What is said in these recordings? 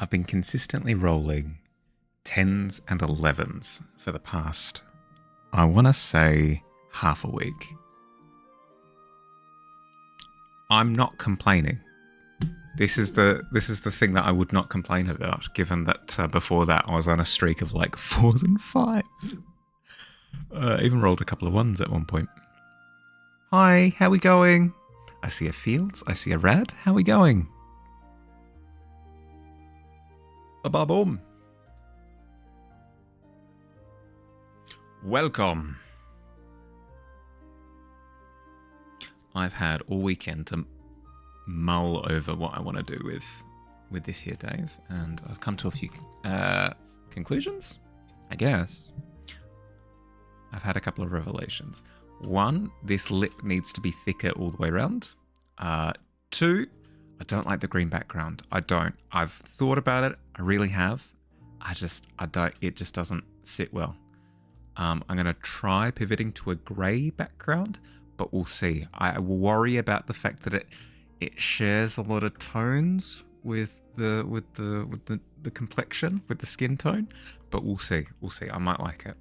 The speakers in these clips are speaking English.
I've been consistently rolling 10s and 11s for the past, I want to say, half a week. I'm not complaining. This is the thing that I would not complain about, given that before that I was on a streak of like 4s and 5s. Even rolled a couple of 1s at one point. Hi, how we going? I see a Fields, I see a Rad. How we going? A ba-boom. Welcome. I've had all weekend to mull over what I want to do with this here, Dave, and I've come to a few conclusions, I guess. I've had a couple of revelations. 1, this lip needs to be thicker all the way around. 2, I don't like the green background. I don't. I've thought about it. I really have. I don't. It just doesn't sit well. I'm going to try pivoting to a grey background, but we'll see. I worry about the fact that it shares a lot of tones with the complexion, with the skin tone, but we'll see. We'll see. I might like it.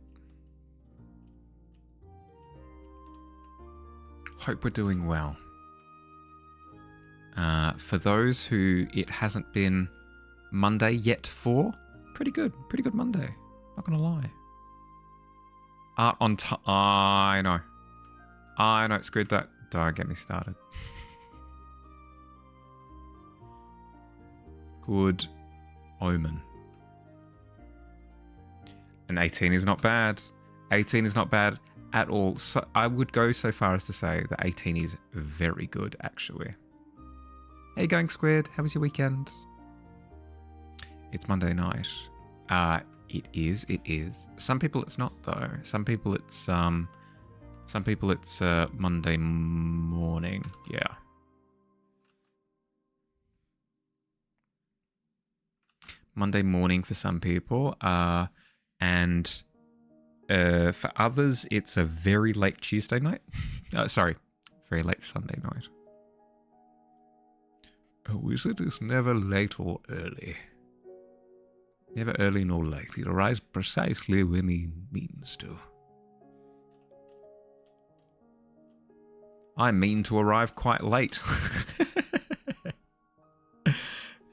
Hope we're doing well. For those who it hasn't been Monday yet for, pretty good Monday. Not gonna lie. Art on time. I know. It's good. Don't get me started. Good omen. An 18 is not bad. 18 is not bad at all. So I would go so far as to say that 18 is very good, actually. How you going, Squid? How was your weekend? It's Monday night. It is. Some people it's not though. Some people it's Monday morning. Yeah. Monday morning for some people. And for others, it's a very late Tuesday night. Very late Sunday night. A wizard is never late or early. Never early nor late. He'll rise precisely when he means to. I mean to arrive quite late.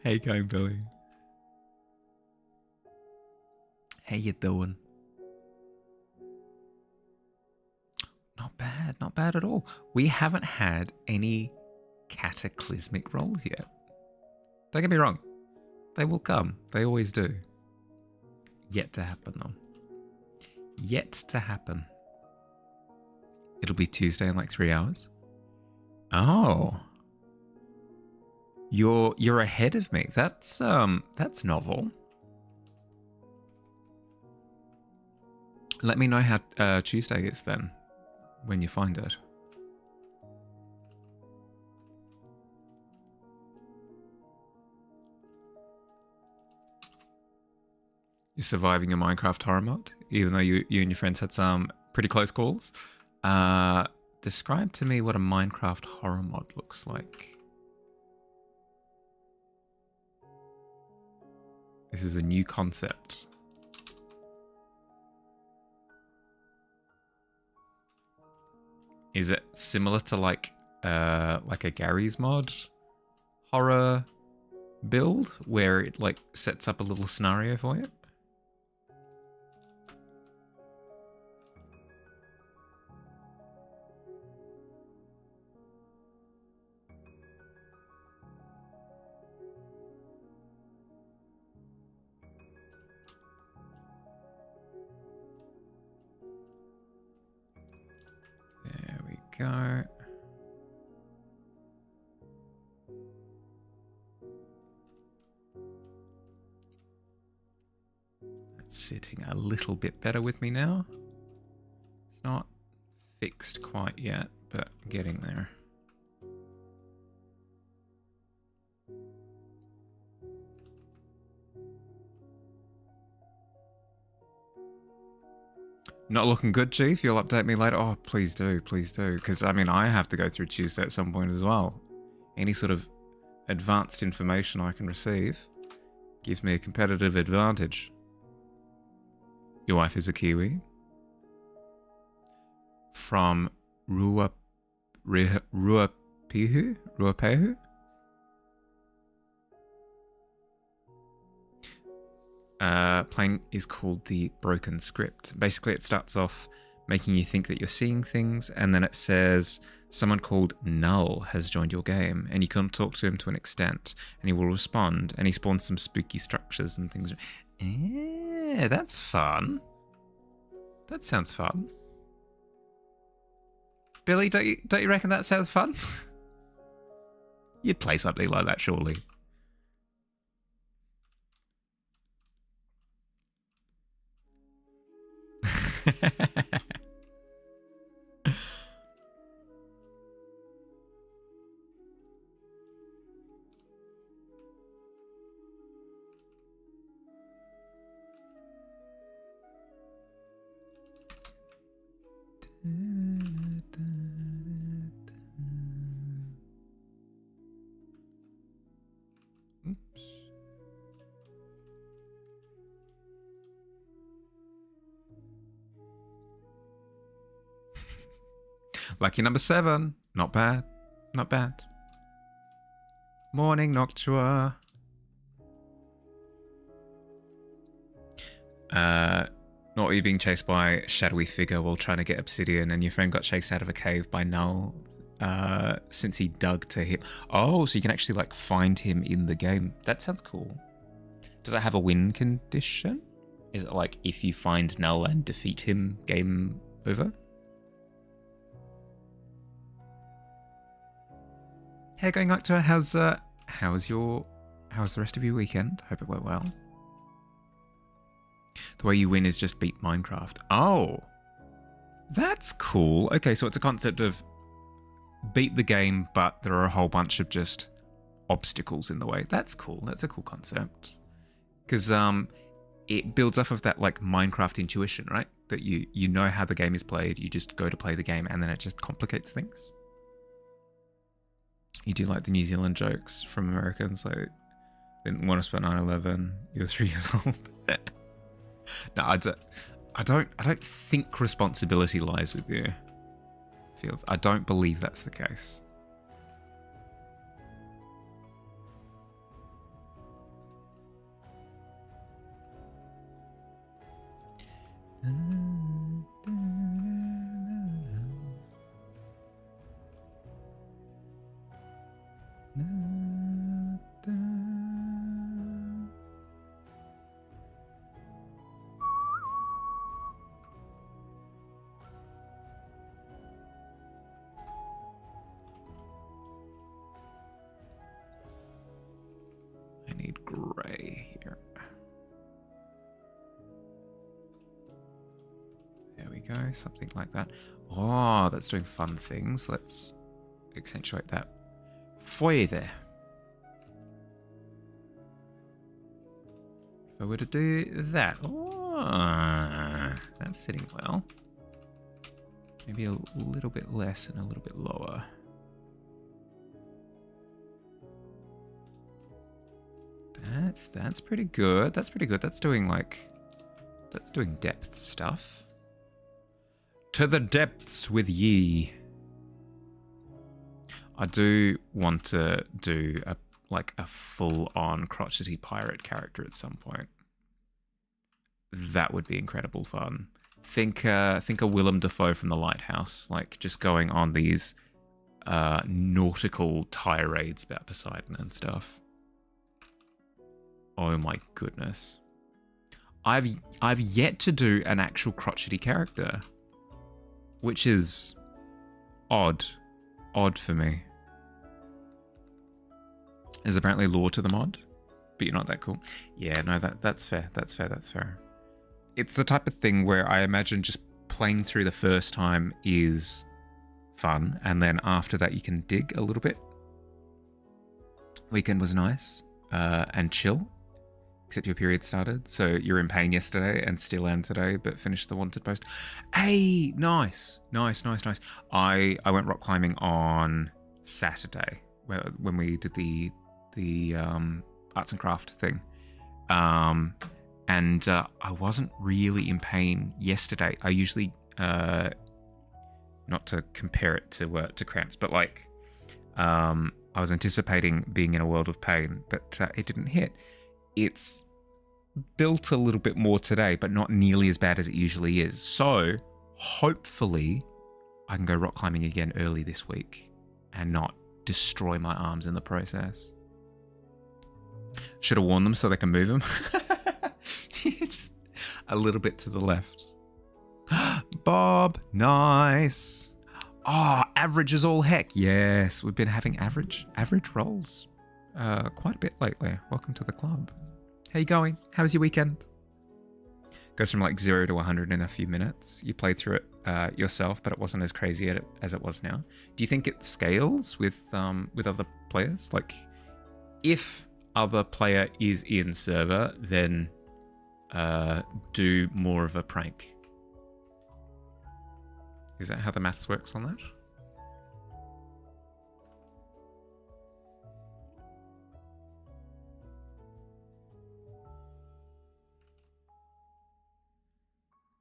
How you going, Billy? How you doing? Not bad at all. We haven't had any cataclysmic rolls yet. Don't get me wrong. They will come. They always do. Yet to happen, though. Yet to happen. It'll be Tuesday in like 3 hours. Oh. You're ahead of me. That's novel. Let me know how Tuesday is then, when you find it. You're surviving your Minecraft horror mod, even though you and your friends had some pretty close calls. Describe to me what a Minecraft horror mod looks like. This is a new concept. Is it similar to like a Gary's mod horror build where it like sets up a little scenario for you? There we go. That's sitting a little bit better with me now. It's not fixed quite yet, but getting there. Not looking good, Chief. You'll update me later. Oh, please do. Please do. Because, I mean, I have to go through Tuesday at some point as well. Any sort of advanced information I can receive Gives me a competitive advantage. Your wife is a Kiwi. From Ruapehu? Playing is called the Broken Script. Basically, it starts off making you think that you're seeing things, and then it says someone called Null has joined your game, and you can talk to him to an extent, and he will respond, and he spawns some spooky structures and things. Yeah, that's fun. That sounds fun. Billy, don't you reckon that sounds fun? You'd play something like that, surely. Lucky number 7. Not bad. Not bad. Morning Noctua. Not you being chased by a shadowy figure while trying to get obsidian, and your friend got chased out of a cave by Null since he dug to him. Oh, so you can actually like find him in the game. That sounds cool. Does it have a win condition? Is it like if you find Null and defeat him, game over? Hey, going up to how's the rest of your weekend? Hope it went well. The way you win is just beat Minecraft. Oh, that's cool. Okay, so it's a concept of beat the game, but there are a whole bunch of just obstacles in the way. That's cool. That's a cool concept. Because it builds off of that like Minecraft intuition, right? That you know how the game is played, you just go to play the game, and then it just complicates things. You do like the New Zealand jokes from Americans, like, didn't want to spend 9/11, you're 3 years old. No, I don't think responsibility lies with you, Fields. I don't believe that's the case. I need grey here. There we go, something like that. Oh, that's doing fun things. Let's accentuate that for you there. If I were to do that, oh, that's sitting well. Maybe a little bit less and a little bit lower. That's pretty good. That's pretty good. That's doing depth stuff. To the depths with ye. I do want to do a full-on crotchety pirate character at some point. That would be incredible fun. Think a Willem Dafoe from The Lighthouse, like just going on these nautical tirades about Poseidon and stuff. Oh my goodness. I've yet to do an actual crotchety character, which is odd for me. There's apparently lore to the mod, but you're not that cool. Yeah, no, that's fair. That's fair. It's the type of thing where I imagine just playing through the first time is fun, and then after that you can dig a little bit. Weekend was nice and chill, except your period started, so you're in pain yesterday and still am today, but finished the wanted post. Hey, nice. I went rock climbing on Saturday when we did the arts and craft thing, And I wasn't really in pain yesterday. I usually, not to compare it to cramps, but like, I was anticipating being in a world of pain, but it didn't hit. It's built a little bit more today, but not nearly as bad as it usually is. So hopefully I can go rock climbing again early this week and not destroy my arms in the process. Should have warned them so they can move them. Just a little bit to the left. Bob, nice. Oh, average is all heck. Yes, we've been having average rolls quite a bit lately. Welcome to the club. How you going? How was your weekend? Goes from like 0 to 100 in a few minutes. You played through it yourself, but it wasn't as crazy as it was now. Do you think it scales with other players? Like, if other player is in server, then do more of a prank. Is that how the maths works on that?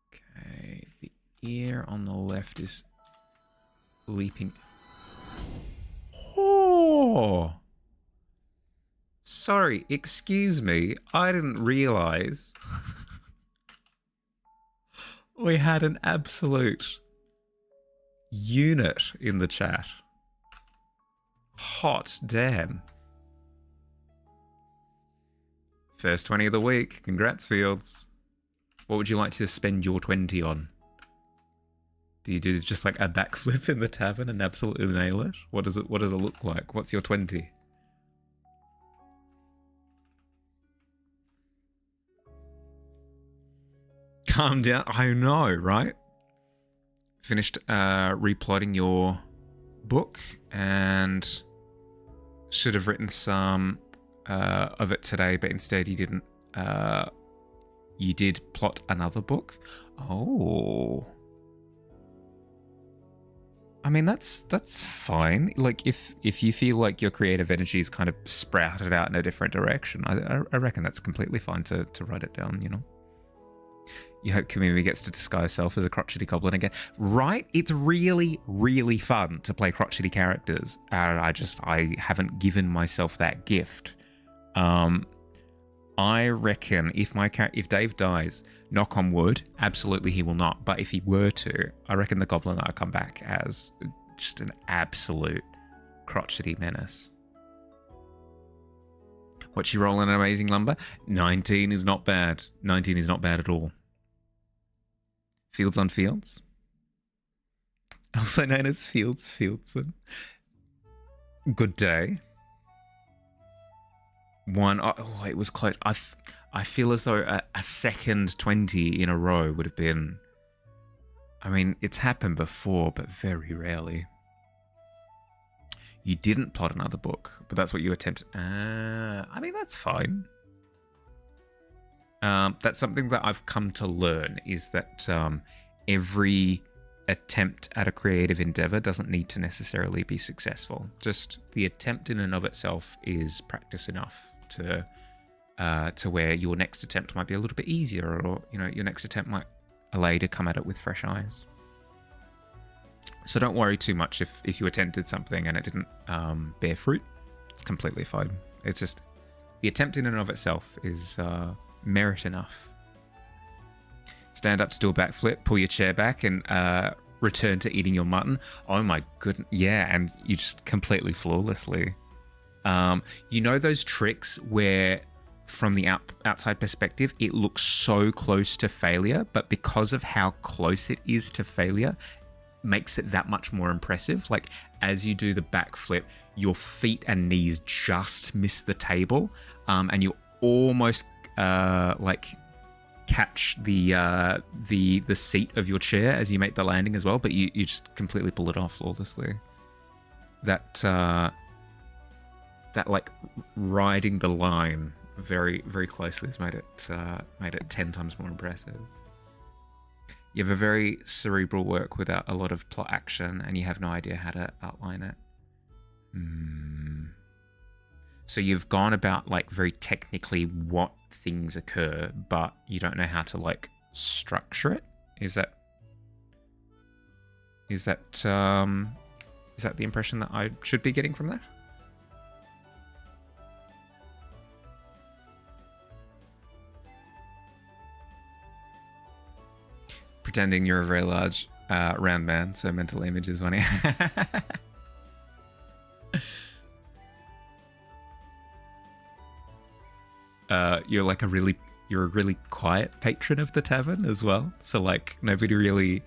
Okay, the ear on the left is leaping. Oh! Sorry, excuse me, I didn't realise we had an absolute unit in the chat. Hot damn. First 20 of the week. Congrats, Fields. What would you like to spend your 20 on? Do you do just like a backflip in the tavern and absolutely nail it? What does it look like? What's your 20? Calm down. I know, right? Finished replotting your book and should have written some of it today, but instead you didn't. You did plot another book. Oh. I mean, that's fine. Like, if you feel like your creative energy is kind of sprouted out in a different direction, I reckon that's completely fine to write it down, you know? You hope Kamimi gets to disguise herself as a crotchety goblin again. Right? It's really, really fun to play crotchety characters. I haven't given myself that gift. I reckon if Dave dies, knock on wood, absolutely he will not. But if he were to, I reckon the goblin will come back as just an absolute crotchety menace. What's your roll in an amazing lumber? 19 is not bad. 19 is not bad at all. Fields on Fields. Also known as Fieldson. Good day. One. Oh, it was close. I feel as though a second 20 in a row would have been... I mean, it's happened before, but very rarely. You didn't plot another book, but that's what you attempted. I mean, that's fine. That's something that I've come to learn, is that every attempt at a creative endeavor doesn't need to necessarily be successful. Just the attempt in and of itself is practice enough to where your next attempt might be a little bit easier, or your next attempt might allow you to come at it with fresh eyes. So don't worry too much if you attempted something and it didn't bear fruit. It's completely fine. It's just the attempt in and of itself is merit enough. Stand up to do a backflip, pull your chair back, and return to eating your mutton. Oh my goodness, yeah, and you just completely flawlessly. You know those tricks where, from the outside perspective, it looks so close to failure, but because of how close it is to failure, makes it that much more impressive. Like, as you do the backflip, your feet and knees just miss the table, and you almost like catch the seat of your chair as you make the landing as well, but you just completely pull it off flawlessly. That like riding the line very, very closely has made it 10 times more impressive. You have a very cerebral work without a lot of plot action, and you have no idea how to outline it. So you've gone about like very technically what things occur, but you don't know how to like structure it. Is that the impression that I should be getting from that? Pretending you're a very large round man, so mental image is one. You're a really quiet patron of the tavern as well. So like nobody really,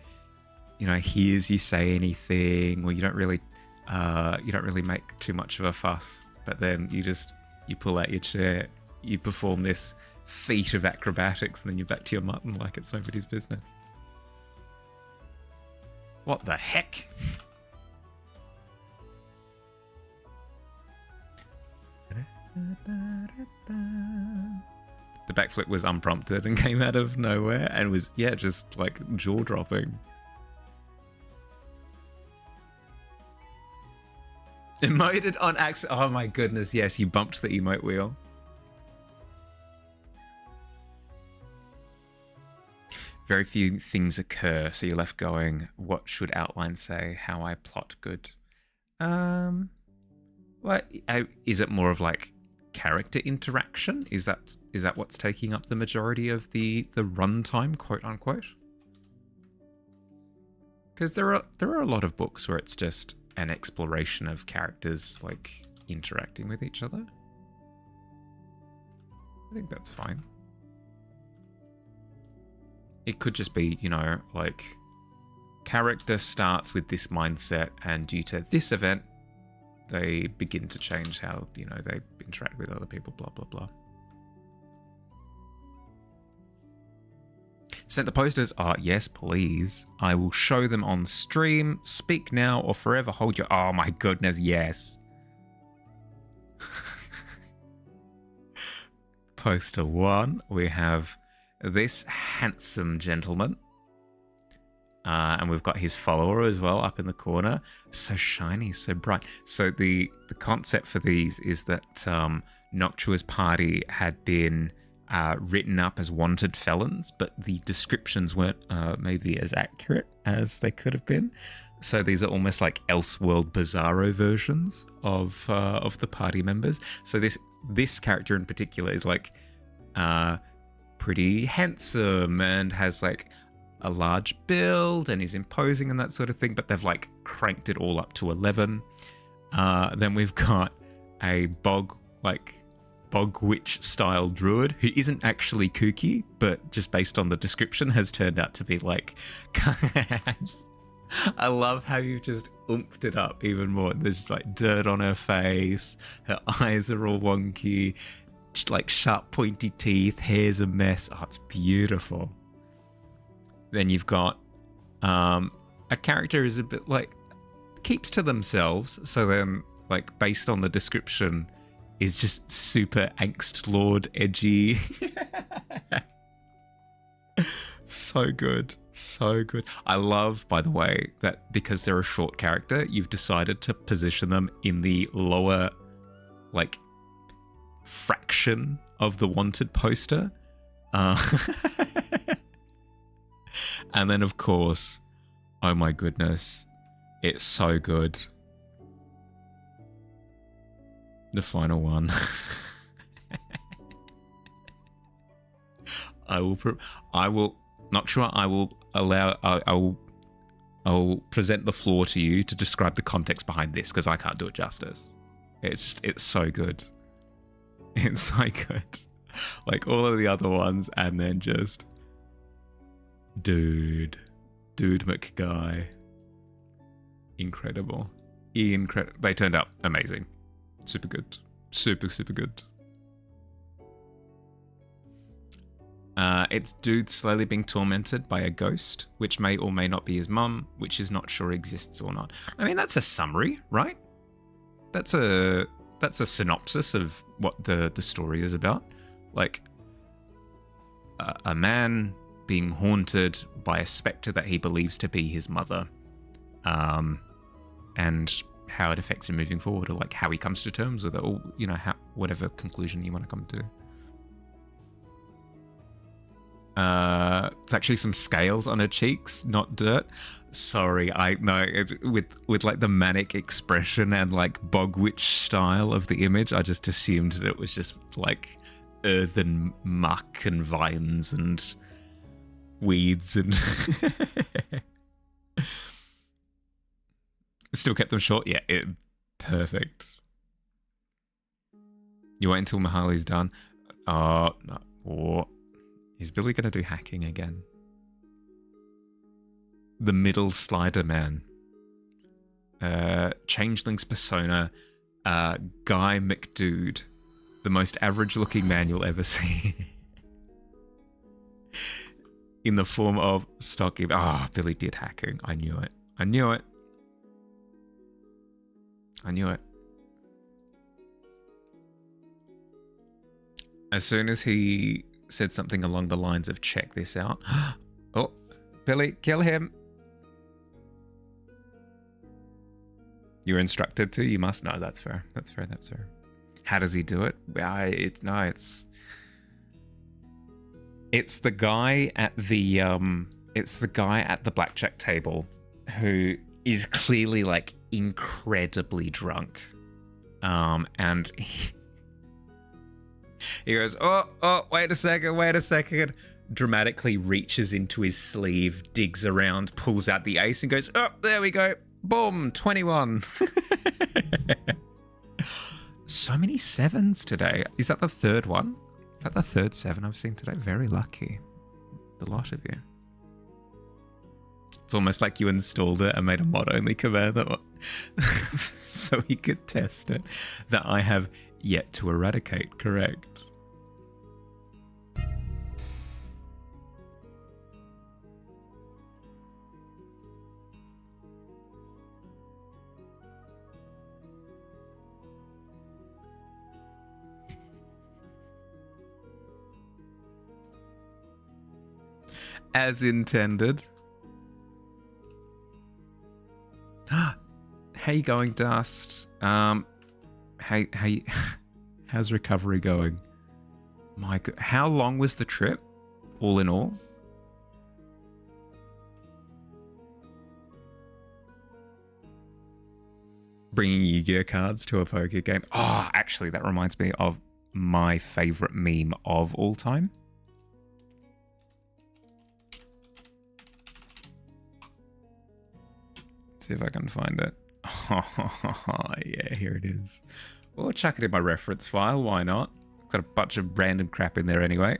hears you say anything, or you don't really make too much of a fuss. But then you pull out your chair, you perform this feat of acrobatics, and then you're back to your mutton like it's nobody's business. What the heck? The backflip was unprompted and came out of nowhere and was, just like jaw-dropping. Emoted on accident. Oh my goodness, yes, you bumped the emote wheel. Very few things occur, so you're left going, what should outline say? How I plot good? Is it more of like character interaction? Is that what's taking up the majority of the runtime, quote unquote? Because there are a lot of books where it's just an exploration of characters like interacting with each other. I think that's fine. It could just be, like character starts with this mindset, and due to this event, they begin to change how, they interact with other people, blah, blah, blah. Sent the posters? Yes, please. I will show them on stream. Speak now or forever hold your... Oh my goodness, yes. Poster 1, we have this handsome gentleman. And we've got his follower as well up in the corner. So shiny, so bright. So the concept for these is that Noctua's party had been written up as wanted felons, but the descriptions weren't maybe as accurate as they could have been. So these are almost like Elseworld Bizarro versions of the party members. So this character in particular is like pretty handsome and has like a large build and is imposing and that sort of thing, but they've like cranked it all up to 11. Then we've got a bog witch style druid who isn't actually kooky, but just based on the description has turned out to be like I love how you've just oomphed it up even more. There's just like dirt on her face, her eyes are all wonky, like sharp pointy teeth, hair's a mess. Oh, it's beautiful. Then you've got a character who's a bit like keeps to themselves, so then like based on the description is just super angst lord edgy. So good. I love, by the way, that because they're a short character, you've decided to position them in the lower like fraction of the wanted poster. And then, of course, oh my goodness, it's so good. The final one. I will present the floor to you to describe the context behind this, because I can't do it justice. It's so good. It's so good. Like all of the other ones, and then just Dude McGuy. Incredible. They turned out amazing. Super good. Super good. It's dude slowly being tormented by a ghost, which may or may not be his mum, which is not sure exists or not. I mean, that's a summary, right? That's a synopsis of what the story is about. Like, a man being haunted by a spectre that he believes to be his mother. And how it affects him moving forward, or like how he comes to terms with it, or you know, whatever conclusion you want to come to. It's actually some scales on her cheeks, not dirt. Sorry, I know with like the manic expression and like bog witch style of the image, I just assumed that it was just like earth and muck and vines and weeds and still kept them short. Yeah, perfect. You wait until Mahali's done. Oh no. What? Is Billy gonna do hacking again? The middle slider man. Changeling's persona. Guy McDude. The most average looking man you'll ever see. In the form of stock. Billy did hacking. I knew it. I knew it. I knew it. As soon as he said something along the lines of check this out. Oh, Billy, kill him. You're instructed to? You must know. That's fair. That's fair. That's fair. How does he do it? It's the guy at the blackjack table who is clearly like incredibly drunk. And he goes, oh, wait a second. Dramatically reaches into his sleeve, digs around, pulls out the ace and goes, oh, there we go. Boom, 21. So many sevens today. Is that the third one? Is that the third 7 I've seen today? Very lucky. The lot of you. It's almost like you installed it and made a mod-only command that so he could test it. That I have yet to eradicate, correct? As intended. Hey, going Dust. Hey, how's recovery going? My God, how long was the trip, all in all? Bringing Yu-Gi-Oh cards to a poker game. Oh, actually, that reminds me of my favorite meme of all time. See if I can find it. Oh, yeah, here it is. We'll chuck it in my reference file. Why not? Got a bunch of random crap in there anyway.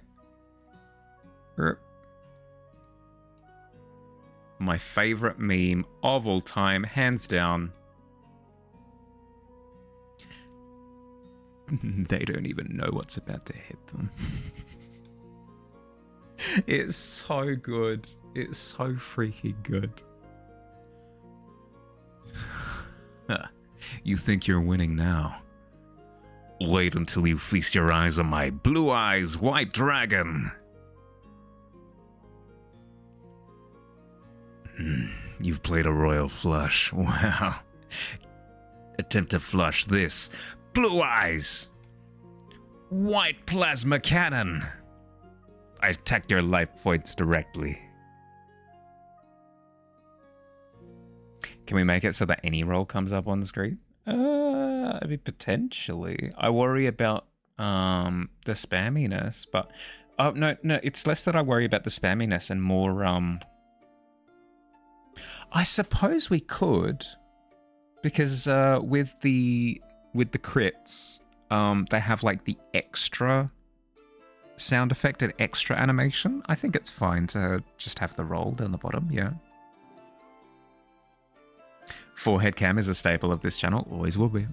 My favorite meme of all time, hands down. They don't even know what's about to hit them. It's so good. It's so freaking good. You think you're winning now? Wait until you feast your eyes on my blue eyes, white dragon. You've played a royal flush. Wow. Attempt to flush this. Blue eyes. White plasma cannon. I attack your life points directly. Can we make it so that any roll comes up on the screen? I mean, potentially. I worry about the spamminess, but no, it's less that I worry about the spamminess and more I suppose we could, because with the crits, they have like the extra sound effect and extra animation. I think it's fine to just have the roll down the bottom, yeah. Forehead cam is a staple of this channel, always will be.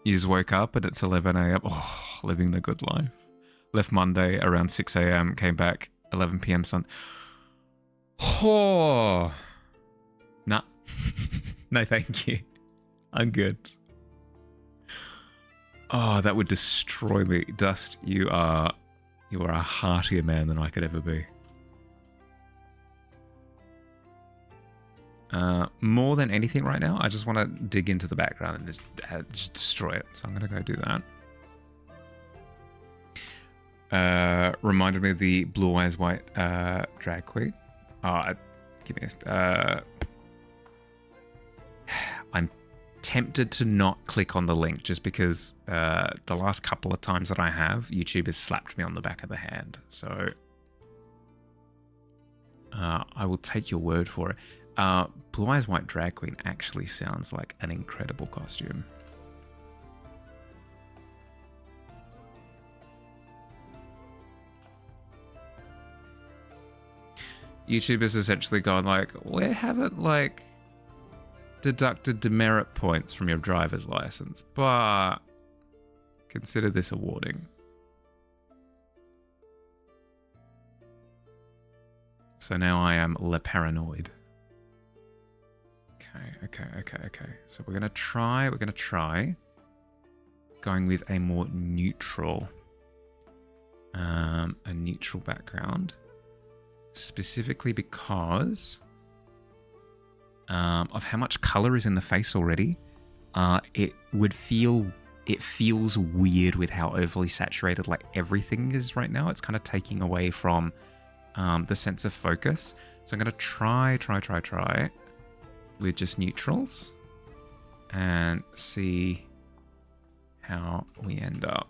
You just woke up and it's 11 a.m. Oh, living the good life. Left Monday around 6 a.m. Came back 11 p.m. Oh, nah. No, thank you. I'm good. Oh, that would destroy me. Dust, you are a heartier man than I could ever be. More than anything right now, I just want to dig into the background and just destroy it. So I'm going to go do that. Reminded me of the Blue Eyes White drag queen. Give me a... I'm tempted to not click on the link just because the last couple of times that I have, YouTube has slapped me on the back of the hand. So I will take your word for it. Blue Eyes White Drag Queen actually sounds like an incredible costume. YouTube has essentially gone like, we haven't like deducted demerit points from your driver's license, but consider this a warning. So now I am le paranoid. Okay. So we're gonna try going with a more neutral, background, specifically because of how much color is in the face already. It feels weird with how overly saturated like everything is right now. It's kind of taking away from the sense of focus. So I'm gonna try with just neutrals and see how we end up.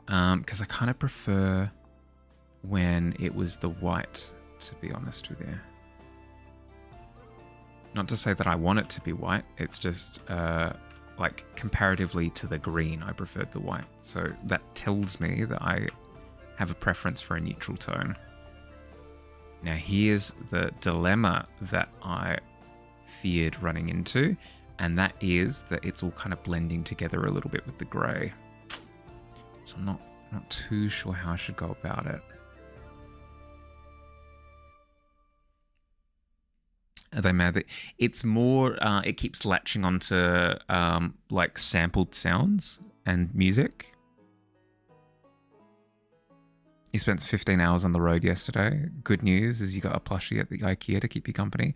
Because I kind of prefer when it was the white, to be honest with you. Not to say that I want it to be white, it's just like comparatively to the green, I preferred the white. So that tells me that I have a preference for a neutral tone. Now here's the dilemma that I feared running into, and that is that it's all kind of blending together a little bit with the grey. So I'm not too sure how I should go about it. Are they mad that it's more, it keeps latching onto like sampled sounds and music. You spent 15 hours on the road yesterday. Good news is you got a plushie at the IKEA to keep you company.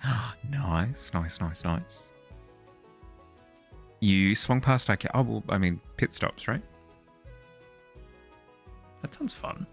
Nice. You swung past IKEA. Oh, well, I mean, pit stops, right? That sounds fun.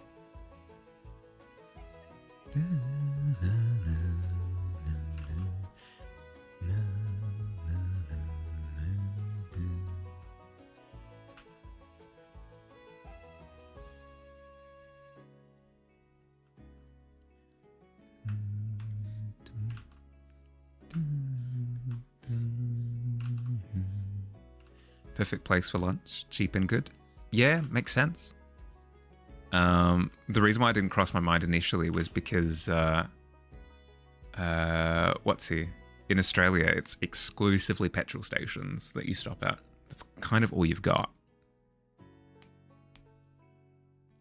Perfect place for lunch, cheap and good. Yeah, makes sense. The reason why it didn't cross my mind initially was because in Australia, it's exclusively petrol stations that you stop at. That's kind of all you've got.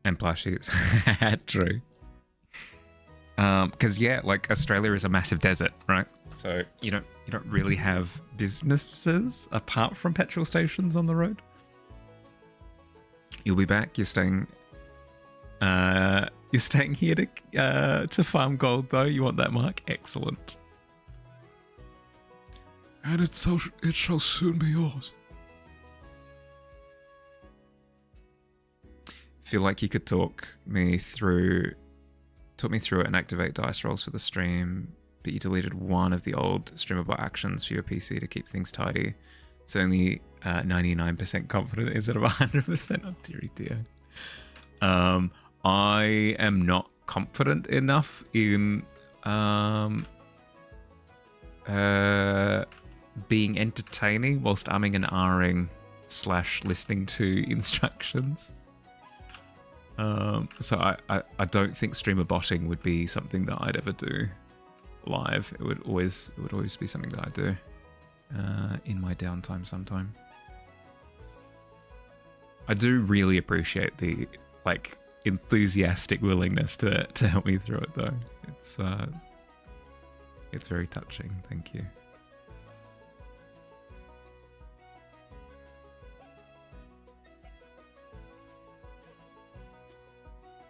And plushies. True. Because yeah, like Australia is a massive desert, right? So you don't really have businesses apart from petrol stations on the road. You'll be back. You're staying here to farm gold, though. You want that, Mark? Excellent. And it shall soon be yours. Feel like you could talk me through it and activate dice rolls for the stream, but you deleted one of the old streamable actions for your PC to keep things tidy. It's only 99% confident instead of 100%. Oh, dearie dear. I am not confident enough in being entertaining whilst umming and ahhing / listening to instructions. So I don't think streamer botting would be something that I'd ever do live. It would always be something that I do in my downtime sometime. I do really appreciate the like enthusiastic willingness to help me through it, though. It's very touching. Thank you.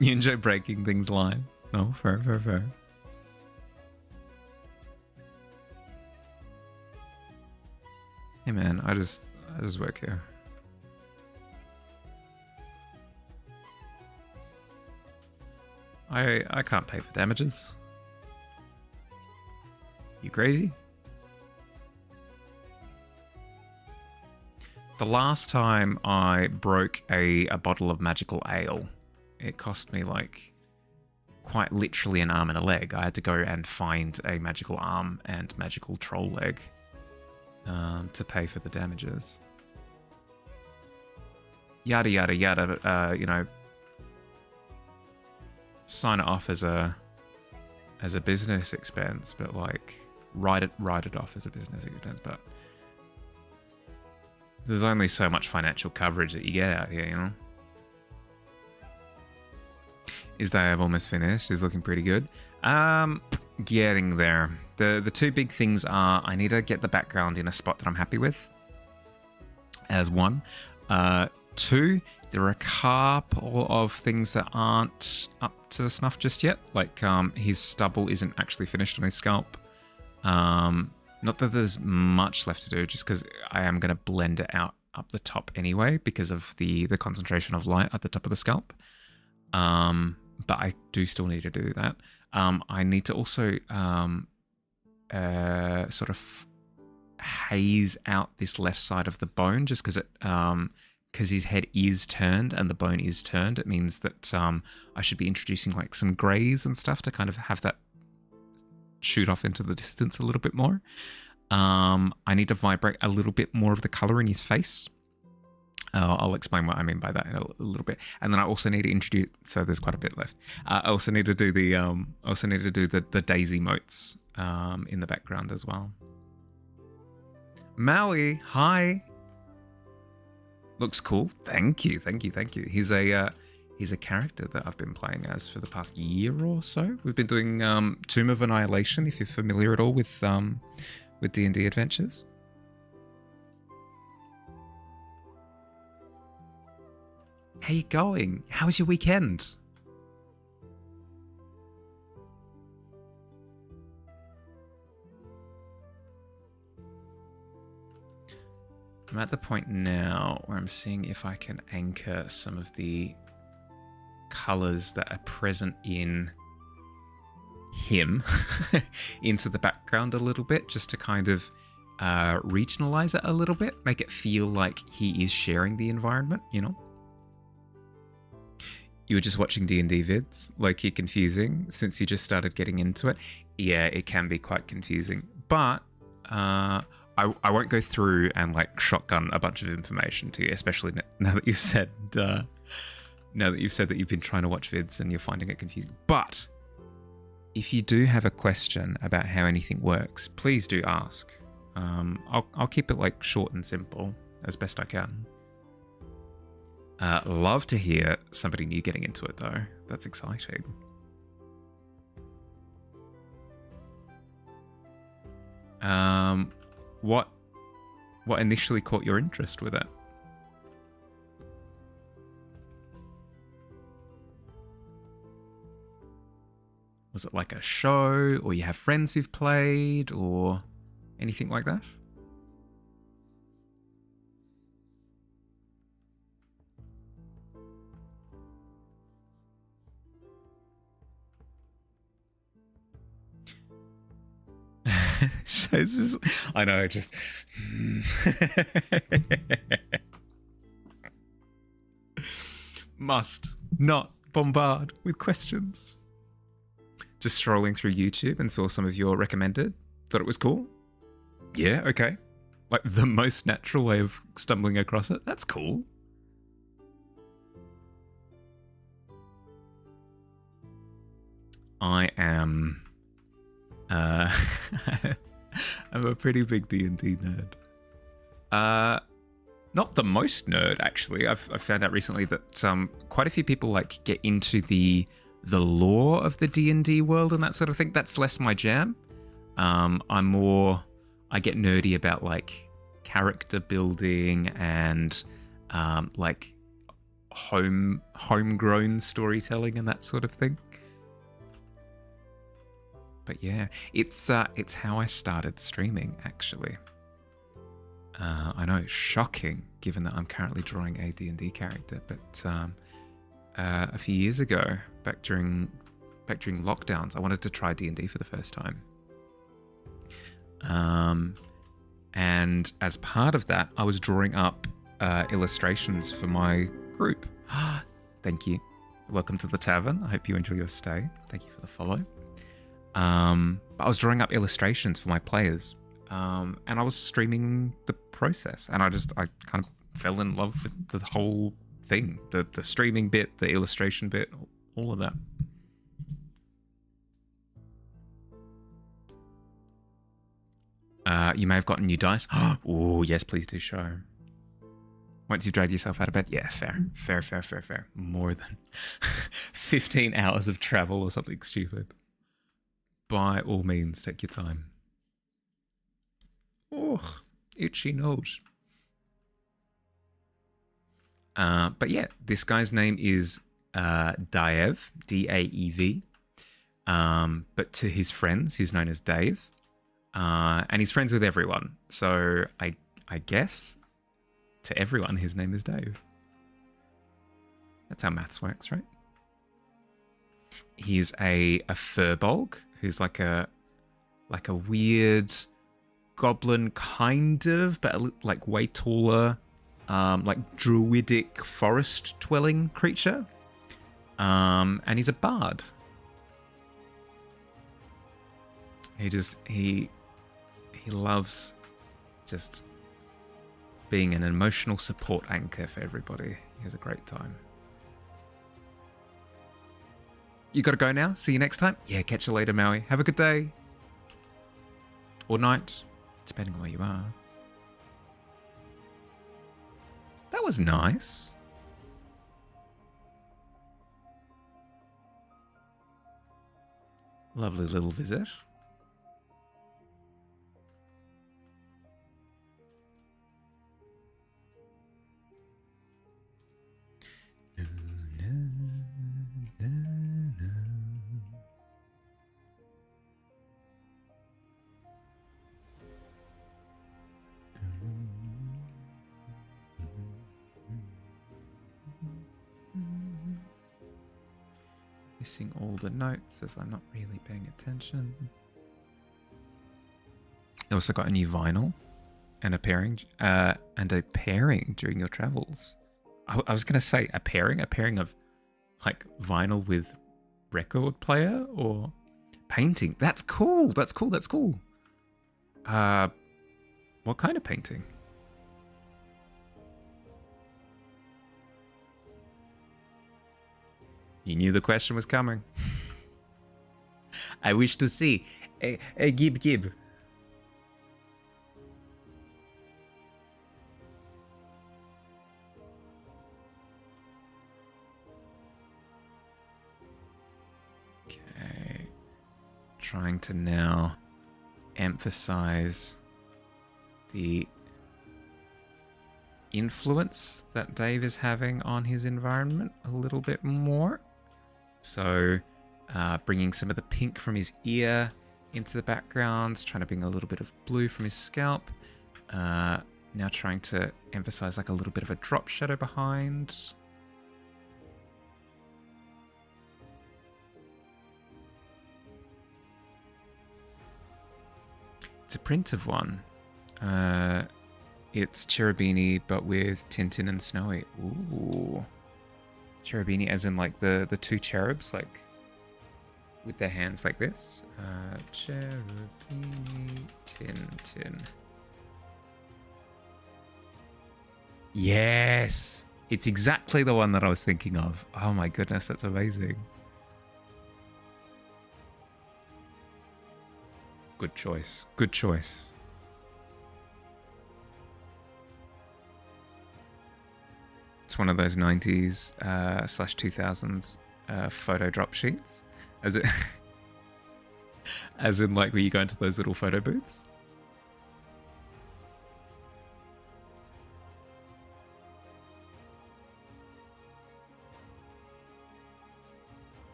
You enjoy breaking things live. Oh, fair. Hey man, I just work here. I can't pay for damages. You crazy? The last time I broke a bottle of magical ale, it cost me like quite literally an arm and a leg. I had to go and find a magical arm and magical troll leg to pay for the damages. Yada yada yada. You know, sign it off as a business expense, but like write it off as a business expense. But there's only so much financial coverage that you get out here, you know. His day I've almost finished. Is looking pretty good. Getting there. The two big things are I need to get the background in a spot that I'm happy with. As one. Two, there are a couple of things that aren't up to snuff just yet. Like his stubble isn't actually finished on his scalp. Not that there's much left to do, just because I am going to blend it out up the top anyway because of the concentration of light at the top of the scalp. But I do still need to do that. I need to also sort of haze out this left side of the bone just because because his head is turned and the bone is turned. It means that I should be introducing like some grays and stuff to kind of have that shoot off into the distance a little bit more. I need to vibrate a little bit more of the color in his face. I'll explain what I mean by that in a little bit. And then I also need to introduce. So there's quite a bit left. I also need to do the daisy motes in the background as well. Maui, hi. Looks cool. Thank you. He's a character that I've been playing as for the past year or so. We've been doing Tomb of Annihilation, if you're familiar at all with D&D Adventures. How you going? How was your weekend? I'm at the point now where I'm seeing if I can anchor some of the colors that are present in him into the background a little bit, just to kind of regionalize it a little bit, make it feel like he is sharing the environment, you know? You were just watching D&D vids, low-key confusing, since you just started getting into it. Yeah, it can be quite confusing, but I won't go through and like shotgun a bunch of information to you, especially now that you've said that you've been trying to watch vids and you're finding it confusing. But if you do have a question about how anything works, please do ask. I'll keep it like short and simple as best I can. Love to hear somebody new getting into it though. That's exciting. What initially caught your interest with it? Was it like a show, or you have friends who've played, or anything like that? So it's just, I know, just must not bombard with questions. Just strolling through YouTube and saw some of your recommended. Thought it was cool. Yeah, okay. Like the most natural way of stumbling across it. That's cool. I am I'm a pretty big D&D nerd. Not the most nerd, actually. I've found out recently that quite a few people like get into the lore of the D&D world and that sort of thing. That's less my jam. I get nerdy about like character building and like homegrown storytelling and that sort of thing. But yeah, it's how I started streaming, actually. I know, shocking, given that I'm currently drawing a D&D character, but a few years ago, back during lockdowns, I wanted to try D&D for the first time. And as part of that, I was drawing up illustrations for my group. Thank you. Welcome to the Tavern. I hope you enjoy your stay. Thank you for the follow. But I was drawing up illustrations for my players, and I was streaming the process, and I kind of fell in love with the whole thing, the streaming bit, the illustration bit, all of that. You may have gotten new dice. Oh, yes, please do show. Once you've dragged yourself out of bed, yeah, fair. More than 15 hours of travel or something stupid. By all means, take your time. Oh, itchy nose. But yeah, this guy's name is Daev, D-A-E-V. But to his friends, he's known as Dave. And he's friends with everyone. So I guess to everyone, his name is Dave. That's how maths works, right? He's a furbolg who's like a weird goblin kind of, but like way taller, like druidic forest dwelling creature. And he's a bard. He loves just being an emotional support anchor for everybody. He has a great time. You gotta go now? See you next time? Yeah, catch you later, Maui. Have a good day. Or night, depending on where you are. That was nice. Lovely little visit. Missing all the notes as I'm not really paying attention. I also got a new vinyl and a pairing during your travels. I was going to say a pairing of like vinyl with record player or painting. That's cool. That's cool. What kind of painting? You knew the question was coming. I wish to see a gib. Okay. Trying to now emphasize the influence that Dave is having on his environment a little bit more. So bringing some of the pink from his ear into the background, trying to bring a little bit of blue from his scalp. Now trying to emphasize like a little bit of a drop shadow behind. It's a print of one. It's Cherubini, but with Tintin and Snowy. Ooh. Cherubini as in like the two cherubs, like with their hands like this. Cherubini, Tintin. Yes! It's exactly the one that I was thinking of. Oh my goodness, that's amazing. Good choice. Good choice. It's one of those 90s / 2000s photo drop sheets. As in like where you go into those little photo booths.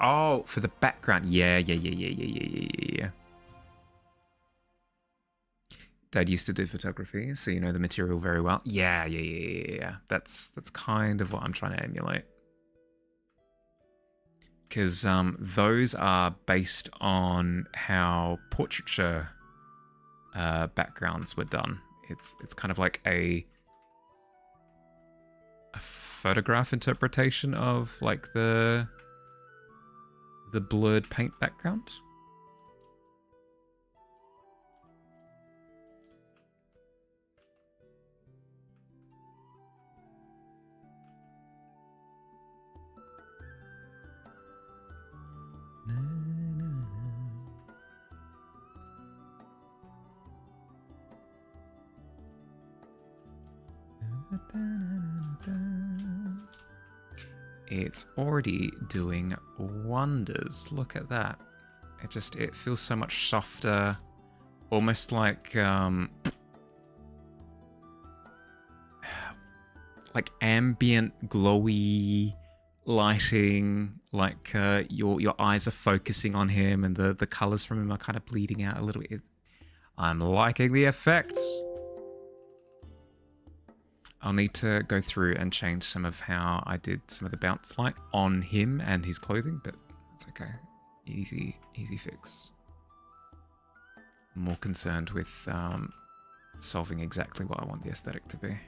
Oh, for the background. Yeah. Dad used to do photography, so you know the material very well. Yeah. That's kind of what I'm trying to emulate. Because those are based on how portraiture backgrounds were done. It's kind of like a photograph interpretation of like the blurred paint background. It's already doing wonders. Look at that. It feels so much softer, almost like ambient glowy lighting, like your eyes are focusing on him and the colors from him are kind of bleeding out a little bit. I'm liking the effect. I'll need to go through and change some of how I did some of the bounce light on him and his clothing, but it's okay. Easy fix. I'm more concerned with solving exactly what I want the aesthetic to be.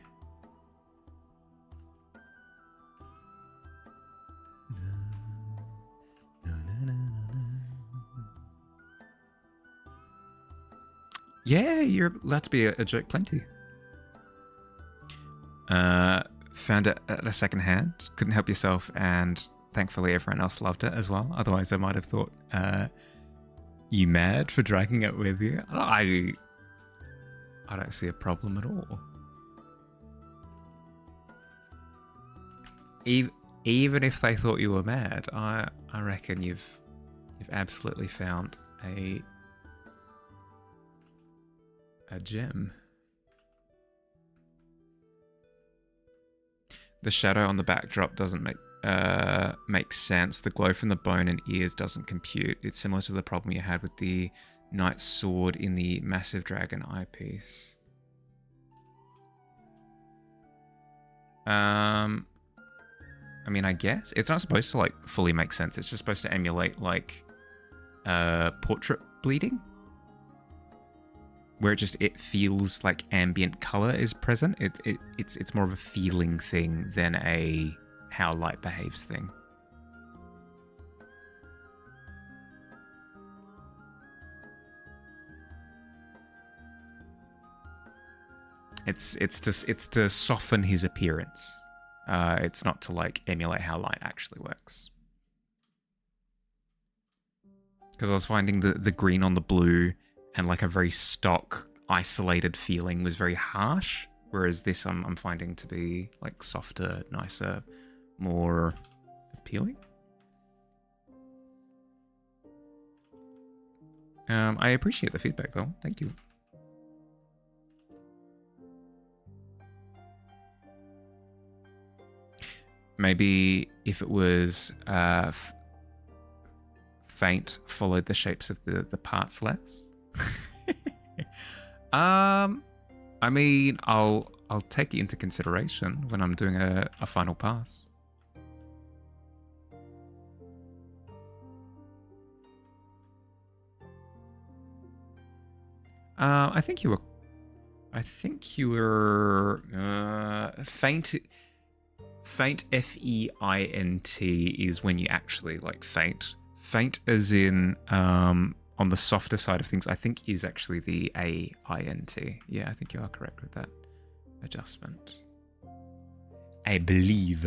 Yeah, you're allowed to be a jerk plenty. Found it at a second hand, couldn't help yourself, and thankfully everyone else loved it as well. Otherwise, I might have thought, you mad for dragging it with you? I don't see a problem at all. Even if they thought you were mad, I reckon you've absolutely found a gem. The shadow on the backdrop doesn't make sense. The glow from the bone and ears doesn't compute. It's similar to the problem you had with the knight's sword in the massive dragon eyepiece. I mean, I guess it's not supposed to like fully make sense. It's just supposed to emulate like portrait bleeding, where it feels like ambient color is present. It's more of a feeling thing than a how light behaves thing. It's to soften his appearance. It's not to like emulate how light actually works. Because I was finding the green on the blue and like a very stock, isolated feeling was very harsh, whereas this I'm finding to be like softer, nicer, more appealing. I appreciate the feedback though. Thank you. Maybe if it was faint, followed the shapes of the parts less. I mean, I'll take it into consideration when I'm doing a final pass. I think you were faint. Faint, Feint, is when you actually like faint. Faint as in on the softer side of things, I think is actually the AINT. Yeah, I think you are correct with that adjustment. I believe.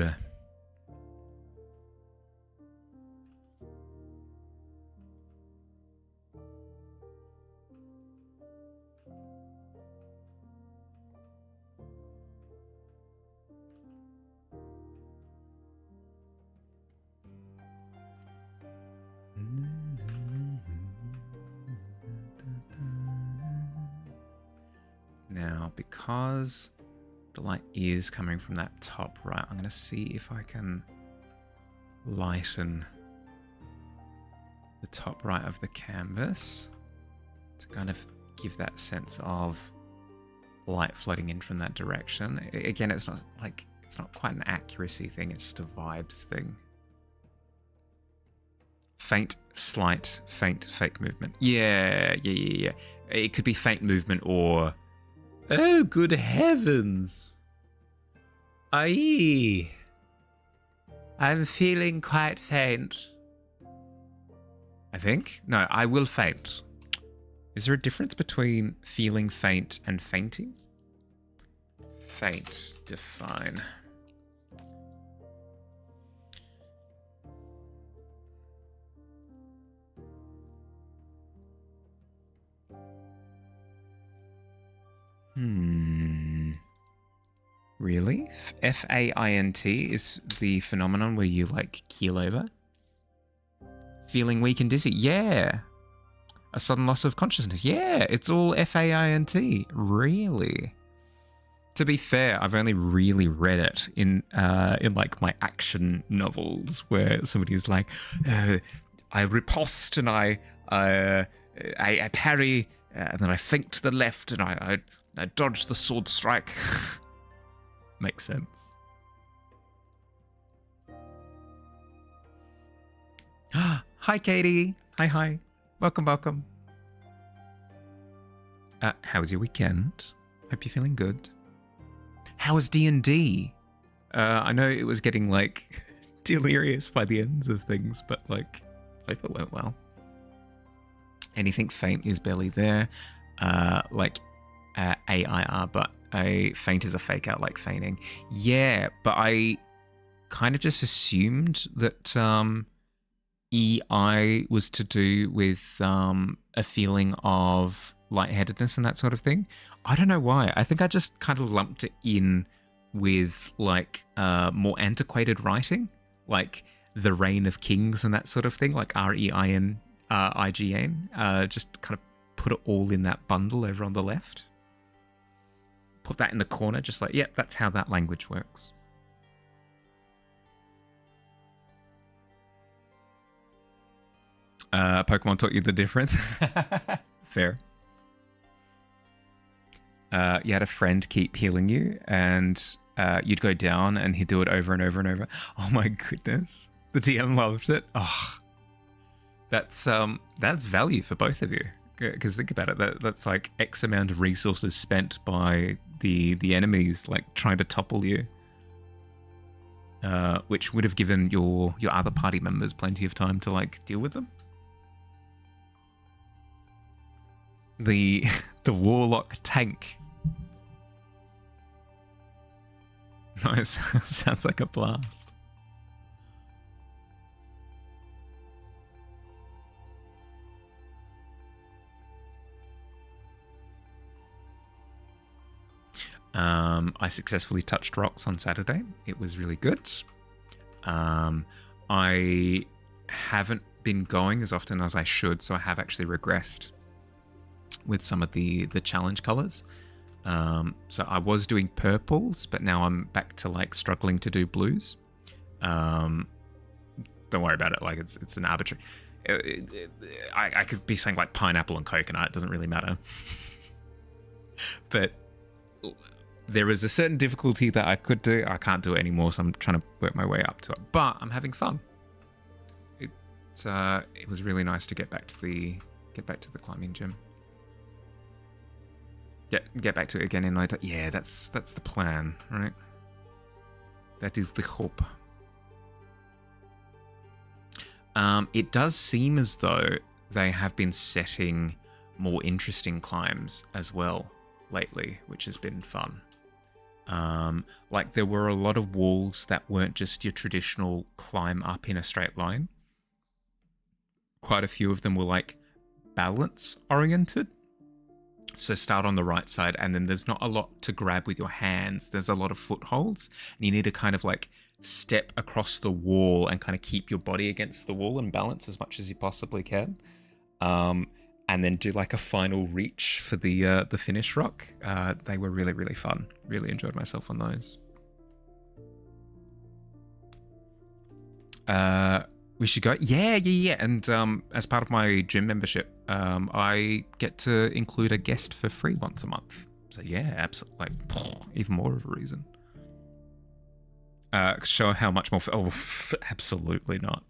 Now, because the light is coming from that top right, I'm going to see if I can lighten the top right of the canvas to kind of give that sense of light floating in from that direction. Again, it's not quite an accuracy thing, it's just a vibes thing. Faint, slight, faint, fake movement. Yeah. It could be faint movement or... Oh, good heavens! Aye. I'm feeling quite faint. I think? No, I will faint. Is there a difference between feeling faint and fainting? Faint, define. Really? Faint is the phenomenon where you like keel over? Feeling weak and dizzy? Yeah. A sudden loss of consciousness? Yeah, it's all faint. Really? To be fair, I've only really read it in like my action novels where somebody's like, I riposte and I parry and then I think to the left and I dodge the sword strike. Makes sense. Hi, Katie. Hi. Welcome. How was your weekend? Hope you're feeling good. How was D&D? I know it was getting, like, delirious by the ends of things, but, like, I hope it went well. Anything faint is barely there. Like, AIR, but a faint is a fake out, like feigning. Yeah, but I kind of just assumed that EI was to do with a feeling of lightheadedness and that sort of thing. I don't know why. I think I just kind of lumped it in with like more antiquated writing, like the Reign of Kings and that sort of thing, like REIN, IGN. Just kind of put it all in that bundle over on the left. Put that in the corner, just like, yep, that's how that language works. Pokemon taught you the difference. Fair. You had a friend keep healing you, and you'd go down, and he'd do it over and over and over. Oh my goodness, the DM loved it. Oh, that's value for both of you. Because think about it, that's like X amount of resources spent by the enemies, like trying to topple you, which would have given your other party members plenty of time to like deal with them. The warlock tank. Nice. Sounds like a blast. I successfully touched rocks on Saturday. It was really good. I haven't been going as often as I should, so I have actually regressed with some of the challenge colors. So I was doing purples, but now I'm back to like struggling to do blues. Don't worry about it. Like it's an arbitrary. I could be saying like pineapple and coconut. It doesn't really matter. But there is a certain difficulty that I could do. I can't do it anymore, so I'm trying to work my way up to it. But I'm having fun. It was really nice to get back to the climbing gym. Get back to it again in later. Yeah, that's the plan, right? That is the hope. It does seem as though they have been setting more interesting climbs as well lately, which has been fun. Like there were a lot of walls that weren't just your traditional climb up in a straight line. Quite a few of them were like balance oriented. So start on the right side, and then there's not a lot to grab with your hands. There's a lot of footholds, and you need to kind of like step across the wall and kind of keep your body against the wall and balance as much as you possibly can. And then do like a final reach for the finish rock. They were really, really fun. Really enjoyed myself on those. We should go. Yeah. And as part of my gym membership, I get to include a guest for free once a month. So yeah, absolutely. Like, even more of a reason. Show how much more. Absolutely not.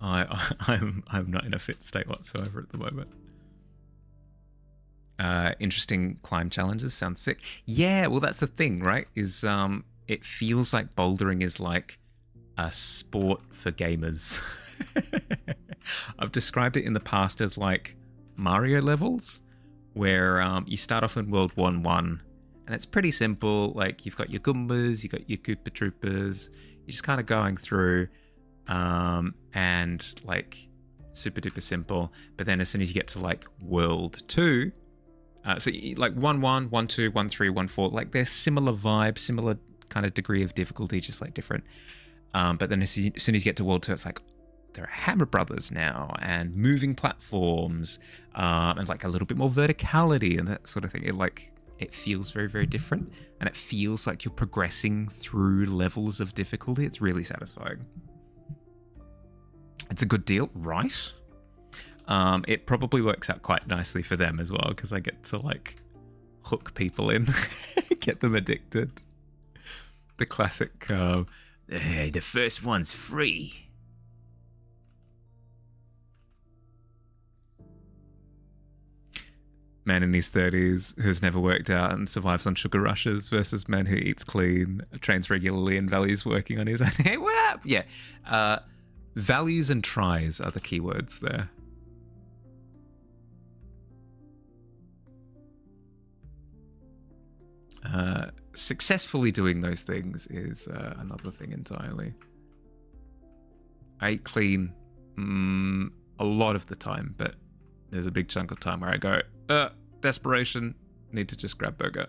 I'm not in a fit state whatsoever at the moment. Interesting climb challenges. Sounds sick. Yeah, well, that's the thing, right? Is it feels like bouldering is like a sport for gamers. I've described it in the past as like Mario levels, where you start off in World 1-1, and it's pretty simple. Like, you've got your Goombas, you've got your Koopa Troopas, you're just kind of going through, and like super duper simple. But then as soon as you get to like World 2, so like 1-1, 1-2, 1-3, 1-4, like they're similar vibe, similar kind of degree of difficulty, just like different. But then as soon as you get to World 2, it's like there are Hammer Brothers now, and moving platforms, and like a little bit more verticality and that sort of thing. It feels very, very different, and it feels like you're progressing through levels of difficulty. It's really satisfying. It's a good deal, right? It probably works out quite nicely for them as well, because I get to like hook people in, get them addicted. The classic, hey, the first one's free. Man in his 30s who's never worked out and survives on sugar rushes versus man who eats clean, trains regularly, and values working on his own. Hey, what up? Yeah. Values and tries are the keywords there. Successfully doing those things is another thing entirely. I eat clean a lot of the time, but there's a big chunk of time where I go, desperation, need to just grab burger.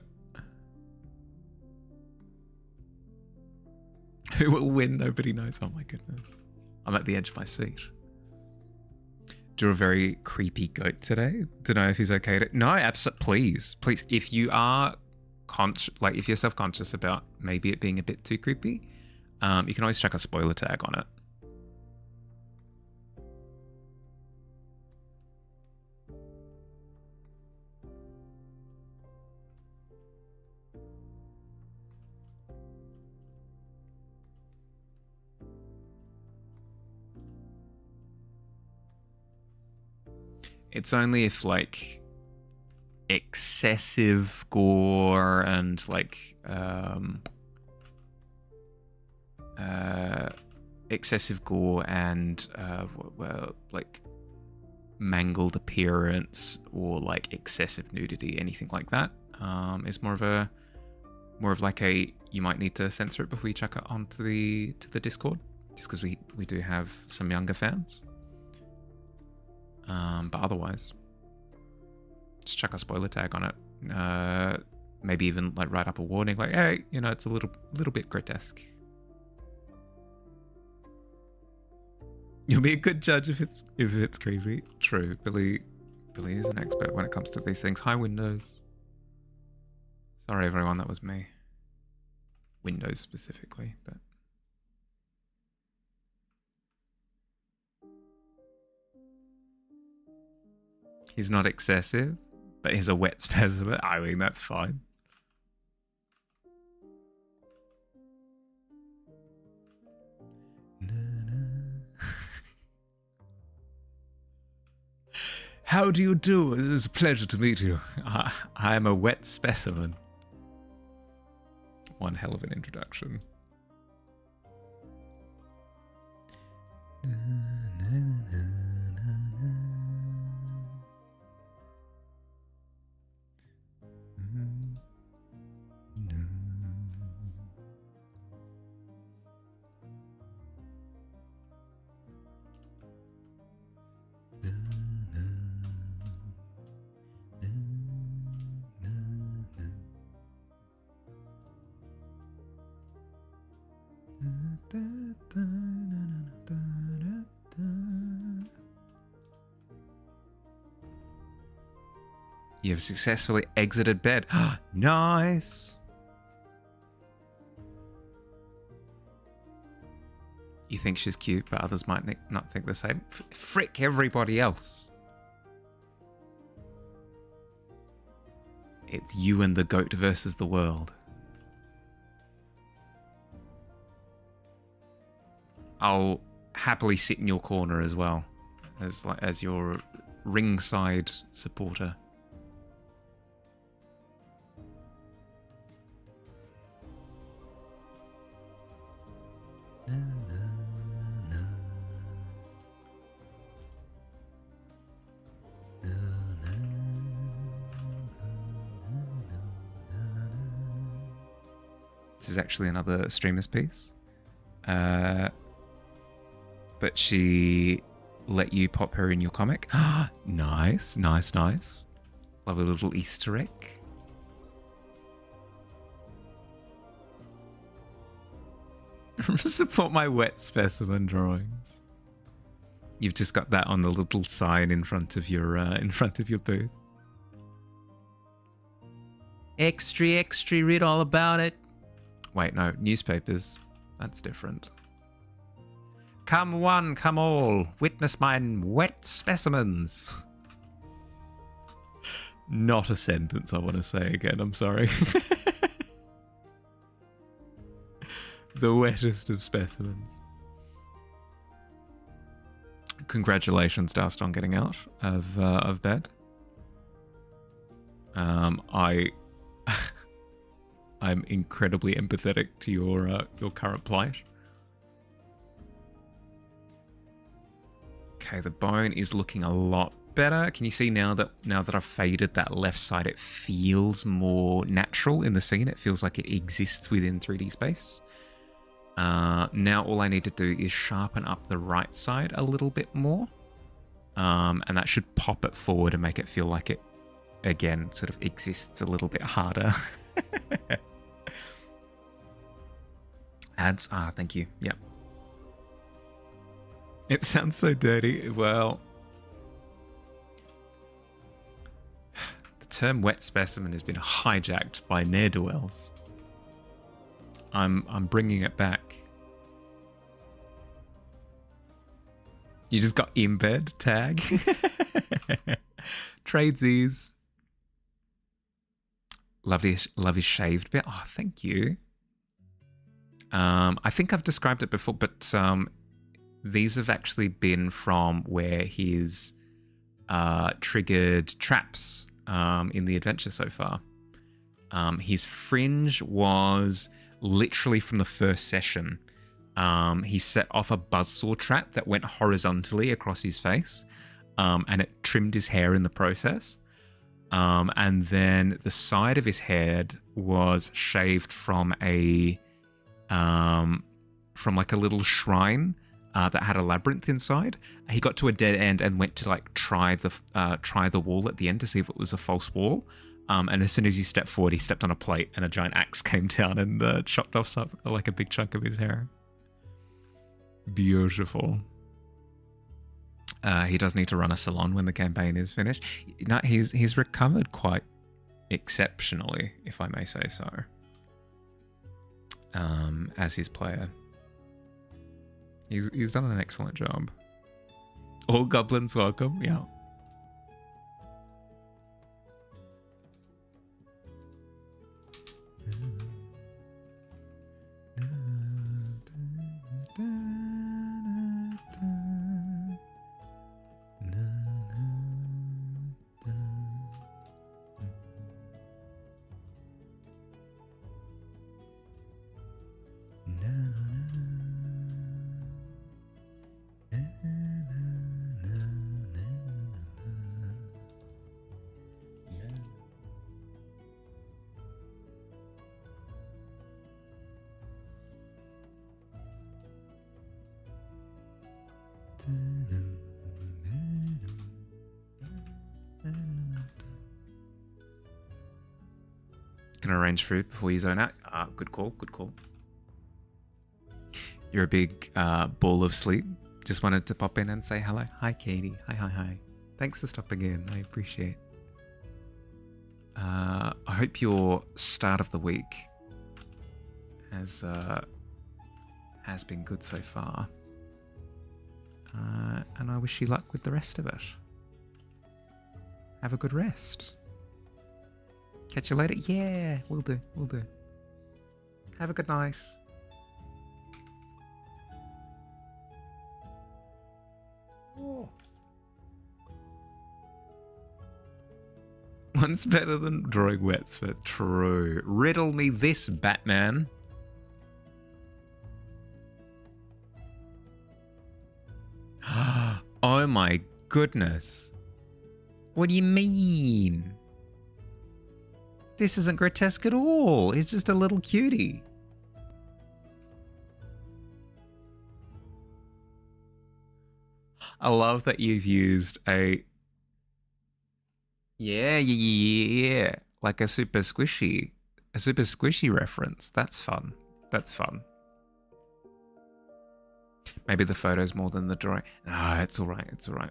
Who will win? Nobody knows. Oh my goodness. I'm at the edge of my seat. Drew a very creepy goat today. Don't know if he's okay to... No, absolutely. Please. If you are if you're self-conscious about maybe it being a bit too creepy, you can always chuck a spoiler tag on it. It's only if like excessive gore and like well, like mangled appearance or like excessive nudity, anything like that, is more of like a, you might need to censor it before you chuck it onto the Discord, just because we do have some younger fans. But otherwise, just chuck a spoiler tag on it. Maybe even like write up a warning, like, hey, it's a little bit grotesque. You'll be a good judge if it's creepy. True, Billy is an expert when it comes to these things. Hi, Windows. Sorry, everyone, that was me. Windows specifically, but. He's not excessive, but he's a wet specimen. I mean, that's fine. How do you do? It's a pleasure to meet you. I am a wet specimen. One hell of an introduction. You have successfully exited bed. Nice. You think she's cute, but others might not think the same. Frick everybody else. It's you and the goat versus the world. I'll happily sit in your corner as well, as your ringside supporter. This is actually another streamer's piece. But she let you pop her in your comic. Nice, nice, nice. Love a little Easter egg. Support my wet specimen drawings. You've just got that on the little sign in front of your booth. Extra, extra, read all about it. Wait, no, newspapers. That's different. Come one, come all, witness mine wet specimens. Not a sentence I want to say again, I'm sorry. The wettest of specimens. Congratulations, Dust, on getting out of bed. I'm incredibly empathetic to your current plight. Okay, the bone is looking a lot better. Can you see now that I've faded that left side, it feels more natural in the scene. It feels like it exists within 3D space. Now all I need to do is sharpen up the right side a little bit more. And that should pop it forward and make it feel like it, again, sort of exists a little bit harder. Ads? Ah, thank you. Yep. It sounds so dirty. Well, the term wet specimen has been hijacked by ne'er-do-wells. I'm bringing it back. You just got in bed tag. Tradesies. Love his shaved bit. Oh, thank you. I think I've described it before, but these have actually been from where he's triggered traps in the adventure so far. His fringe was literally from the first session. He set off a buzzsaw trap that went horizontally across his face, and it trimmed his hair in the process. And then the side of his head was shaved from like a little shrine that had a labyrinth inside. He got to a dead end and went to like try the wall at the end to see if it was a false wall. And as soon as he stepped forward, he stepped on a plate and a giant axe came down and chopped off like a big chunk of his hair. Beautiful. He does need to run a salon when the campaign is finished. No, he's recovered quite exceptionally, if I may say so. As his player, he's done an excellent job. All goblins welcome. Yeah. Can arrange food before you zone out. Good call, good call. You're a big ball of sleep. Just wanted to pop in and say hello. Hi, Katie. Hi. Thanks for stopping in. I appreciate. I hope your start of the week has been good so far. And I wish you luck with the rest of it. Have a good rest. Catch you later. Yeah, will do. Will do. Have a good night. Oh. One's better than drawing wets, but true. Riddle me this, Batman. Oh my goodness. What do you mean? This isn't grotesque at all. It's just a little cutie. I love that you've used a... Yeah. Like a super squishy reference. That's fun. That's fun. Maybe the photo's more than the drawing. No, it's all right. It's all right.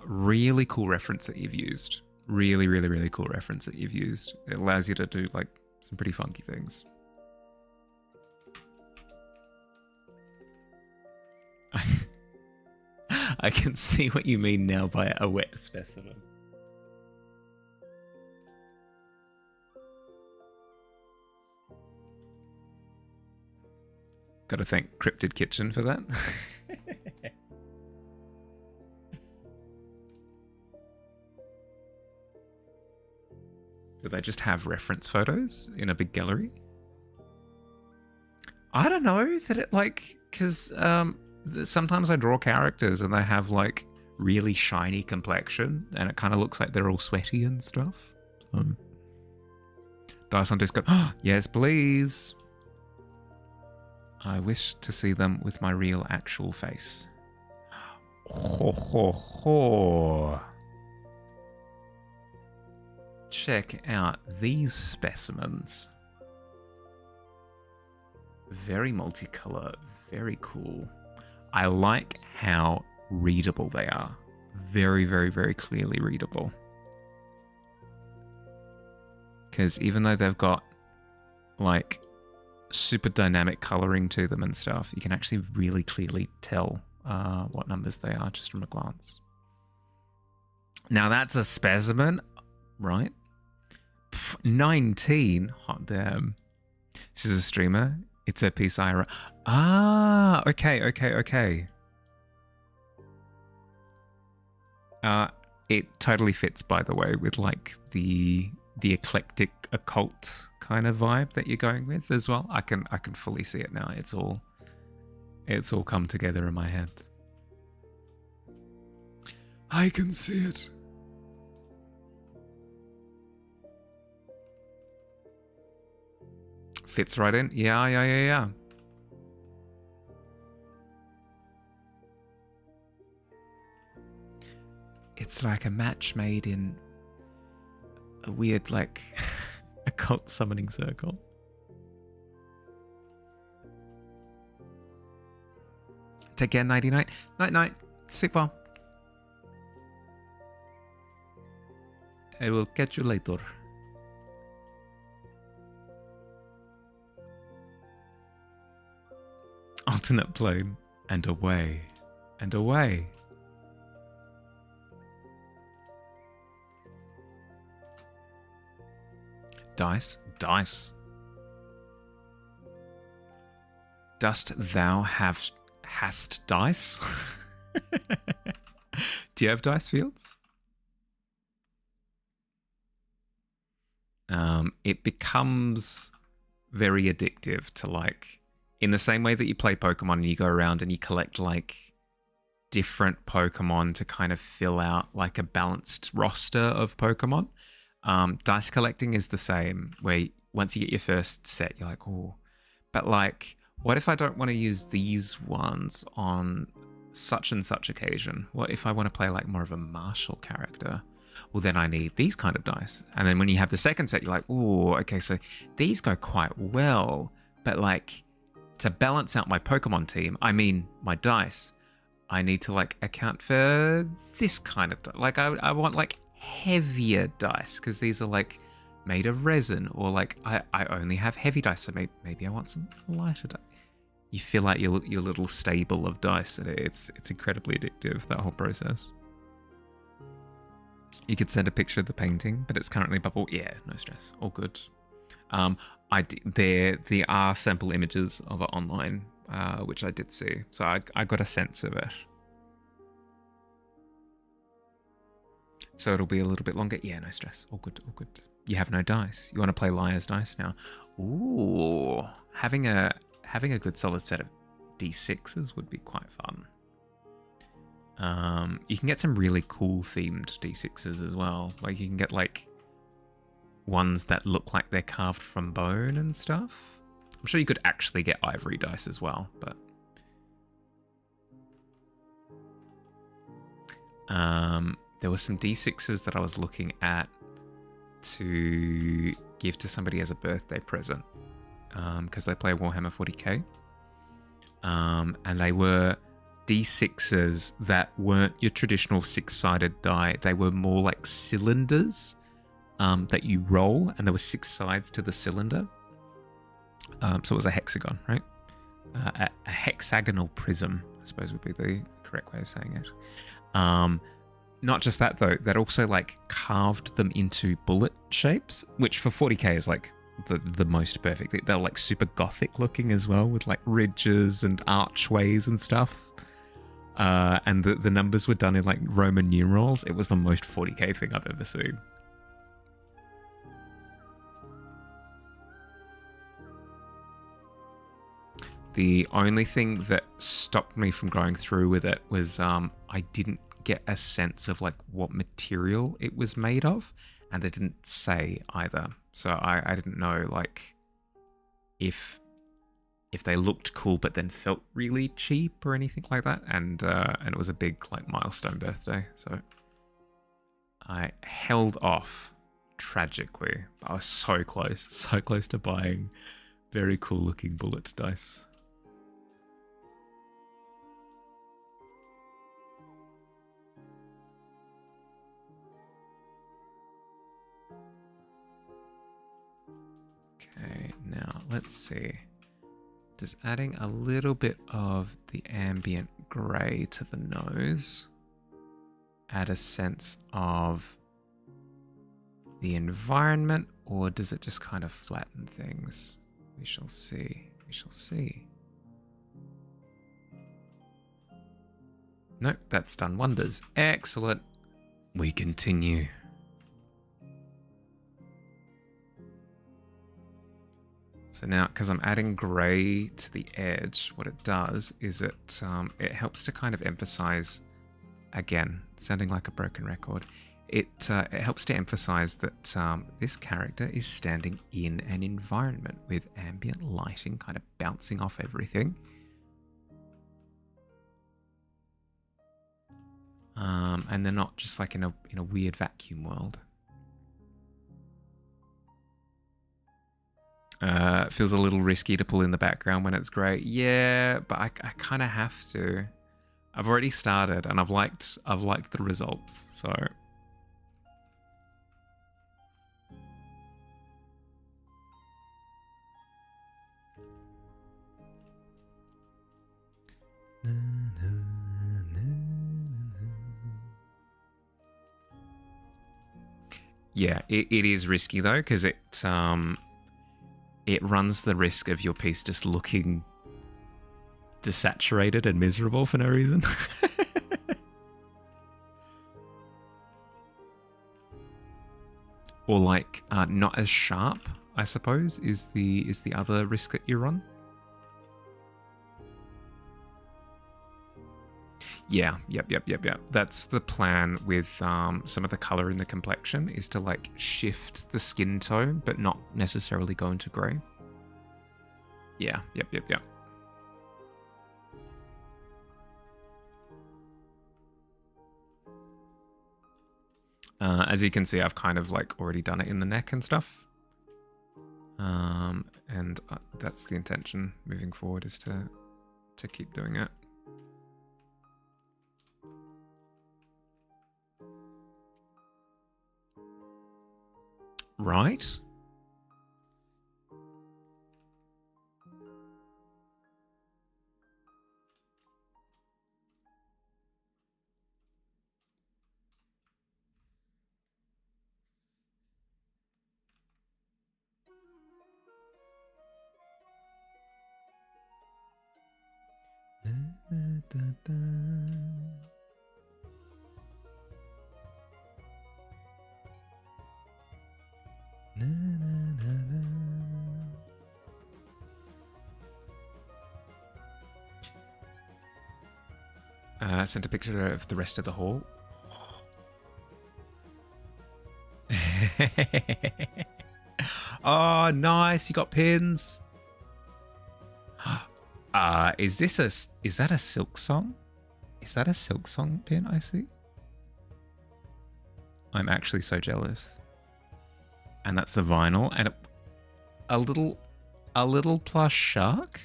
Really cool reference that you've used. Really cool reference that you've used. It allows you to do like some pretty funky things. I can see what you mean now by a wet specimen. Got to thank Cryptid Kitchen for that. Do they just have reference photos in a big gallery? I don't know that it like, because sometimes I draw characters and they have like really shiny complexion and it kind of looks like they're all sweaty and stuff. Dice on Discord. Yes, please. I wish to see them with my real actual face. Ho ho ho. Check out these specimens. Very multicolor, very cool. I like how readable they are. Very clearly readable. Because even though they've got like super dynamic coloring to them and stuff, you can actually really clearly tell what numbers they are just from a glance. Now that's a specimen, right? 19, hot damn. She's a streamer. It's a piece I wrote. Ah, okay. It totally fits, by the way, with like the eclectic occult kind of vibe that you're going with as well. I can fully see it now. It's all come together in my head. I can see it. Fits right in. Yeah. It's like a match made in a weird, like, occult summoning circle. Take care, nighty night. Night. Sleep well. I will catch you later. Alternate plane, and away, and away. Dice. Dost thou hast dice? Do you have dice fields? It becomes very addictive to like, in the same way that you play Pokemon and you go around and you collect like different Pokemon to kind of fill out like a balanced roster of Pokemon. Dice collecting is the same, where once you get your first set, you're like, oh, but like, what if I don't want to use these ones on such and such occasion? What if I want to play like more of a martial character? Well, then I need these kind of dice. And then when you have the second set, you're like, oh, okay, so these go quite well, but like to balance out my Pokemon team, I mean my dice, I need to like account for this kind of like I want like heavier dice because these are like made of resin, or like I only have heavy dice, so maybe I want some lighter dice. you fill out your little stable of dice, and it's incredibly addictive, that whole process. You could send a picture of the painting, but it's currently bubble. Yeah, no stress, all good. There are sample images of it online, which I did see, so I got a sense of it. So it'll be a little bit longer. Yeah, no stress, all good, all good. You have no dice. You want to play Liar's Dice now? Ooh, having a good solid set of D6s would be quite fun. You can get some really cool themed D6s as well. Like you can get like ones that look like they're carved from bone and stuff. I'm sure you could actually get ivory dice as well, but there were some D6s that I was looking at to give to somebody as a birthday present, because they play Warhammer 40k, and they were D6s that weren't your traditional 6-sided die. They were more like cylinders that you roll, and there were 6 sides to the cylinder. So it was a hexagon, right? A hexagonal prism, I suppose would be the correct way of saying it. Not just that though, that also like carved them into bullet shapes, which for 40k is like the most perfect. They're like super gothic looking as well, with like ridges and archways and stuff. And the numbers were done in like Roman numerals. It was the most 40k thing I've ever seen. The only thing that stopped me from going through with it was I didn't get a sense of like what material it was made of, and they didn't say either. So I didn't know like if they looked cool but then felt really cheap or anything like that. And it was a big like milestone birthday, so I held off tragically. I was so close to buying very cool looking bullet dice. Okay, now let's see. Does adding a little bit of the ambient grey to the nose add a sense of the environment, or does it just kind of flatten things? We shall see. We shall see. Nope, that's done wonders. Excellent. We continue. So now, because I'm adding grey to the edge, what it does is it helps to kind of emphasize, again, sounding like a broken record, it helps to emphasize that this character is standing in an environment with ambient lighting kind of bouncing off everything. And they're not just like in a weird vacuum world. Feels a little risky to pull in the background when it's grey. Yeah, but I kind of have to. I've already started, and I've liked the results. So yeah, it is risky though, because it runs the risk of your piece just looking desaturated and miserable for no reason. Or like not as sharp, I suppose, is the other risk that you run. Yeah, yep. That's the plan with some of the color in the complexion, is to like shift the skin tone, but not necessarily go into grey. Yeah, yep. As you can see, I've kind of like already done it in the neck and stuff. And that's the intention moving forward, is to keep doing it. Right? Sent a picture of the rest of the hall. Oh, nice! You got pins. Is that a Silk Song? Is that a Silk Song pin I see? I'm actually so jealous. And that's the vinyl and a little plush shark.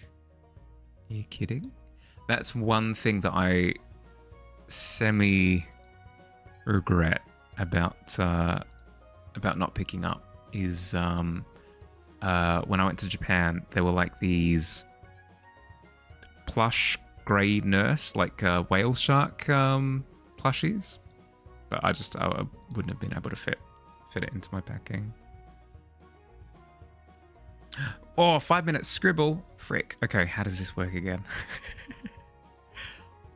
Are you kidding? That's one thing that I semi regret about not picking up is when I went to Japan, there were like these plush grey nurse, like whale shark plushies, but I wouldn't have been able to fit it into my packing. Oh, 5-minute scribble. Frick. Okay, how does this work again?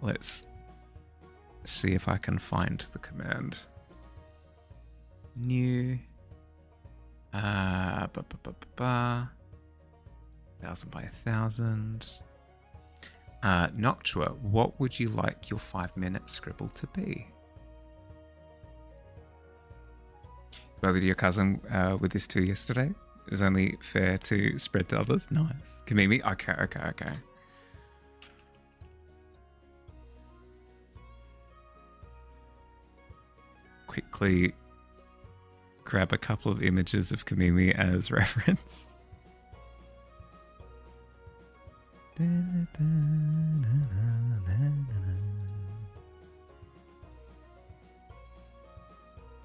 Let's see if I can find the command. New. 1,000 by 1,000. Noctua, what would you like your 5-minute scribble to be? Bothered your cousin with this too yesterday? It was only fair to spread to others. Nice. Kamimi? Okay. Quickly grab a couple of images of Kamimi as reference.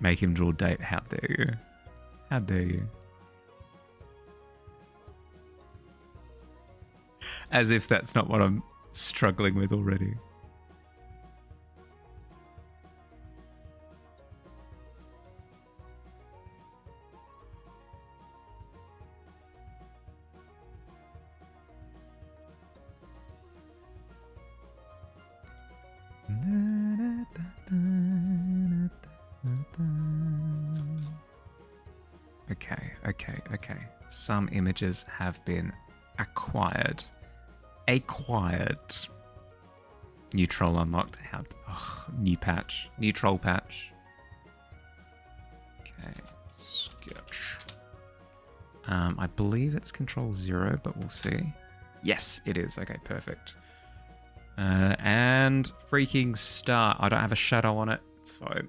Make him draw date. How dare you? How dare you? As if that's not what I'm struggling with already. Okay. Some images have been acquired. New troll unlocked. New patch. New troll patch. Okay, sketch. I believe it's control 0, but we'll see. Yes, it is. Okay, perfect. And freaking star. I don't have a shadow on it. It's fine.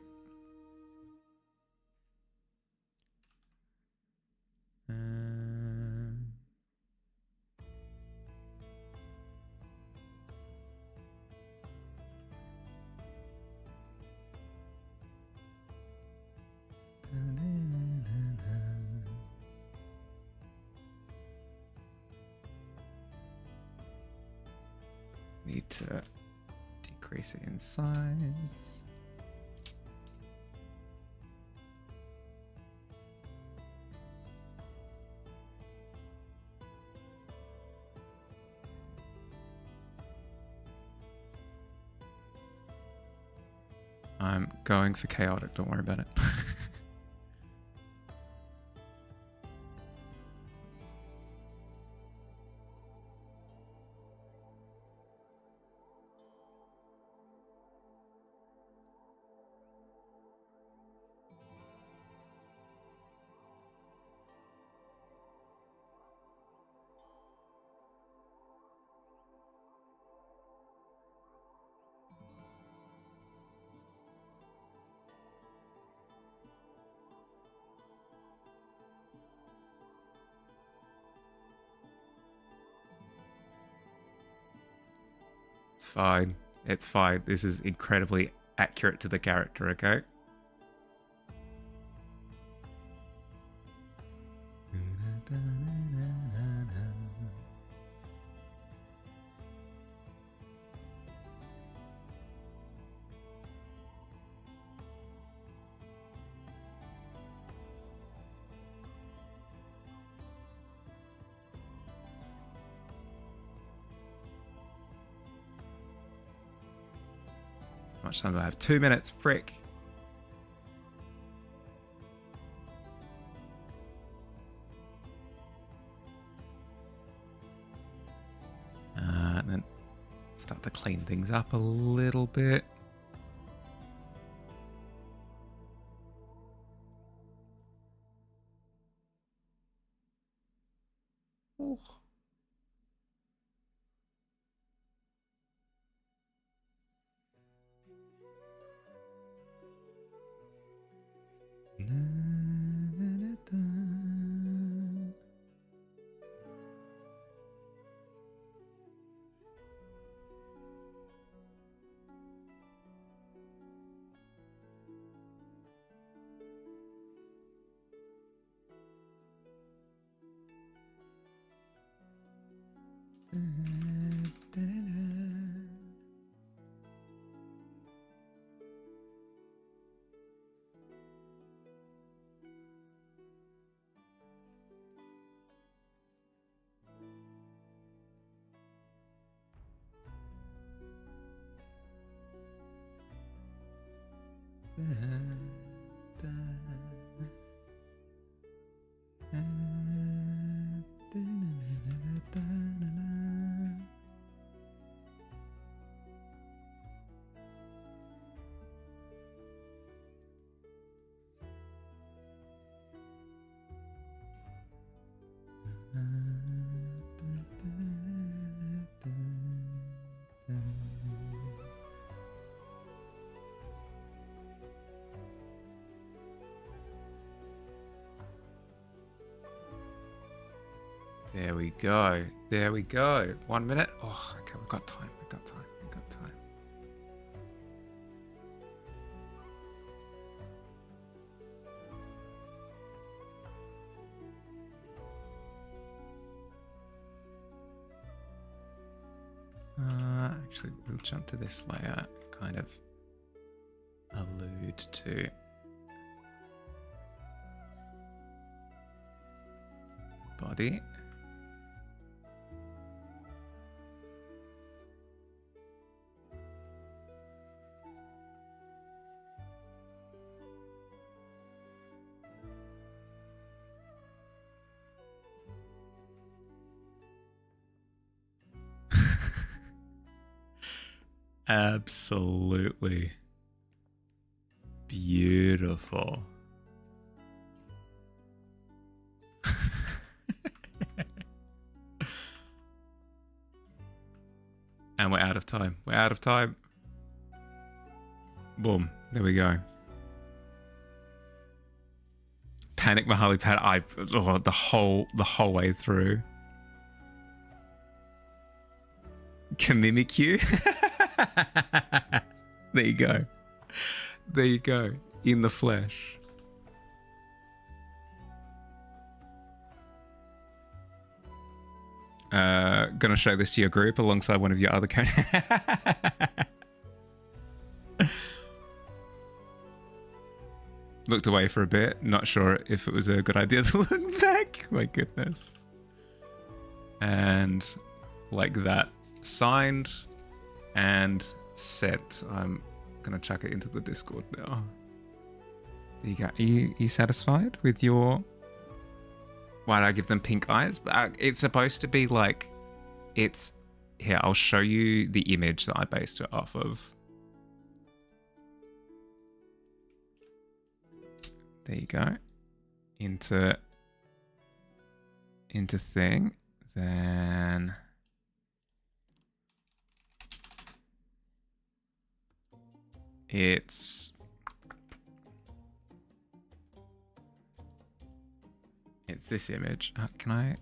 Need to decrease it in size. I'm going for chaotic, don't worry about it. It's fine. It's fine. This is incredibly accurate to the character, okay? much time do I have? 2 minutes, frick. And then start to clean things up a little bit. Oh. There we go. There we go. 1 minute. Oh, okay. We've got time. We've got time. We've got time. Actually, we'll jump to this layer. Kind of allude to body. Absolutely beautiful. And we're out of time. We're out of time. Boom. There we go. Panic Mahali Pad. The whole way through. Kamimikyu. There you go. There you go. In the flesh. Gonna show this to your group alongside one of your other characters. Looked away for a bit. Not sure if it was a good idea to look back. My goodness. And like that. Signed and sent. I'm gonna chuck it into the Discord now. There you go. Are you satisfied with your... Why did I give them pink eyes? It's supposed to be like... It's... Here, I'll show you the image that I based it off of. There you go. Into thing. Then... It's this image. Can I?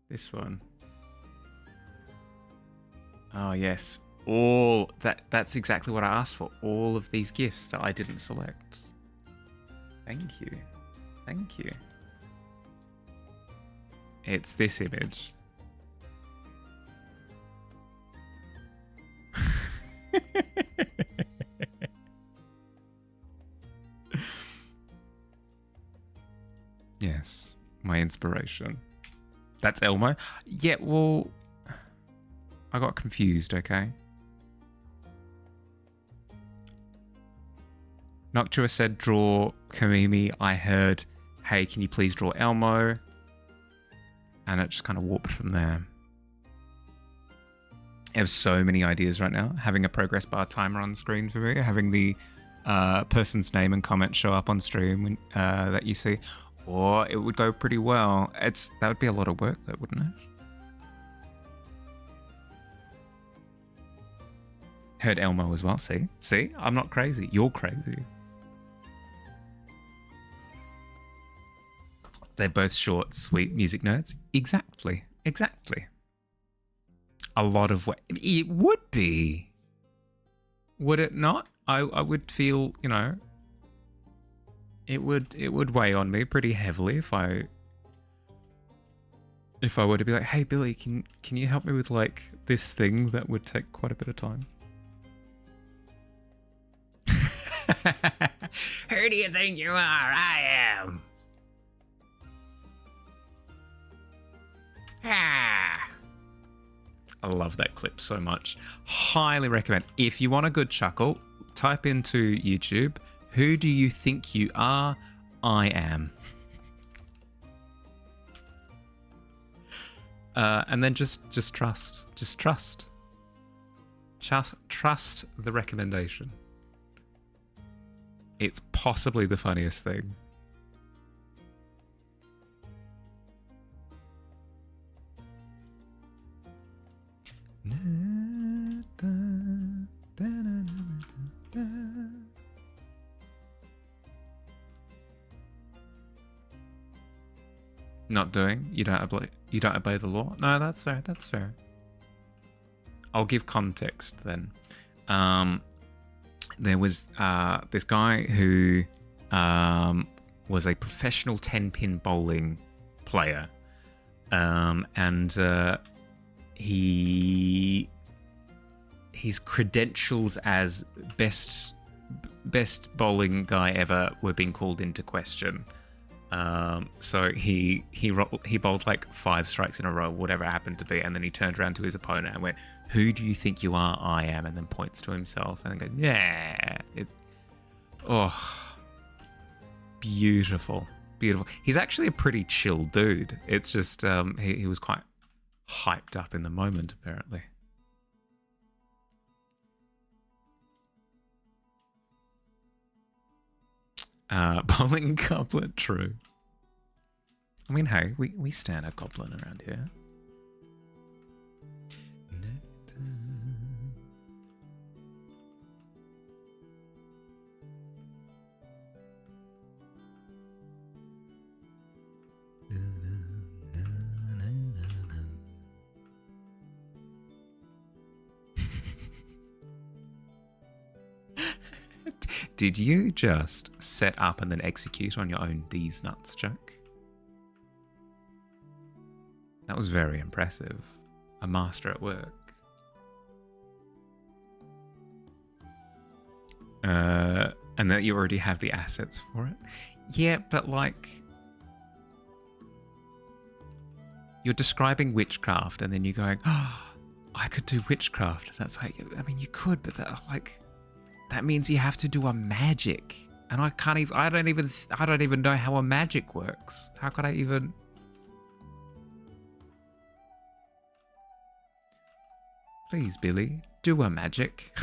This one. Oh yes, that's exactly what I asked for. All of these gifts that I didn't select. Thank you, thank you. It's this image. Yes, my inspiration. That's Elmo. Yeah, well, I got confused, okay? Noctua said draw Kamimi. I heard, hey, can you please draw Elmo? And it just kind of warped from there. I have so many ideas right now. Having a progress bar timer on screen for me, having the person's name and comment show up on stream when, that you see, or it would go pretty well. That would be a lot of work though, wouldn't it? Heard Elmo as well. See, I'm not crazy. You're crazy. They're both short, sweet music notes. Exactly. A lot of what it would be. Would it not? I would feel, you know, it would weigh on me pretty heavily if I were to be like, hey Billy, can you help me with like this thing that would take quite a bit of time? Who do you think you are? I am. Ah. I love that clip so much. Highly recommend. If you want a good chuckle, type into YouTube, who do you think you are? I am. And then just trust. Just trust. Trust the recommendation. It's possibly the funniest thing. Not doing? You don't obey the law? No, that's fair. That's fair. I'll give context then. There was this guy who was a professional 10-pin bowling player, and his credentials as best bowling guy ever were being called into question. So he bowled like 5 strikes in a row, whatever it happened to be, and then he turned around to his opponent and went, "Who do you think you are? I am," and then points to himself and then goes, "Yeah." Beautiful. He's actually a pretty chill dude. It's just he was quite hyped up in the moment, apparently. Bowling goblet, true. I mean, hey, we stand a goblin around here. Did you just set up and then execute on your own "these nuts" joke? That was very impressive. A master at work. And that you already have the assets for it? Yeah, but like... You're describing witchcraft and then you're going, oh, I could do witchcraft. And that's like, I mean, you could, but that, like... That means you have to do a magic. And I can't even... I don't even know how a magic works. How could I even... Please, Billy, do a magic.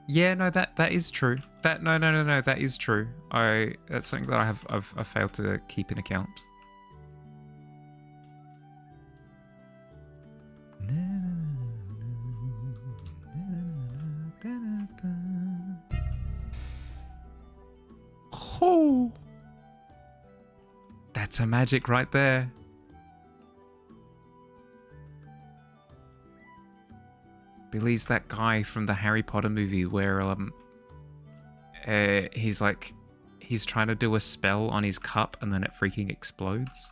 Yeah, no, that is true. No, that is true. That's something that I've failed to keep in account. Oh, that's a magic right there. Billy's that guy from the Harry Potter movie where he's trying to do a spell on his cup and then it freaking explodes.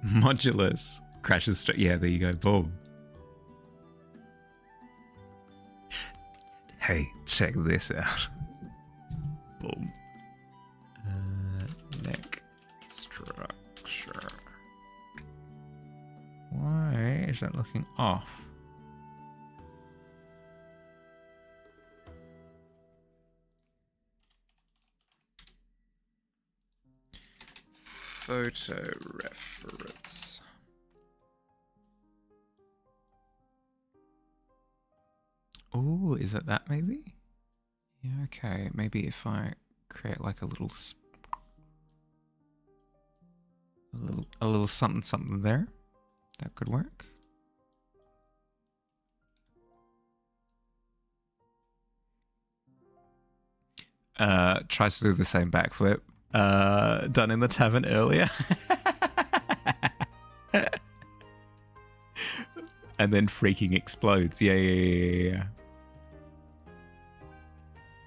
Modulus crashes straight. Yeah, there you go. Boom. Hey, check this out. Boom. Neck structure. Why is that looking off? Photo reference. Oh, is it that maybe? Yeah, okay. Maybe if I create like a little something something there, that could work. Tries to do the same backflip. Done in the tavern earlier. And then freaking explodes. Yeah.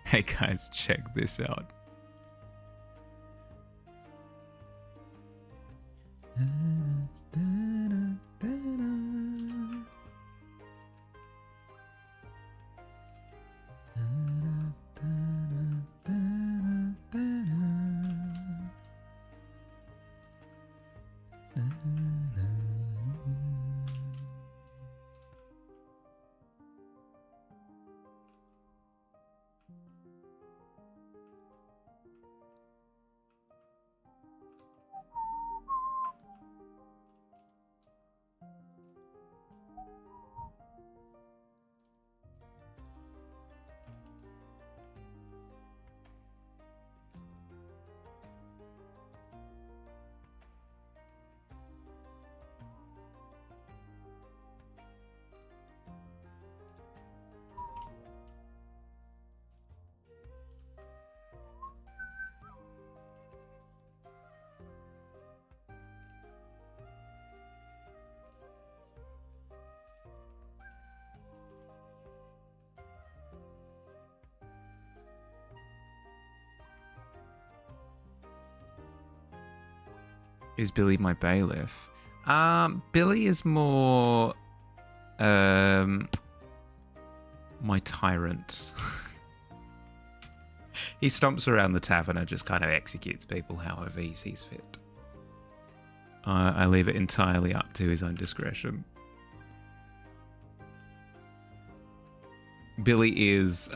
Hey guys, check this out. Is Billy my bailiff? Billy is more my tyrant. He stomps around the tavern and just kind of executes people however he sees fit. I leave it entirely up to his own discretion. Billy is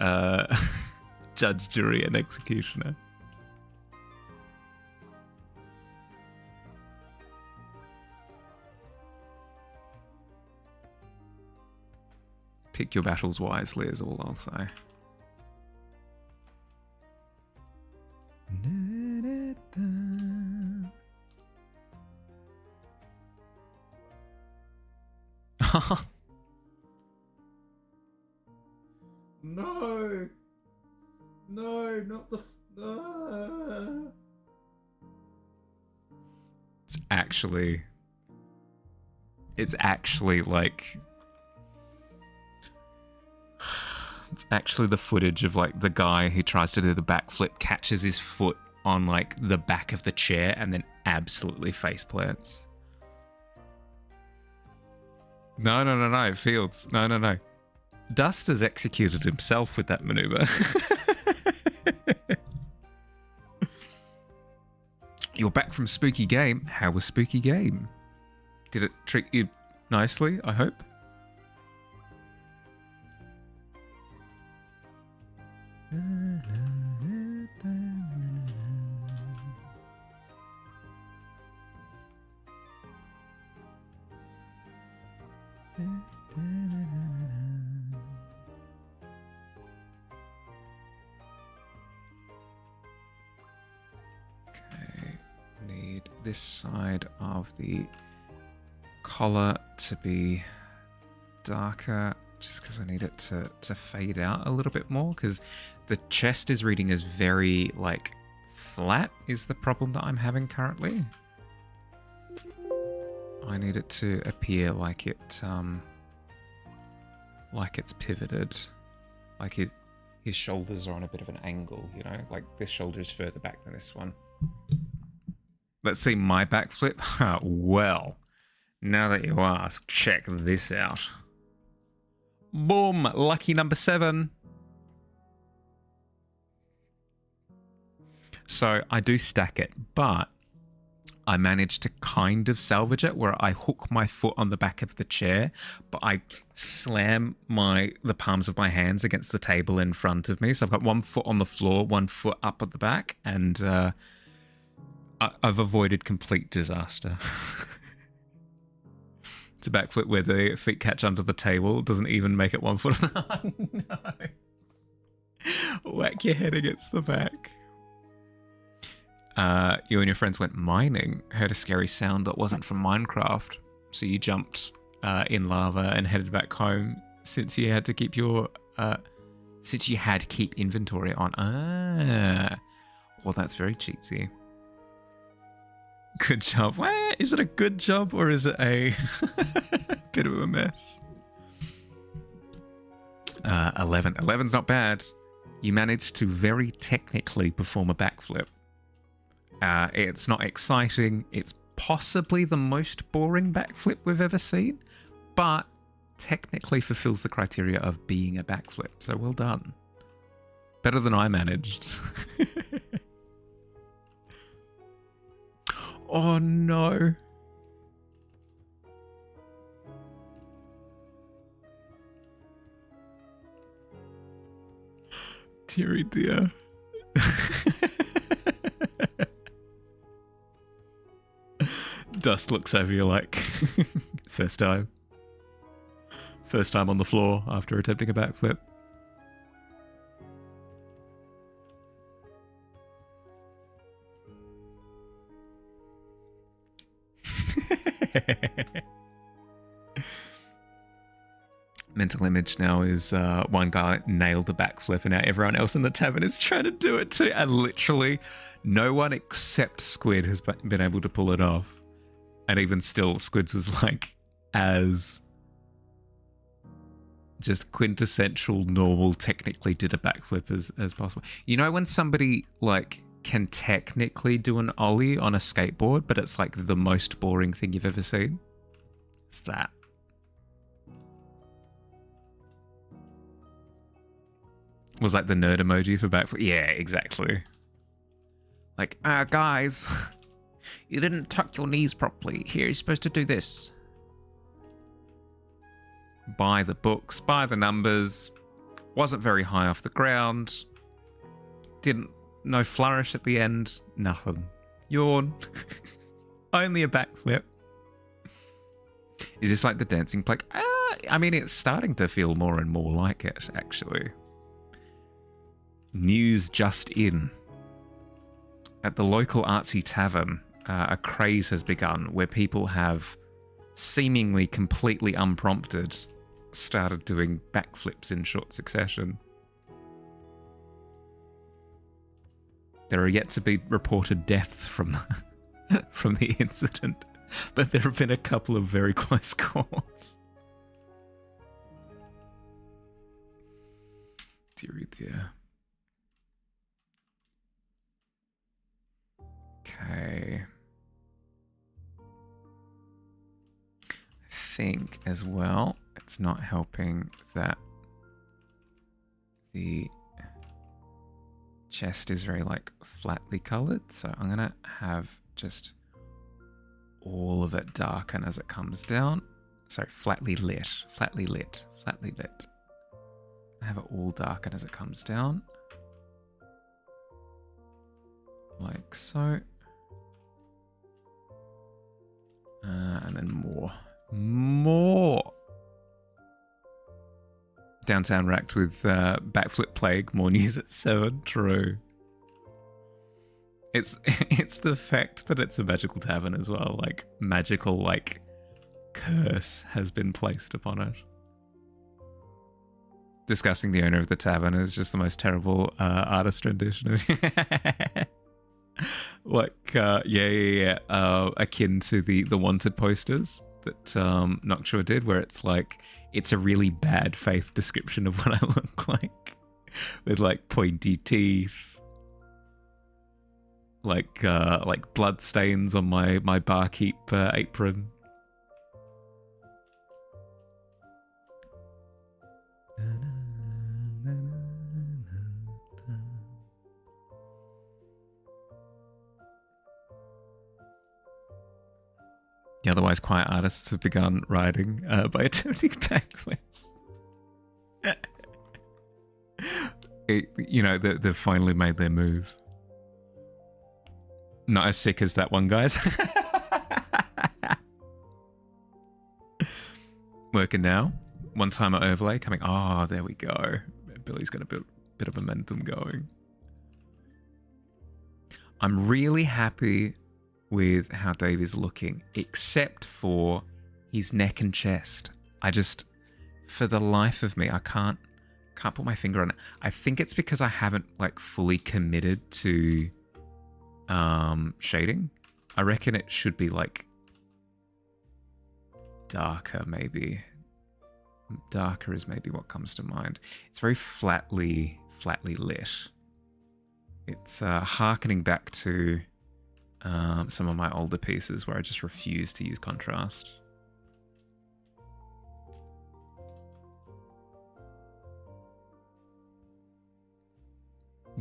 judge, jury, and executioner. Pick your battles wisely is all I'll say. No! No, not the... It's actually like... It's actually the footage of like the guy who tries to do the backflip, catches his foot on like the back of the chair and then absolutely face plants. No, Fields. No. Dust has executed himself with that maneuver. You're back from Spooky Game. How was Spooky Game? Did it treat you nicely, I hope? Okay, need this side of the collar to be darker just because I need it to fade out a little bit more, because the chest is reading as very, like, flat is the problem that I'm having currently. I need it to appear like it's pivoted. Like his shoulders are on a bit of an angle, you know? Like this shoulder is further back than this one. Let's see my backflip. Well, now that you ask, check this out. Boom! Lucky number 7. So I do stack it, but I managed to kind of salvage it where I hook my foot on the back of the chair, but I slam the palms of my hands against the table in front of me. So I've got one foot on the floor, one foot up at the back, and I've avoided complete disaster. It's a backflip where the feet catch under the table. It doesn't even make it 1 foot. Oh, no. Whack your head against the back. You and your friends went mining, heard a scary sound that wasn't from Minecraft, so you jumped in lava and headed back home since you had to keep your keep inventory on. Well, that's very cheatsy. Good job. Well, is it a good job or is it a bit of a mess? 11. 11's not bad. You managed to very technically perform a backflip. It's not exciting. It's possibly the most boring backflip we've ever seen, but technically fulfills the criteria of being a backflip. So well done. Better than I managed. Oh no. Deary dear. Dust looks over you like, first time. First time on the floor after attempting a backflip. Mental image now is one guy nailed the backflip and now everyone else in the tavern is trying to do it too, and literally no one except Squid has been able to pull it off. And even still, Squid was like as just quintessential normal, technically did a backflip as possible. You know when somebody like can technically do an ollie on a skateboard, but it's like the most boring thing you've ever seen? It's that. Was like the nerd emoji for backflip. Yeah, exactly. Like, guys, you didn't tuck your knees properly. Here, you're supposed to do this. Buy the books, buy the numbers. Wasn't very high off the ground. No flourish at the end. Nothing. Yawn. Only a backflip. Is this like the dancing plague? I mean, it's starting to feel more and more like it, actually. News just in. At the local artsy tavern, a craze has begun where people have, seemingly completely unprompted, started doing backflips in short succession. There are yet to be reported deaths from from the incident, but there have been a couple of very close calls. Deary dear. Okay. I think as well, it's not helping that the chest is very like flatly colored, so I'm gonna have just all of it darken as it comes down. Sorry, flatly lit. I have it all darken as it comes down. Like so. And then more. Downtown racked with backflip plague. More news at 7. True. It's the fact that it's a magical tavern as well. Like magical curse has been placed upon it. discussing the owner of the tavern is just the most terrible artist rendition of like akin to the wanted posters that Noctua did, where it's like it's a really bad faith description of what I look like, with like pointy teeth, like blood stains on my barkeep apron. The otherwise quiet artists have begun riding by attempting backflips. They've finally made their move. Not as sick as that one, guys. Working now. One timer overlay coming. Oh, there we go. Billy's got a bit of momentum going. I'm really happy with how Dave is looking, except for his neck and chest. I just, for the life of me, I can't put my finger on it. I think it's because I haven't like fully committed to shading. I reckon it should be like darker, maybe. Darker is maybe what comes to mind. It's very flatly lit. It's harkening back to some of my older pieces where I just refuse to use contrast.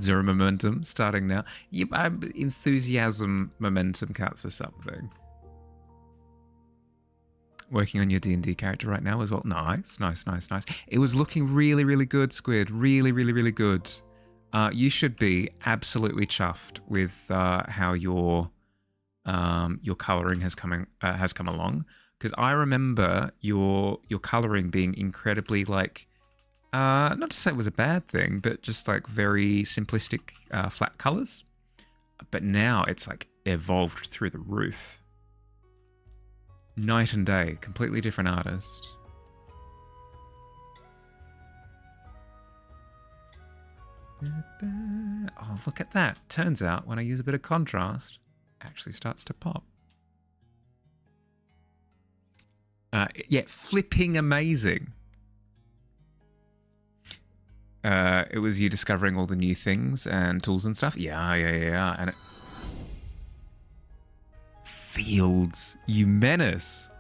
Zero momentum starting now. Yep, enthusiasm momentum counts for something. Working on your D&D character right now as well. Nice. It was looking really, really good, Squid. Really, really, really good. You should be absolutely chuffed with how your coloring has come along, because I remember your coloring being incredibly like not to say it was a bad thing, but just like very simplistic flat colors. But now it's like evolved through the roof. Night and day, completely different artist. Oh, look at that. Turns out when I use a bit of contrast, it actually starts to pop. Yeah, flipping amazing. It was you discovering all the new things and tools and stuff. Yeah. And it... Fields, you menace.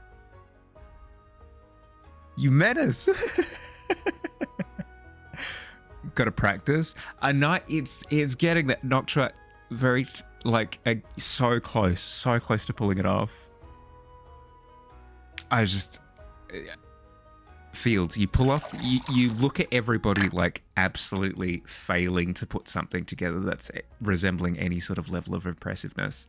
Got to practice. A night. It's getting that Noctua very like so close to pulling it off. I just Fields. You pull off. You look at everybody like absolutely failing to put something together that's resembling any sort of level of impressiveness.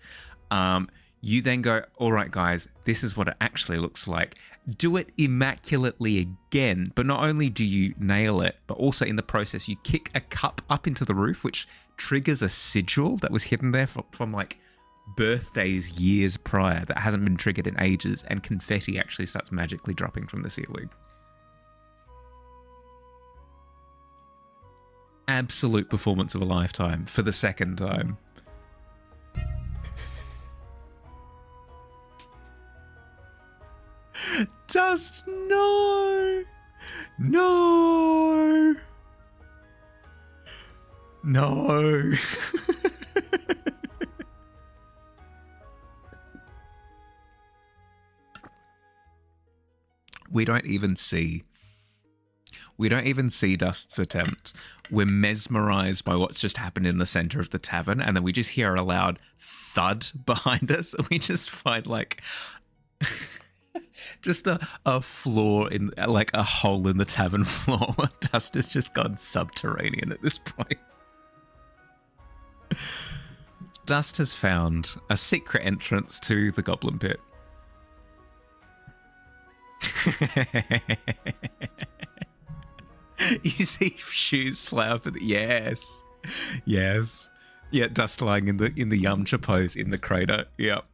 You then go, all right, guys, this is what it actually looks like. Do it immaculately again, but not only do you nail it, but also in the process, you kick a cup up into the roof, which triggers a sigil that was hidden there from like birthdays years prior that hasn't been triggered in ages, and confetti actually starts magically dropping from the ceiling. Absolute performance of a lifetime for the second time. Dust, no. We don't even see Dust's attempt. We're mesmerized by what's just happened in the center of the tavern, and then we just hear a loud thud behind us, and we just find like just a floor in like a hole in the tavern floor. Dust has just gone subterranean at this point. Dust has found a secret entrance to the goblin pit. You see shoes fly up at the... Yes. Yeah, Dust lying in the Yamcha pose in the crater. Yep.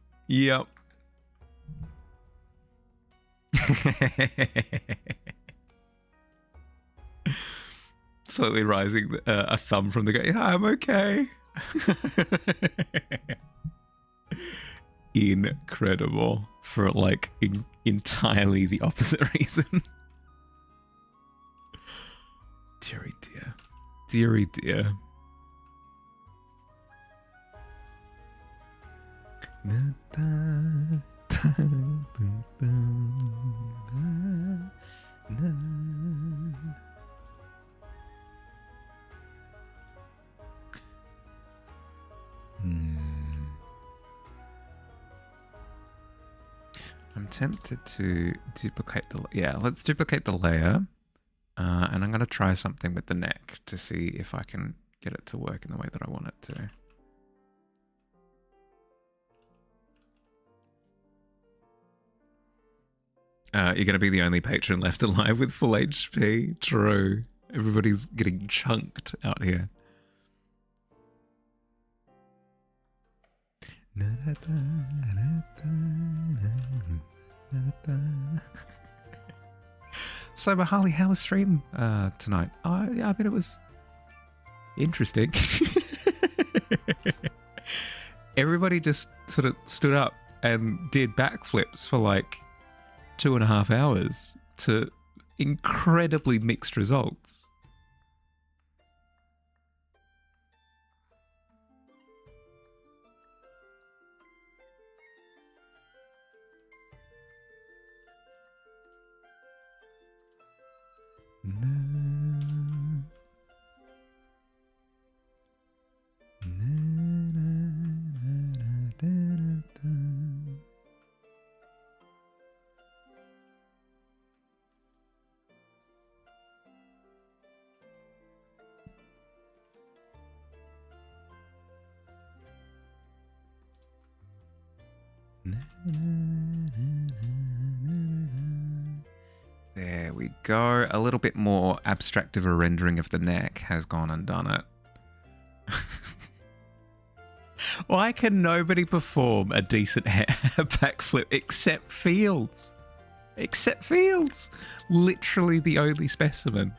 slowly rising a thumb from the guy. Yeah, I'm okay. Incredible for like entirely the opposite reason. Deary dear. Deary dear. I'm tempted to duplicate the... Yeah, let's duplicate the layer. And I'm going to try something with the neck to see if I can get it to work in the way that I want it to. You're going to be the only patron left alive with full HP. True. Everybody's getting chunked out here. So, Mahali, how was stream tonight? Yeah, I mean, it was interesting. Everybody just sort of stood up and did backflips for like 2.5 hours to incredibly mixed results. There we go. A little bit more abstract of a rendering of the neck has gone and done it. Why can nobody perform a decent backflip except Fields? Except Fields. Literally the only specimen.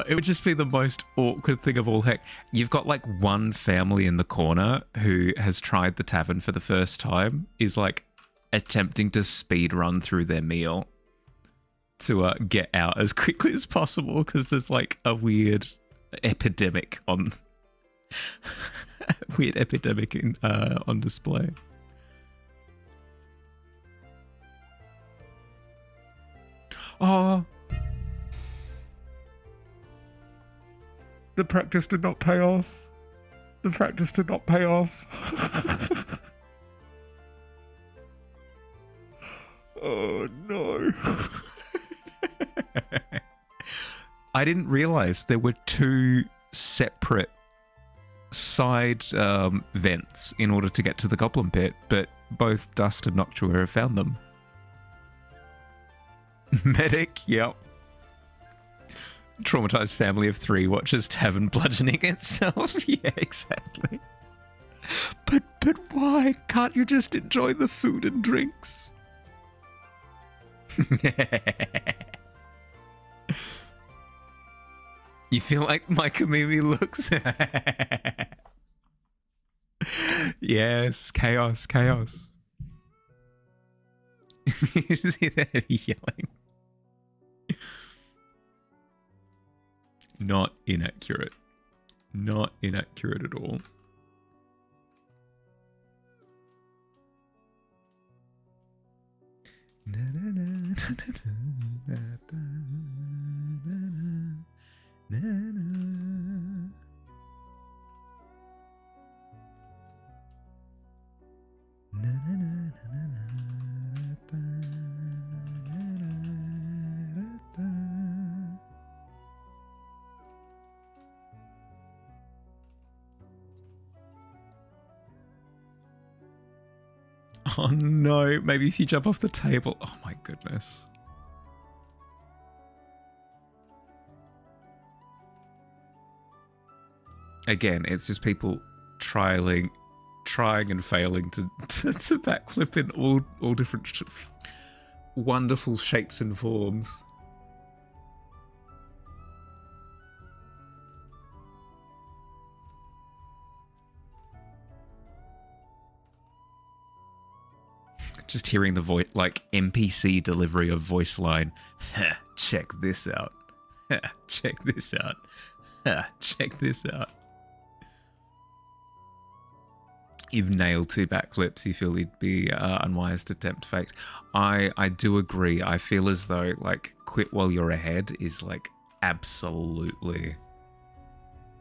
It would just be the most awkward thing of all. Heck, you've got like one family in the corner who has tried the tavern for the first time, is like attempting to speed run through their meal to get out as quickly as possible because there's like a weird epidemic on on display. Oh. The practice did not pay off. The practice did not pay off. Oh, no. I didn't realize there were two separate side vents in order to get to the goblin pit, but both Dust and Noctua have found them. Medic, yep. Traumatized family of 3 watches tavern bludgeoning itself. Yeah, exactly. But why? Can't you just enjoy the food and drinks? You feel like my Kamimi looks? Yes, chaos, chaos. You see that yelling? Not inaccurate. Not inaccurate at all. Oh no, maybe if you jump off the table. Oh my goodness. Again, it's just people trialing trying and failing to backflip in all different wonderful shapes and forms. Just hearing the voice, like NPC delivery of voice line. Check this out. Check this out. Check this out. You've nailed 2 backflips. You feel you'd be unwise to tempt fate. I do agree. I feel as though like quit while you're ahead is like absolutely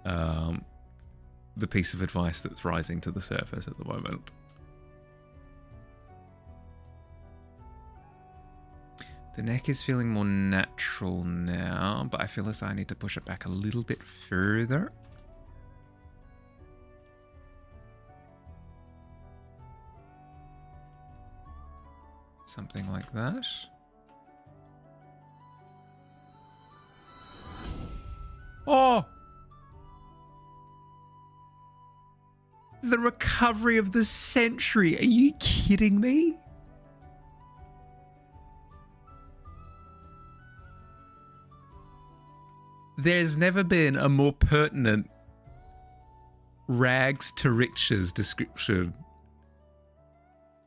the piece of advice that's rising to the surface at the moment. The neck is feeling more natural now, but I feel as though I need to push it back a little bit further. Something like that. Oh! The recovery of the century. Are you kidding me? There's never been a more pertinent rags to riches description.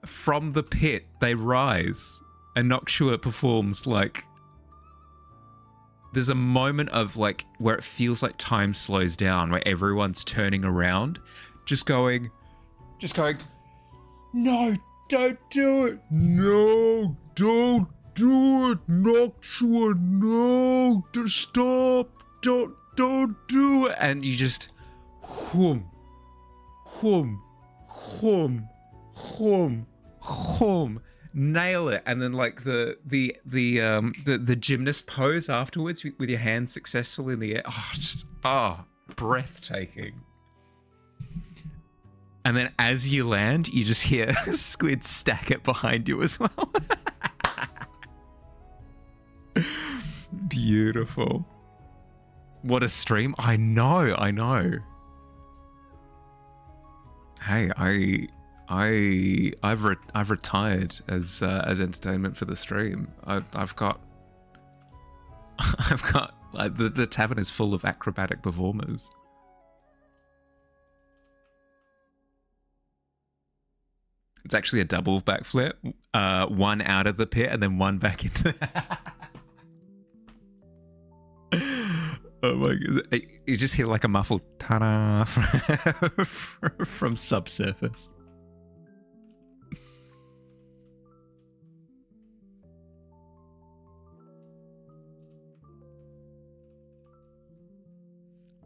From the pit, they rise, and Noctua performs like... There's a moment of like, where it feels like time slows down, where everyone's turning around, just going, no, don't do it. No, don't do it, Noctua, no, stop. Don't do it. And you just hum, nail it. And then like the gymnast pose afterwards with your hands successful in the air. Breathtaking. And then as you land, you just hear Squid stack it behind you as well. Beautiful. What a stream. I know. Hey, I've retired as entertainment for the stream. I've got like the tavern is full of acrobatic performers. It's actually a double backflip. One out of the pit and then one back into Oh my god. You just hear like a muffled ta-da from subsurface.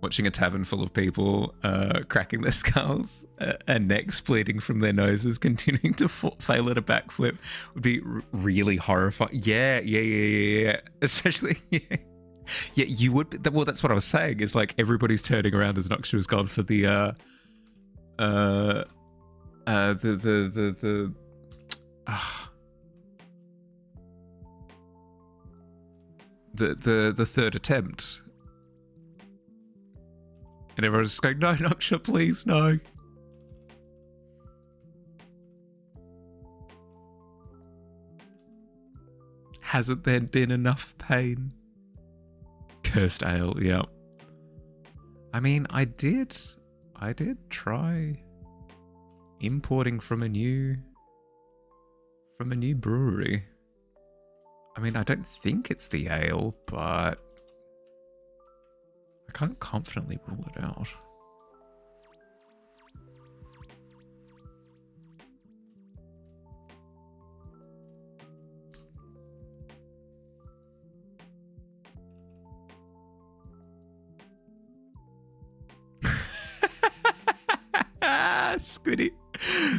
Watching a tavern full of people cracking their skulls and necks bleeding from their noses, continuing to fail at a backflip would be really horrifying. Yeah. Especially, yeah, you would. Well, that's what I was saying. Is like everybody's turning around as Noxia has gone for the third attempt. And everyone's just going, no, Noxia, please, no. Hasn't there been enough pain? Cursed ale, yeah. I mean, I did try importing from a new brewery. I mean, I don't think it's the ale, but I can't confidently rule it out.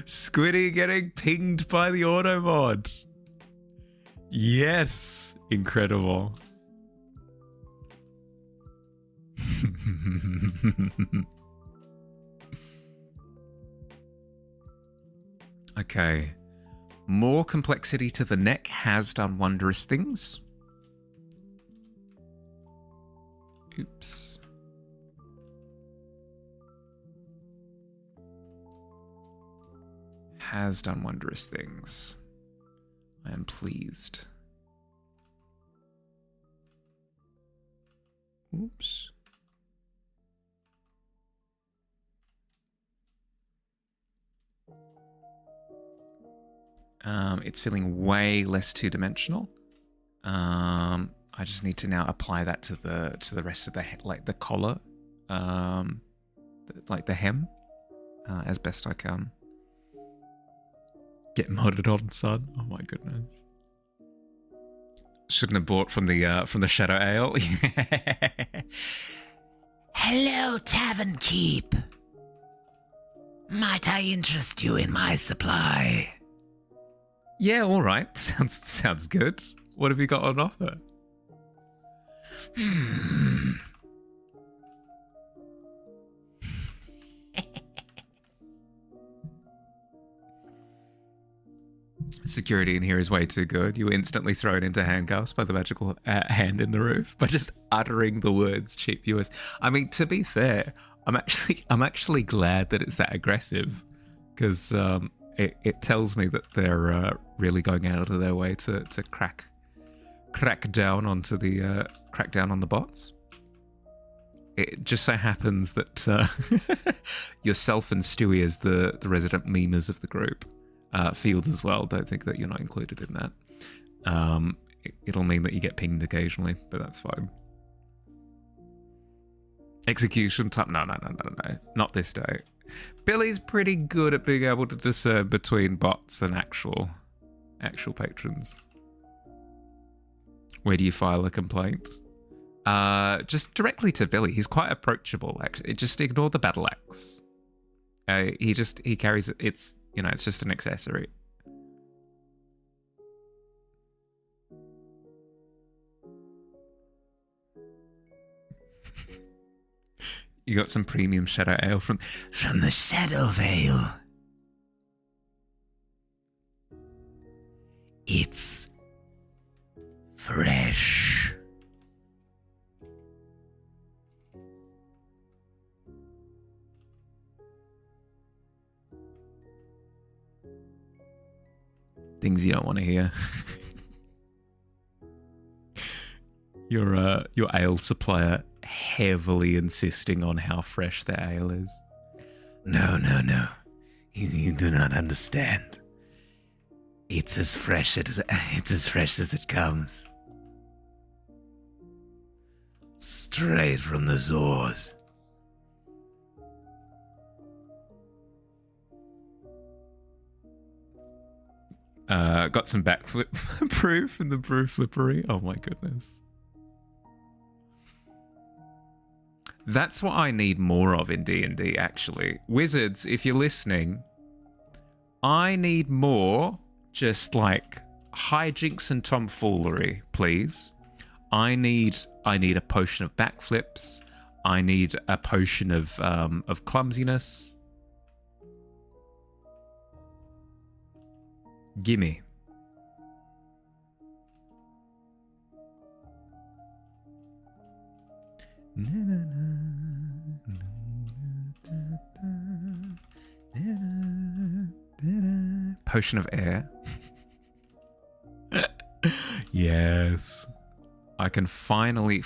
Squiddy getting pinged by the auto mod. Yes, incredible. Okay. More complexity to the neck has done wondrous things. Oops. has done wondrous things. I am pleased. Oops. It's feeling way less two-dimensional. I just need to now apply that to the rest of the the collar, like the hem, as best I can. Get modded on, son. Oh my goodness. Shouldn't have bought from the Shadow Ale. Hello, Tavern Keep. Might I interest you in my supply? Yeah, all right. Sounds good. What have you got on offer? Security in here is way too good. You were instantly thrown into handcuffs by the magical hand in the roof by just uttering the words cheap viewers. I mean, to be fair, I'm actually glad that it's that aggressive, because it tells me that they're really going out of their way to crack down on the bots. It just so happens that yourself and Stewie, as the resident memers of the group, Fields as well, don't think that you're not included in that. It'll mean that you get pinged occasionally, but that's fine. Execution type? No, not this day. Billy's pretty good at being able to discern between bots and actual patrons. Where do you file a complaint? Just directly to Billy. He's quite approachable, actually. Just ignore the battle axe. He carries it. It's just an accessory. You got some premium Shadow Ale from the Shadow Vale. It's fresh. Things you don't want to hear. Your ale supplier heavily insisting on how fresh the ale is. No. You do not understand. It's as fresh as it comes. Straight from the source. Got some backflip proof in the brew flippery. Oh my goodness. That's what I need more of in D&D, actually. Wizards, if you're listening, I need more just like hijinks and tomfoolery, please. I need a potion of backflips. I need a potion of clumsiness. Gimme. Potion of air. Yes. I can finally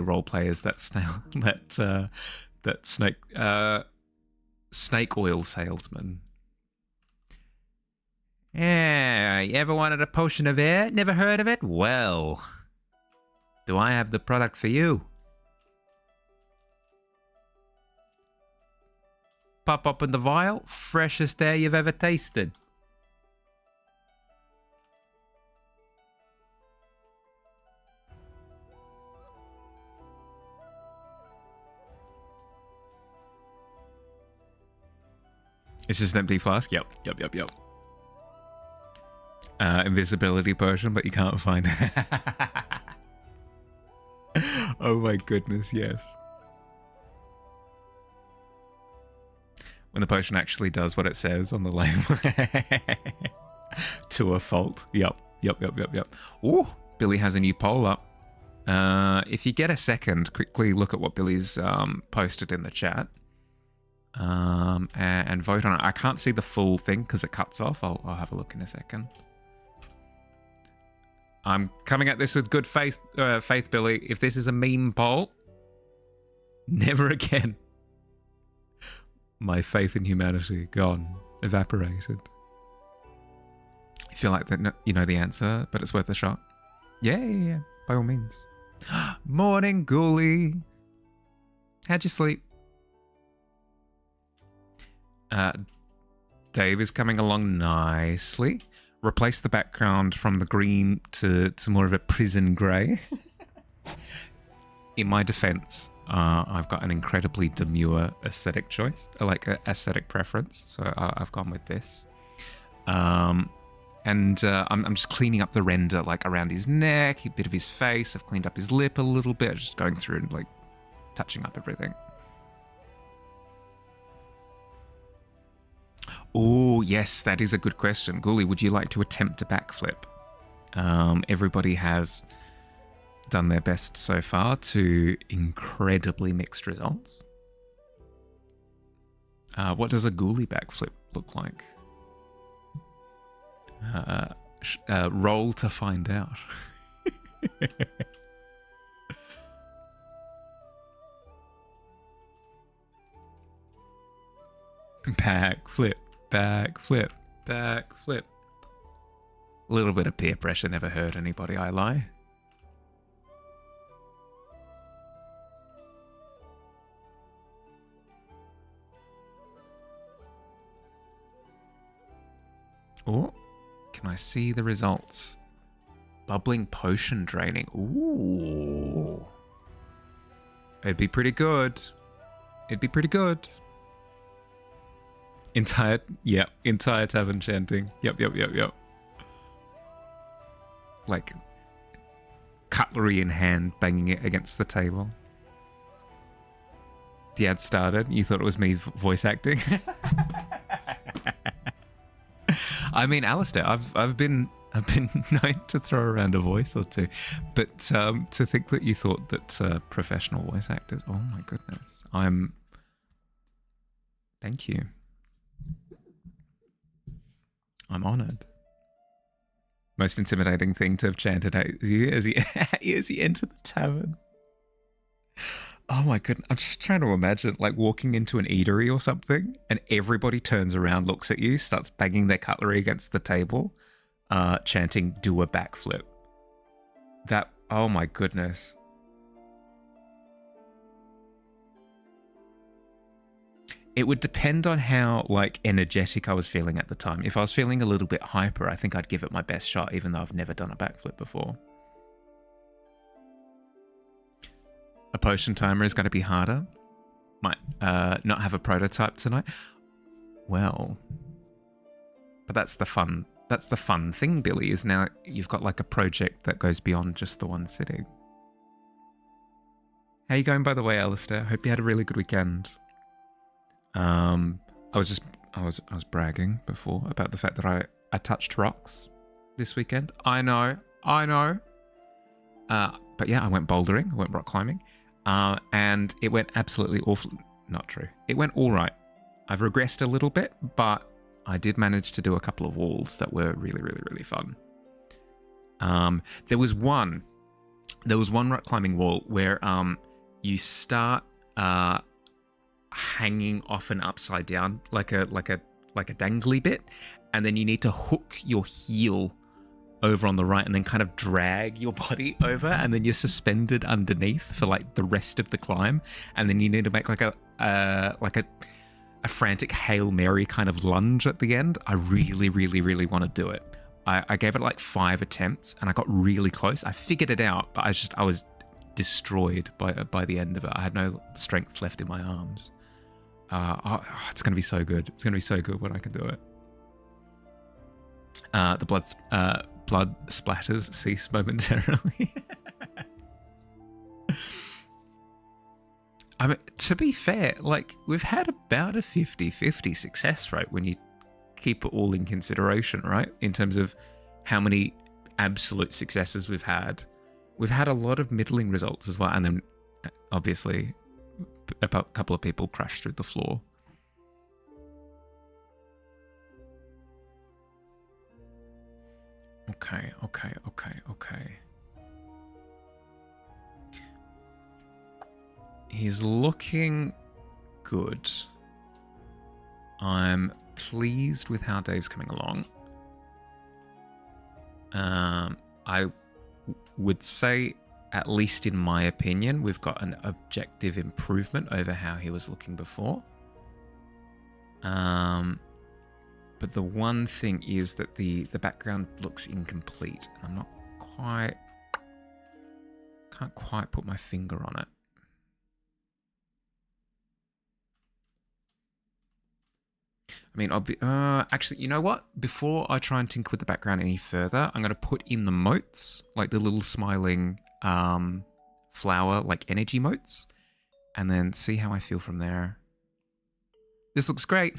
role play as that snake oil salesman. Yeah, you ever wanted a potion of air? Never heard of it? Well, do I have the product for you? Pop up in the vial, freshest air you've ever tasted. It's just an empty flask? Yep. Invisibility potion, but you can't find it. Oh my goodness, yes. When the potion actually does what it says on the label. To a fault. Yep. Ooh, Billy has a new poll up. If you get a second, quickly look at what Billy's posted in the chat. and vote on it. I can't see the full thing because it cuts off. I'll have a look in a second. I'm coming at this with good faith, Billy. If this is a meme poll, never again. My faith in humanity gone, evaporated. You feel like that you know the answer, but it's worth a shot. Yeah, by all means. Morning, Ghoulie. How'd you sleep? Dave is coming along nicely. Replace the background from the green to more of a prison grey. In my defense, I've got an incredibly demure aesthetic choice, like an aesthetic preference, so I've gone with this. I'm just cleaning up the render, like around his neck, a bit of his face. I've cleaned up his lip a little bit, just going through and like touching up everything. Oh, yes, that is a good question. Ghoulie, would you like to attempt a backflip? Everybody has done their best so far to incredibly mixed results. What does a Ghoulie backflip look like? Roll to find out. Backflip. Backflip, backflip. A little bit of peer pressure never hurt anybody, I lie. Oh, can I see the results? Bubbling potion draining. Ooh. It'd be pretty good. It'd be pretty good. Entire tavern chanting. Yep. Like, cutlery in hand, banging it against the table. The ad started. You thought it was me voice acting? I mean, Alistair, I've been known to throw around a voice or two, but to think that you thought that professional voice actors, oh my goodness, thank you. I'm honoured. Most intimidating thing to have chanted as he entered the tavern. Oh my goodness, I'm just trying to imagine like walking into an eatery or something and everybody turns around, looks at you, starts banging their cutlery against the table, chanting, do a backflip. That, oh my goodness. It would depend on how like energetic I was feeling at the time. If I was feeling a little bit hyper, I think I'd give it my best shot, even though I've never done a backflip before. A potion timer is going to be harder. Might not have a prototype tonight. Well, but that's the fun. That's the fun thing, Billy, is now you've got like a project that goes beyond just the one sitting. How you going, by the way, Alistair? Hope you had a really good weekend. I was bragging before about the fact that I touched rocks this weekend. I know. But yeah, I went bouldering, I went rock climbing, and it went absolutely awful. Not true. It went all right. I've regressed a little bit, but I did manage to do a couple of walls that were really, really, really fun. There was one rock climbing wall where you start hanging off and upside down like a dangly bit, and then you need to hook your heel over on the right and then kind of drag your body over, and then you're suspended underneath for like the rest of the climb, and then you need to make like a frantic Hail Mary kind of lunge at the end. I really, really, really want to do it. I gave it like 5 attempts and I got really close. I figured it out, but I was destroyed by the end of it. I had no strength left in my arms. It's going to be so good. It's going to be so good when I can do it. The blood splatters cease momentarily. I mean, to be fair, like, we've had about a 50-50 success rate when you keep it all in consideration, right? In terms of how many absolute successes we've had. We've had a lot of middling results as well, and then obviously a couple of people crashed through the floor. Okay. He's looking good. I'm pleased with how Dave's coming along. I would say, at least in my opinion, we've got an objective improvement over how he was looking before. But the one thing is that the background looks incomplete. I'm not can't quite put my finger on it. I mean, I'll be actually, you know what? Before I try and tinker with the background any further, I'm going to put in the motes, like the little smiling flower, like energy motes, and then see how I feel from there. This looks great.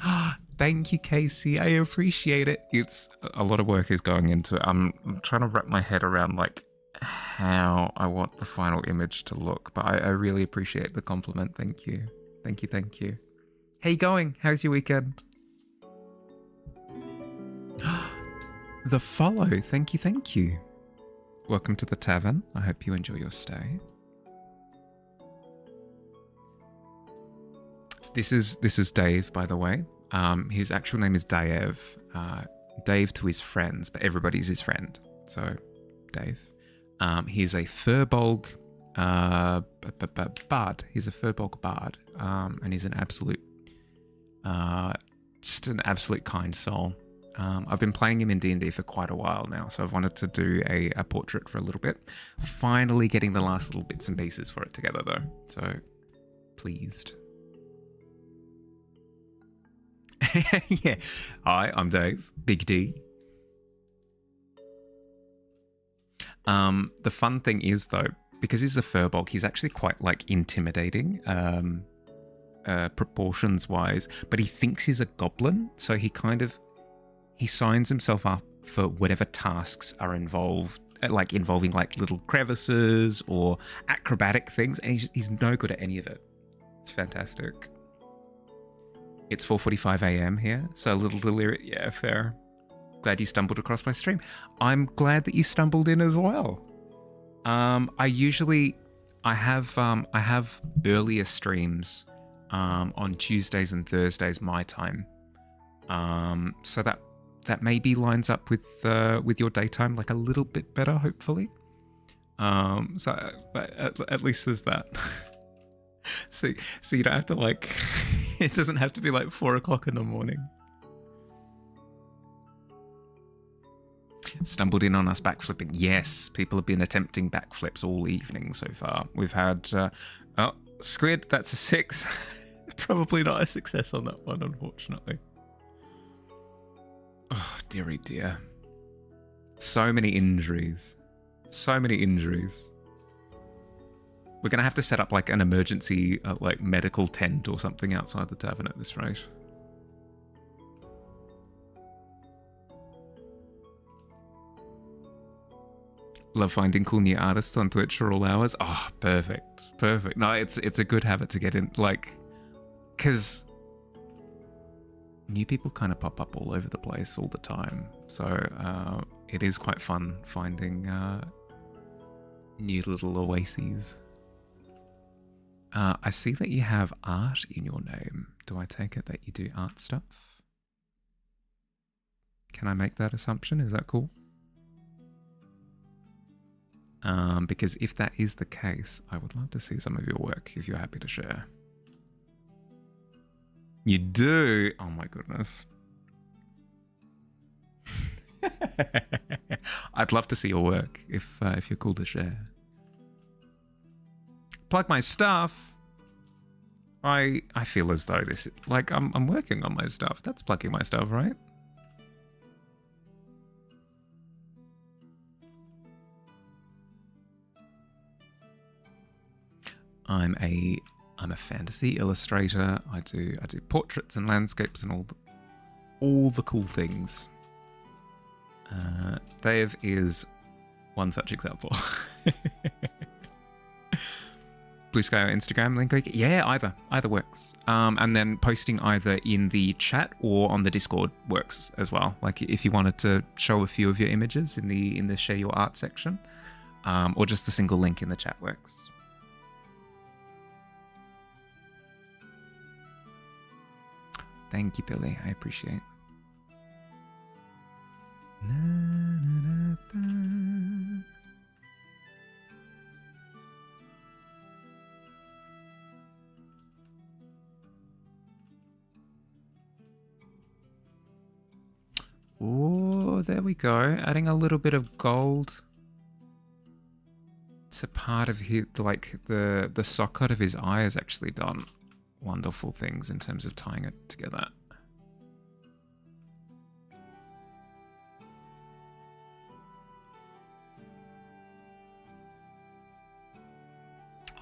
Thank you, Casey. I appreciate it. It's a lot of work is going into it. I'm trying to wrap my head around like how I want the final image to look, but I really appreciate the compliment. Thank you. Thank you. How you going? How's your weekend? The follow. Thank you. Welcome to the Tavern. I hope you enjoy your stay. This is Dave, by the way. His actual name is Dave. Dave to his friends, but everybody's his friend. So, Dave. He's a Furbolg bard. He's a Furbolg bard, and he's an absolute, just an absolute kind soul. I've been playing him in D&D for quite a while now, so I've wanted to do a portrait for a little bit. Finally getting the last little bits and pieces for it together, though. So, pleased. Yeah. Hi, I'm Dave. Big D. The fun thing is, though, because he's a Furbolg, he's actually quite, like, intimidating, proportions-wise, but he thinks he's a goblin, so he signs himself up for whatever tasks are involved, like involving like little crevices or acrobatic things, and he's no good at any of it. It's fantastic. It's 4:45 a.m. here, so a little delirious. Yeah, fair. Glad you stumbled across my stream. I'm glad that you stumbled in as well. I have earlier streams on Tuesdays and Thursdays my time. So that maybe lines up with your daytime like a little bit better, hopefully. So at least there's that. so you don't have to like, it doesn't have to be like 4 o'clock in the morning. Stumbled in on us backflipping. Yes, people have been attempting backflips all evening so far. We've had, Squid, that's a 6. Probably not a success on that one, unfortunately. Oh, dearie dear. So many injuries. We're going to have to set up like an emergency like medical tent or something outside the tavern at this rate. Love finding cool new artists on Twitch for all hours. Oh, perfect. No, it's a good habit to get in, like, because new people kind of pop up all over the place all the time. So it is quite fun finding new little oases. I see that you have art in your name. Do I take it that you do art stuff? Can I make that assumption? Is that cool? Because if that is the case, I would love to see some of your work if you're happy to share. You do? Oh my goodness. I'd love to see your work if you're cool to share. Plug my stuff. I feel as though this, like, I'm working on my stuff. That's plugging my stuff, right? I'm a fantasy illustrator. I do portraits and landscapes and all the cool things. Dave is one such example. Blue Sky or Instagram link. Yeah, either works. And then posting either in the chat or on the Discord works as well. Like if you wanted to show a few of your images in the share your art section, or just the single link in the chat works. Thank you, Billy. I appreciate. Na, na, na, na. Oh, there we go. Adding a little bit of gold to part of his, like the socket of his eye has actually done wonderful things in terms of tying it together.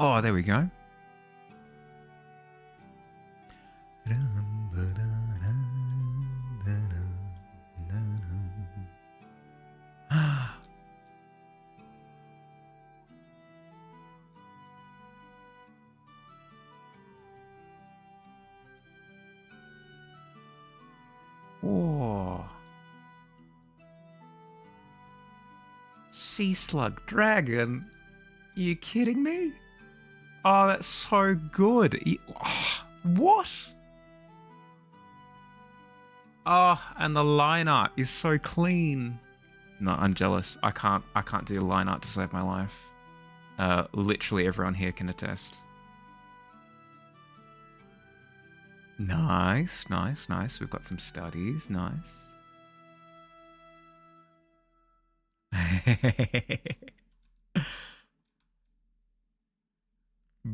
Oh, there we go. Oh. Sea slug dragon. Are you kidding me? Oh, that's so good. What? Oh, and the line art is so clean. No, I'm jealous. I can't do line art to save my life. Literally everyone here can attest. Nice, nice, nice. We've got some studies. Nice.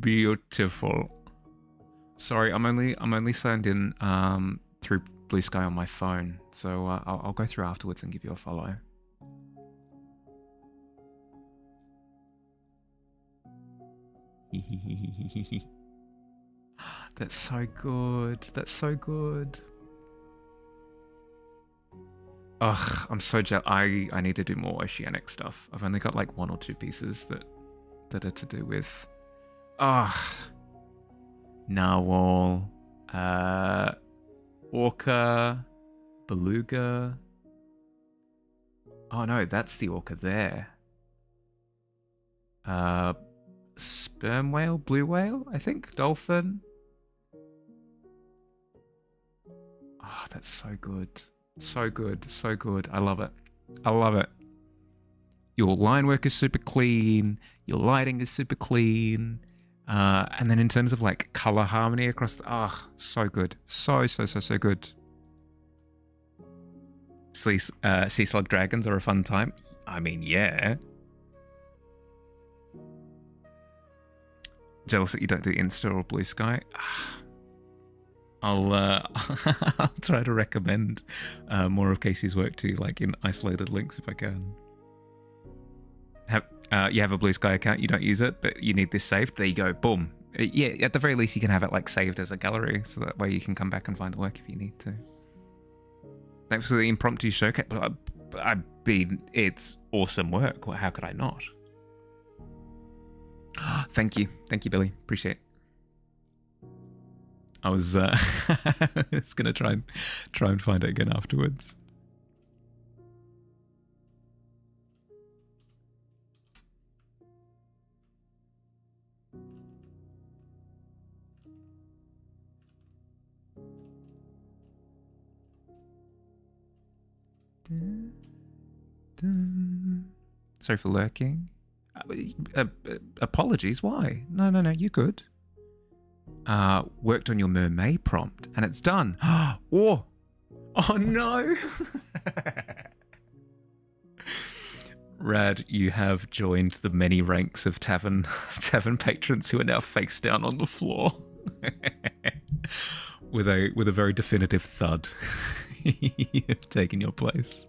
Beautiful. Sorry, I'm only signed in through Blue Sky on my phone, so I'll go through afterwards and give you a follow. That's so good. That's so good. Ugh, I'm so jealous. I need to do more oceanic stuff. I've only got like 1 or 2 pieces that are to do with narwhal, orca, beluga. Oh no, that's the orca there. Sperm whale, blue whale, I think, dolphin. Oh, that's so good. So good, so good. I love it. I love it. Your line work is super clean. Your lighting is super clean. And then in terms of like color harmony across the, so good. So good. Sea slug dragons are a fun time. I mean, yeah. Jealous that you don't do Insta or Blue Sky. I'll I'll try to recommend more of Casey's work to you, like in isolated links if I can. You have a Blue Sky account, you don't use it, but you need this saved. There you go, boom. Yeah, at the very least you can have it like saved as a gallery, so that way you can come back and find the work if you need to. Thanks for the impromptu showcase. I mean, it's awesome work. How could I not? Thank you, Billy. Appreciate it. I was just gonna try and find it again afterwards. Sorry for lurking. Apologies, why? No, you're good. Worked on your mermaid prompt, and it's done. Oh no! Rad, you have joined the many ranks of tavern patrons who are now face down on the floor with a very definitive thud. You've taken your place.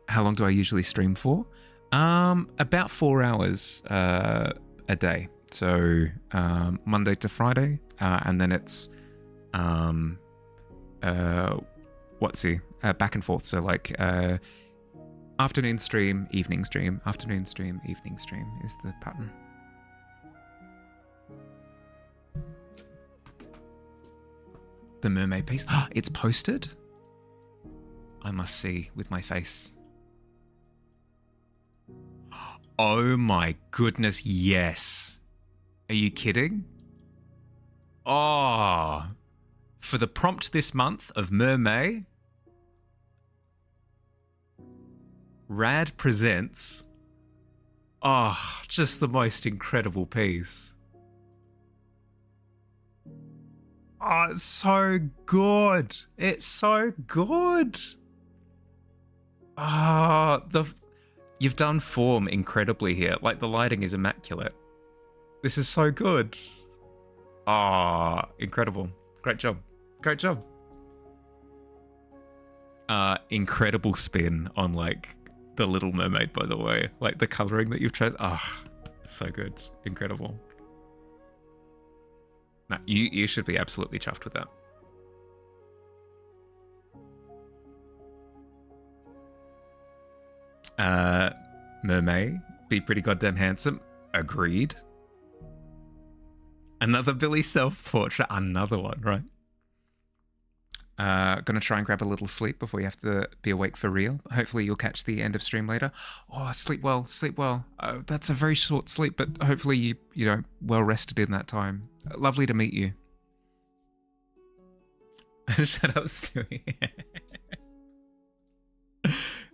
How long do I usually stream for? About 4 hours a day. So Monday to Friday, and then it's back and forth. So like afternoon stream, evening stream, afternoon stream, evening stream is the pattern. the mermaid piece. It's posted? I must see with my face. Oh my goodness, yes. Are you kidding? Oh, for the prompt this month of Mermaid, Rad presents, just the most incredible piece. Oh, it's so good. It's so good. You've done form incredibly here. Like, the lighting is immaculate. This is so good. Incredible. Great job. Great job. Incredible spin on, like, the Little Mermaid, by the way. Like, the colouring that you've chosen. So good. Incredible. No, you should be absolutely chuffed with that. Mermaid, be pretty goddamn handsome. Agreed. Another Billy self-portrait. Another one, right? Gonna try and grab a little sleep before you have to be awake for real. Hopefully you'll catch the end of stream later. Sleep well, sleep well. That's a very short sleep, but hopefully you know, well rested in that time. Lovely to meet you. Shut up, Stewie.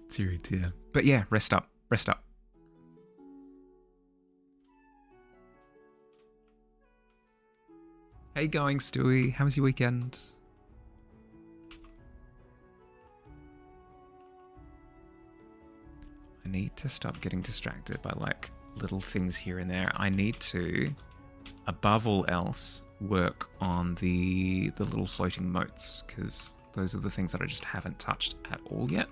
Teary tear. But yeah, rest up, rest up. Hey going, Stewie. How was your weekend? I need to stop getting distracted by like little things here and there. I need to, above all else, work on the little floating moats, because those are the things that I just haven't touched at all yet.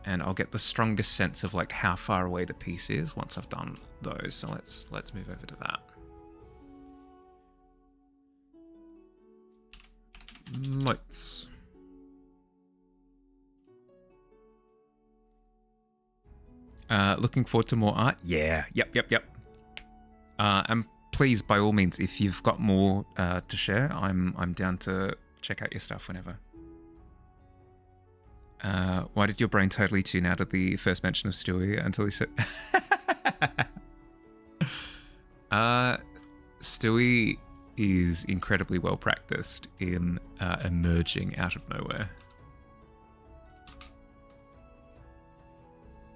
And I'll get the strongest sense of like how far away the piece is once I've done those. So let's move over to that. Moats. Looking forward to more art. Yeah. Yep. And please, by all means, if you've got more to share, I'm down to check out your stuff whenever. Why did your brain totally tune out at the first mention of Stewie until he said... Stewie is incredibly well practiced in emerging out of nowhere.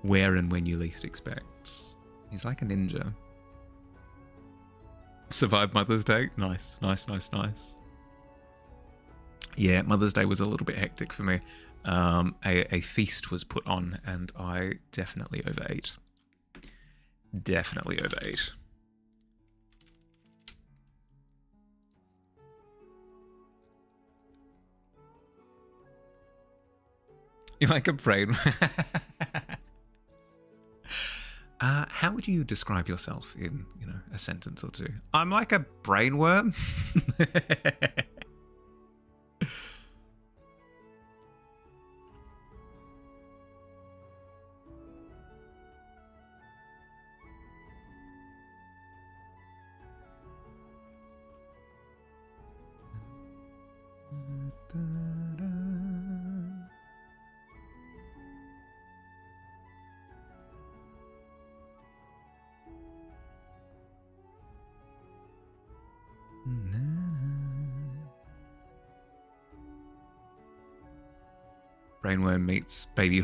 Where and when you least expect. He's like a ninja. Survived Mother's Day? Nice. Yeah, Mother's Day was a little bit hectic for me. A feast was put on and I definitely overate. You're like a brain. How would you describe yourself in, a sentence or two? I'm like a brainworm. Brainworm meets baby.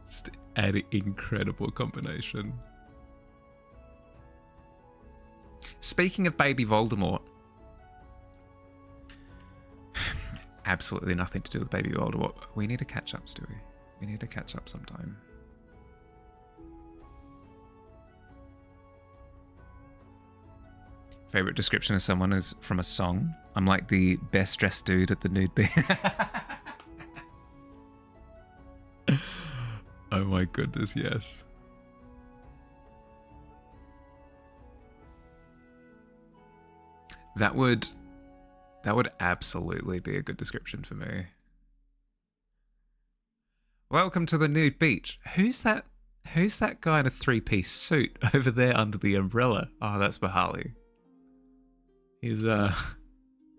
Just an incredible combination. Speaking of baby Voldemort, absolutely nothing to do with baby Voldemort. We need to catch up, Stewie. We need to catch up sometime. Favorite description of someone is from a song. I'm like the best dressed dude at the nude beach. Oh my goodness, yes. That would absolutely be a good description for me. Welcome to the nude beach. Who's that Who's that guy in a three-piece suit over there under the umbrella? Oh, that's Bahali. He's yeah,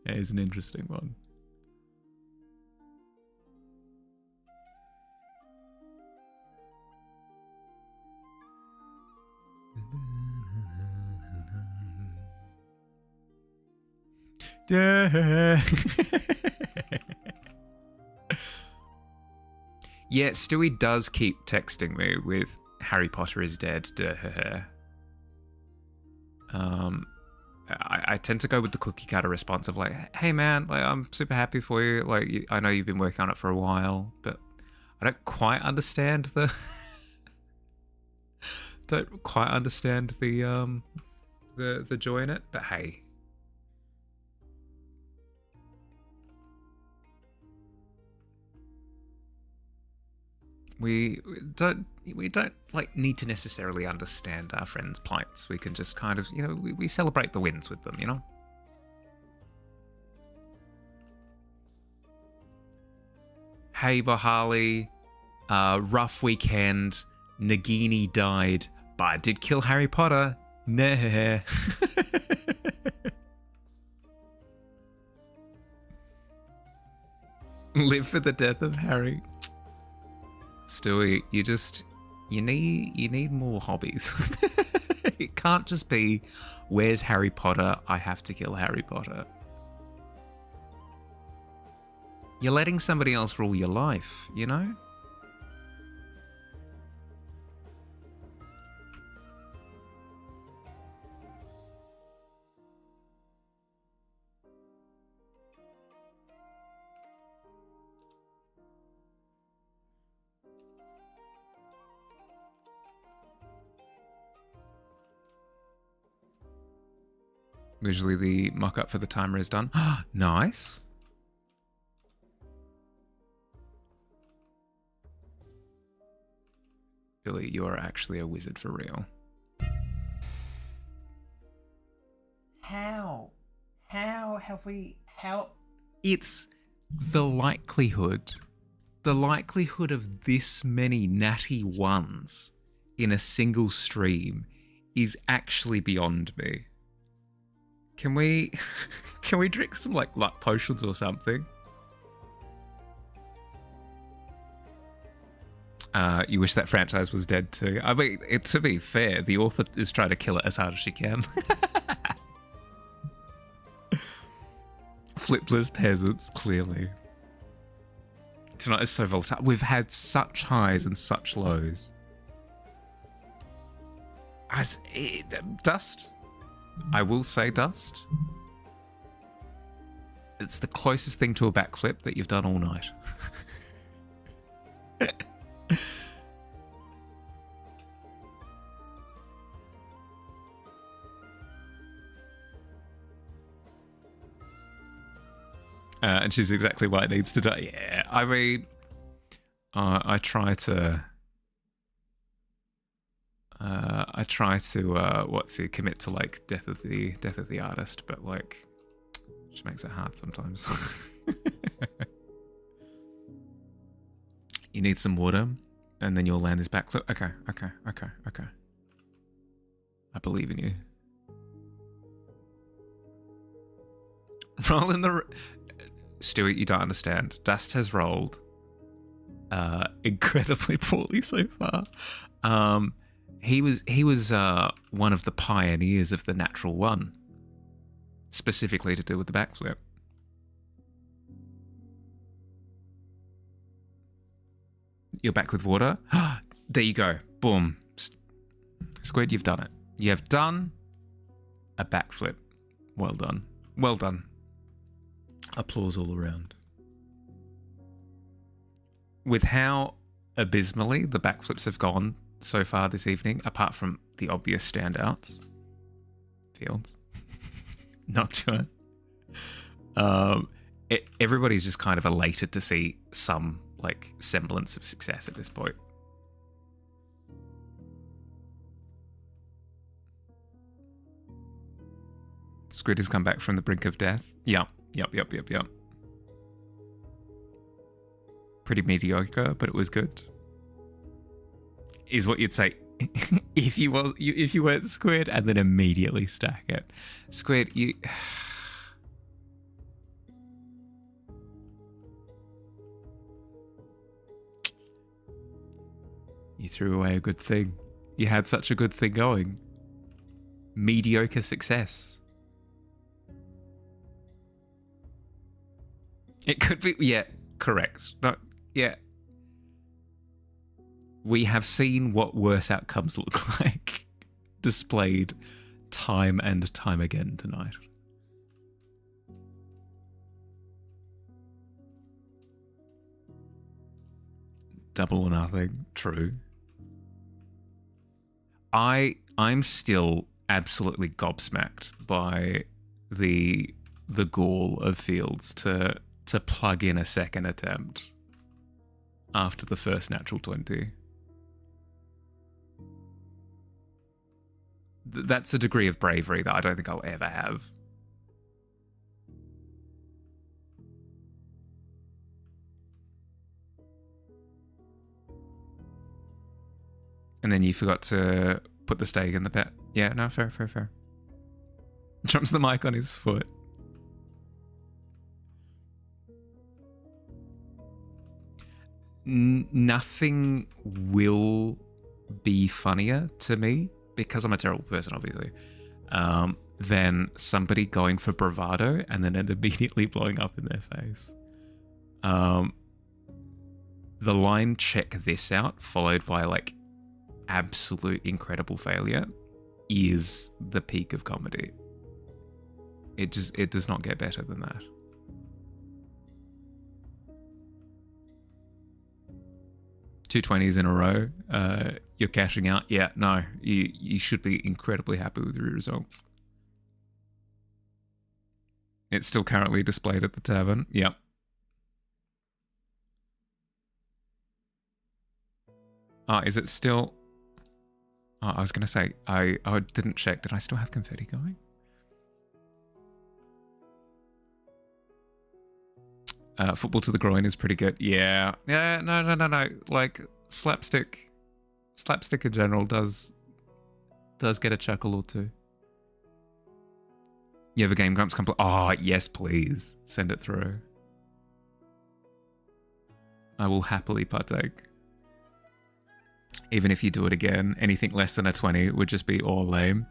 he's an interesting one. Yeah, Stewie does keep texting me with Harry Potter is dead. I tend to go with the cookie cutter response of like, hey man, like I'm super happy for you. Like I know you've been working on it for a while, but I don't quite understand the the joy in it. But hey. We don't like need to necessarily understand our friends' plights. We can just kind of, we celebrate the wins with them, Hey Bahali, rough weekend. Nagini died, but I did kill Harry Potter. Nah. Live for the death of Harry. Stewie, you need more hobbies. It can't just be, where's Harry Potter? I have to kill Harry Potter. You're letting somebody else rule your life, Visually, the mock-up for the timer is done. Nice. Billy, you are actually a wizard for real. How have we... It's the likelihood of this many natty ones in a single stream is actually beyond me. Can we drink some like luck potions or something? You wish that franchise was dead too. I mean, to be fair, the author is trying to kill it as hard as she can. Flipless peasants, clearly. Tonight is so volatile. We've had such highs and such lows. Dust. I will say dust. It's the closest thing to a backflip that you've done all night. And she's exactly why it needs to die. Yeah, I mean, I try to commit to like death of the artist, but like, she makes it hard sometimes. You need some water, and then you'll land this backflip. Okay. I believe in you. Roll in the... Stewie, you don't understand. Dust has rolled incredibly poorly so far. He was one of the pioneers of the natural one, specifically to do with the backflip. You're back with water. There you go. Boom. Squid, you've done it. You have done a backflip. Well done. Well done. Applause all around. With how abysmally the backflips have gone so far this evening, apart from the obvious standouts, Fields, not sure. Everybody's just kind of elated to see some like semblance of success at this point. Squid has come back from the brink of death. Yep. Pretty mediocre, but it was good. is what you'd say if you weren't Squid, and then immediately stack it. Squid, you threw away a good thing. You had such a good thing going. Mediocre success. It could be, yeah, correct. No, yeah. We have seen what worse outcomes look like, displayed time and time again tonight. Double or nothing, true. I'm still absolutely gobsmacked by the gall of Fields to plug in a second attempt after the first natural 20. That's a degree of bravery that I don't think I'll ever have. And then you forgot to put the steak in the pet. Yeah, no, fair. Drops the mic on his foot. Nothing will be funnier to me, because I'm a terrible person, obviously, than somebody going for bravado and then it immediately blowing up in their face. The line "check this out" followed by like absolute incredible failure is the peak of comedy. It does not get better than that. Two 20s in a row. You're cashing out. Yeah, no, you should be incredibly happy with your results. It's still currently displayed at the tavern. Yep. Is it still? I was gonna say I didn't check. Did I still have confetti going? Football to the groin is pretty good. Yeah. No. Like slapstick in general does get a chuckle or two. You have a Game Grumps complete? Oh, yes, please. Send it through. I will happily partake. Even if you do it again, anything less than a 20 would just be all lame.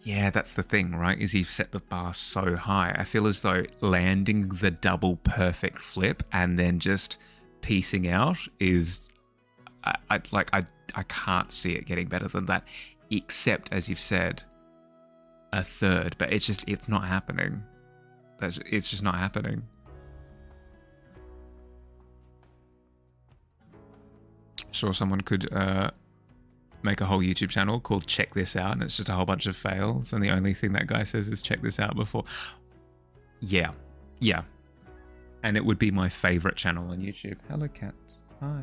Yeah, that's the thing, right? Is you've set the bar so high. I feel as though landing the double perfect flip and then just piecing out is... I can't see it getting better than that. Except, as you've said, a third. But it's not happening. It's just not happening. Sure, someone could make a whole YouTube channel called Check This Out, and it's just a whole bunch of fails, and the only thing that guy says is check this out before. Yeah. And it would be my favorite channel on YouTube. Hello, cat. Hi.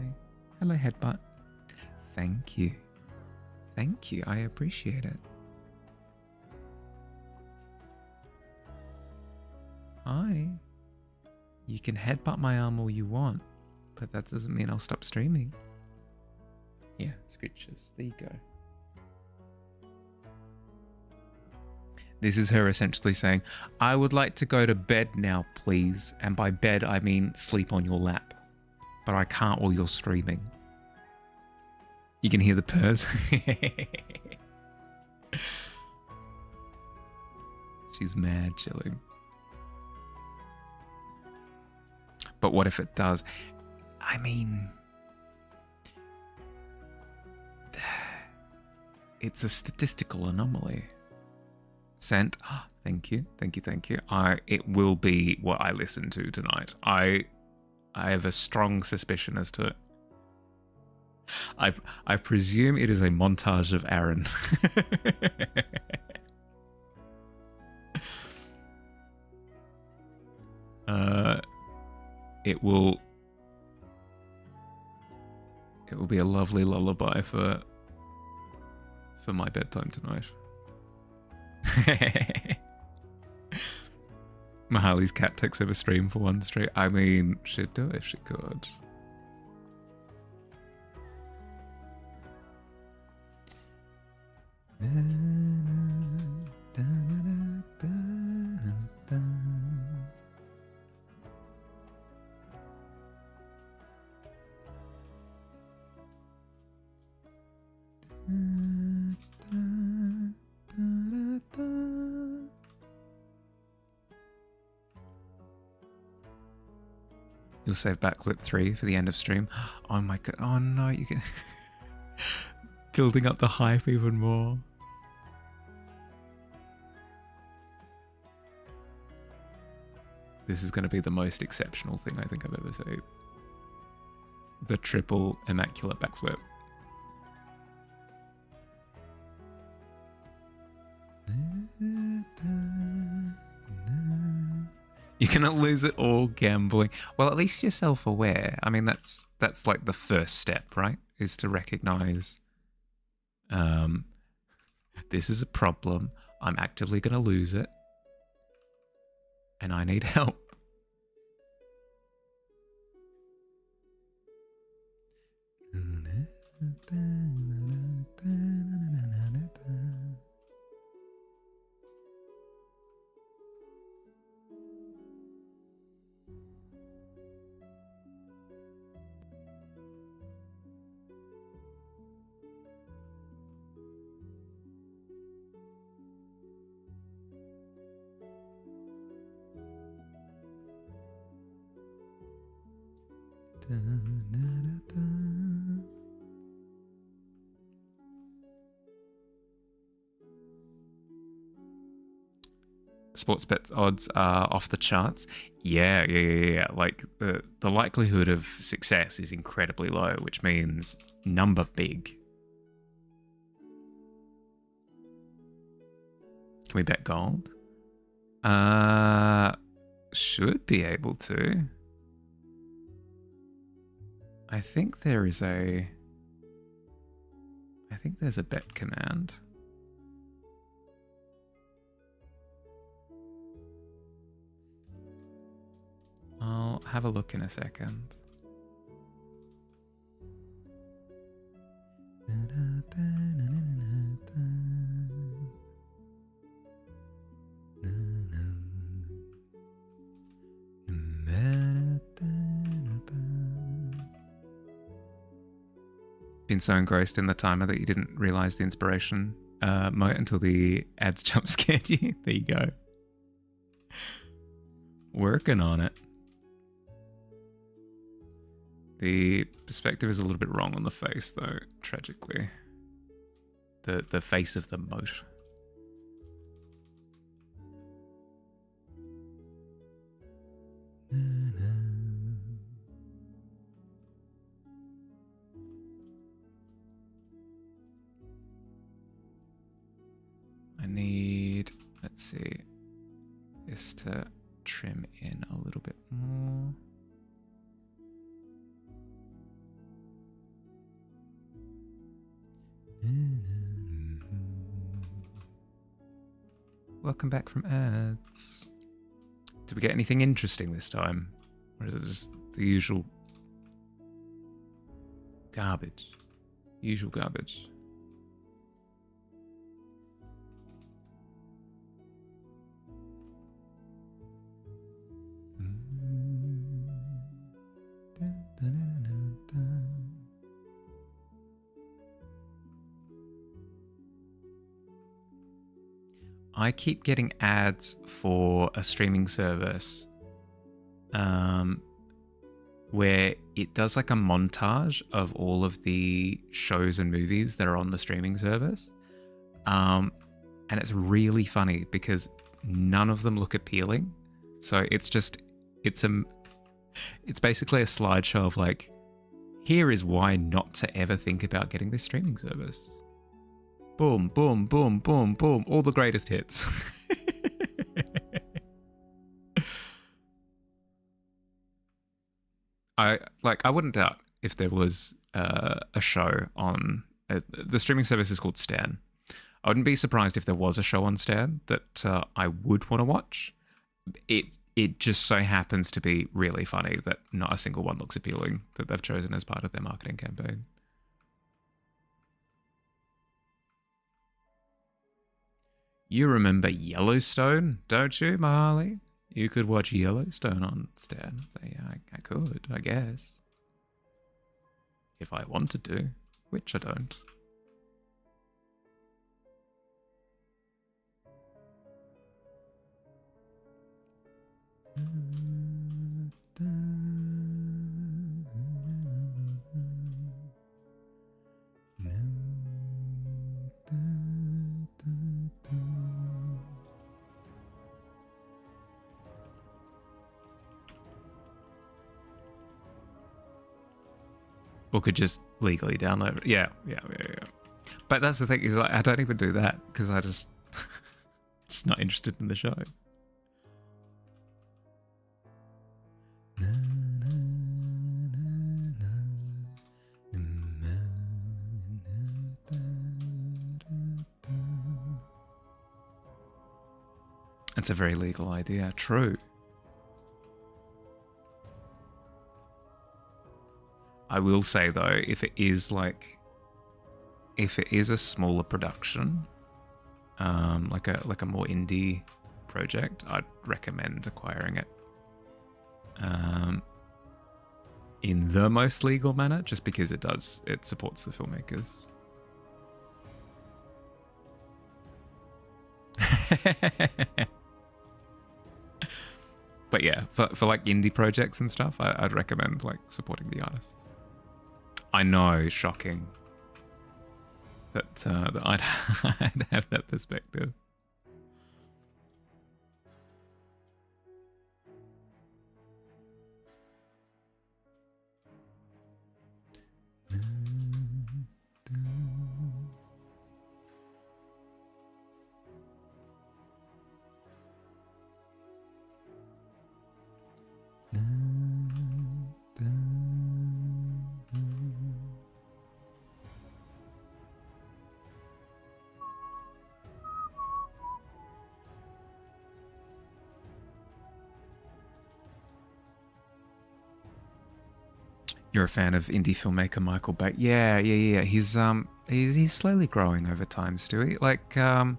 Hello, headbutt. Thank you. I appreciate it. Hi. You can headbutt my arm all you want, but that doesn't mean I'll stop streaming. Yeah, scritches. There you go. This is her essentially saying, I would like to go to bed now, please. And by bed, I mean sleep on your lap. But I can't while you're streaming. You can hear the purrs. She's mad chilling. But what if it does? I mean... It's a statistical anomaly. Sent. Thank you. It will be what I listen to tonight. I have a strong suspicion as to it. I presume it is a montage of Aaron. It will be a lovely lullaby for my bedtime tonight. Mahali's cat takes over stream for one stream. I mean, she'd do it if she could. You'll save backflip 3 for the end of stream. Oh my god. Oh no, you can... Building up the hype even more. This is going to be the most exceptional thing I think I've ever seen. The triple immaculate backflip. You're gonna lose it all gambling. Well, at least you're self-aware. I mean, that's like the first step, right? Is to recognize, this is a problem. I'm actively gonna lose it, and I need help. Sports bets odds are off the charts. Yeah. Like the likelihood of success is incredibly low, which means number big. Can we bet gold? Should be able to. I think there's a bet command. I'll have a look in a second. Been so engrossed in the timer that you didn't realize the inspiration mote until the ads jump scared you. There you go. Working on it. The perspective is a little bit wrong on the face, though, tragically. The face of the moat. I need, let's see, this to trim in a little bit more. Welcome back from ads. Did we get anything interesting this time? Or is it just the usual garbage? Usual garbage. I keep getting ads for a streaming service where it does like a montage of all of the shows and movies that are on the streaming service. And it's really funny because none of them look appealing. So it's basically a slideshow of like, here is why not to ever think about getting this streaming service. Boom, boom, boom, boom, boom. All the greatest hits. I wouldn't doubt if there was a show on... the streaming service is called Stan. I wouldn't be surprised if there was a show on Stan that I would want to watch. It just so happens to be really funny that not a single one looks appealing that they've chosen as part of their marketing campaign. You remember Yellowstone, don't you, Marley? You could watch Yellowstone on Stan. I could, I guess. If I wanted to, which I don't. Or could just legally download it. Yeah. But that's the thing, is like I don't even do that because I just not interested in the show. It's a very legal idea. True. I will say though, if it is a smaller production, like a more indie project, I'd recommend acquiring it in the most legal manner, just because it supports the filmmakers. But yeah, for like indie projects and stuff, I'd recommend like supporting the artists. I know, shocking that I'd have that perspective. You're a fan of indie filmmaker Michael Bay? Yeah. He's slowly growing over time, Stewie. Like, I'm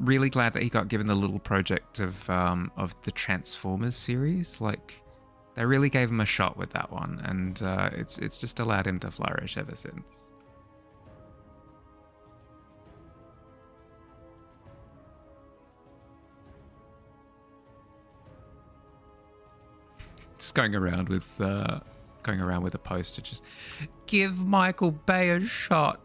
really glad that he got given the little project of the Transformers series. Like, they really gave him a shot with that one, and it's just allowed him to flourish ever since. Just going around with a poster, just give Michael Bay a shot.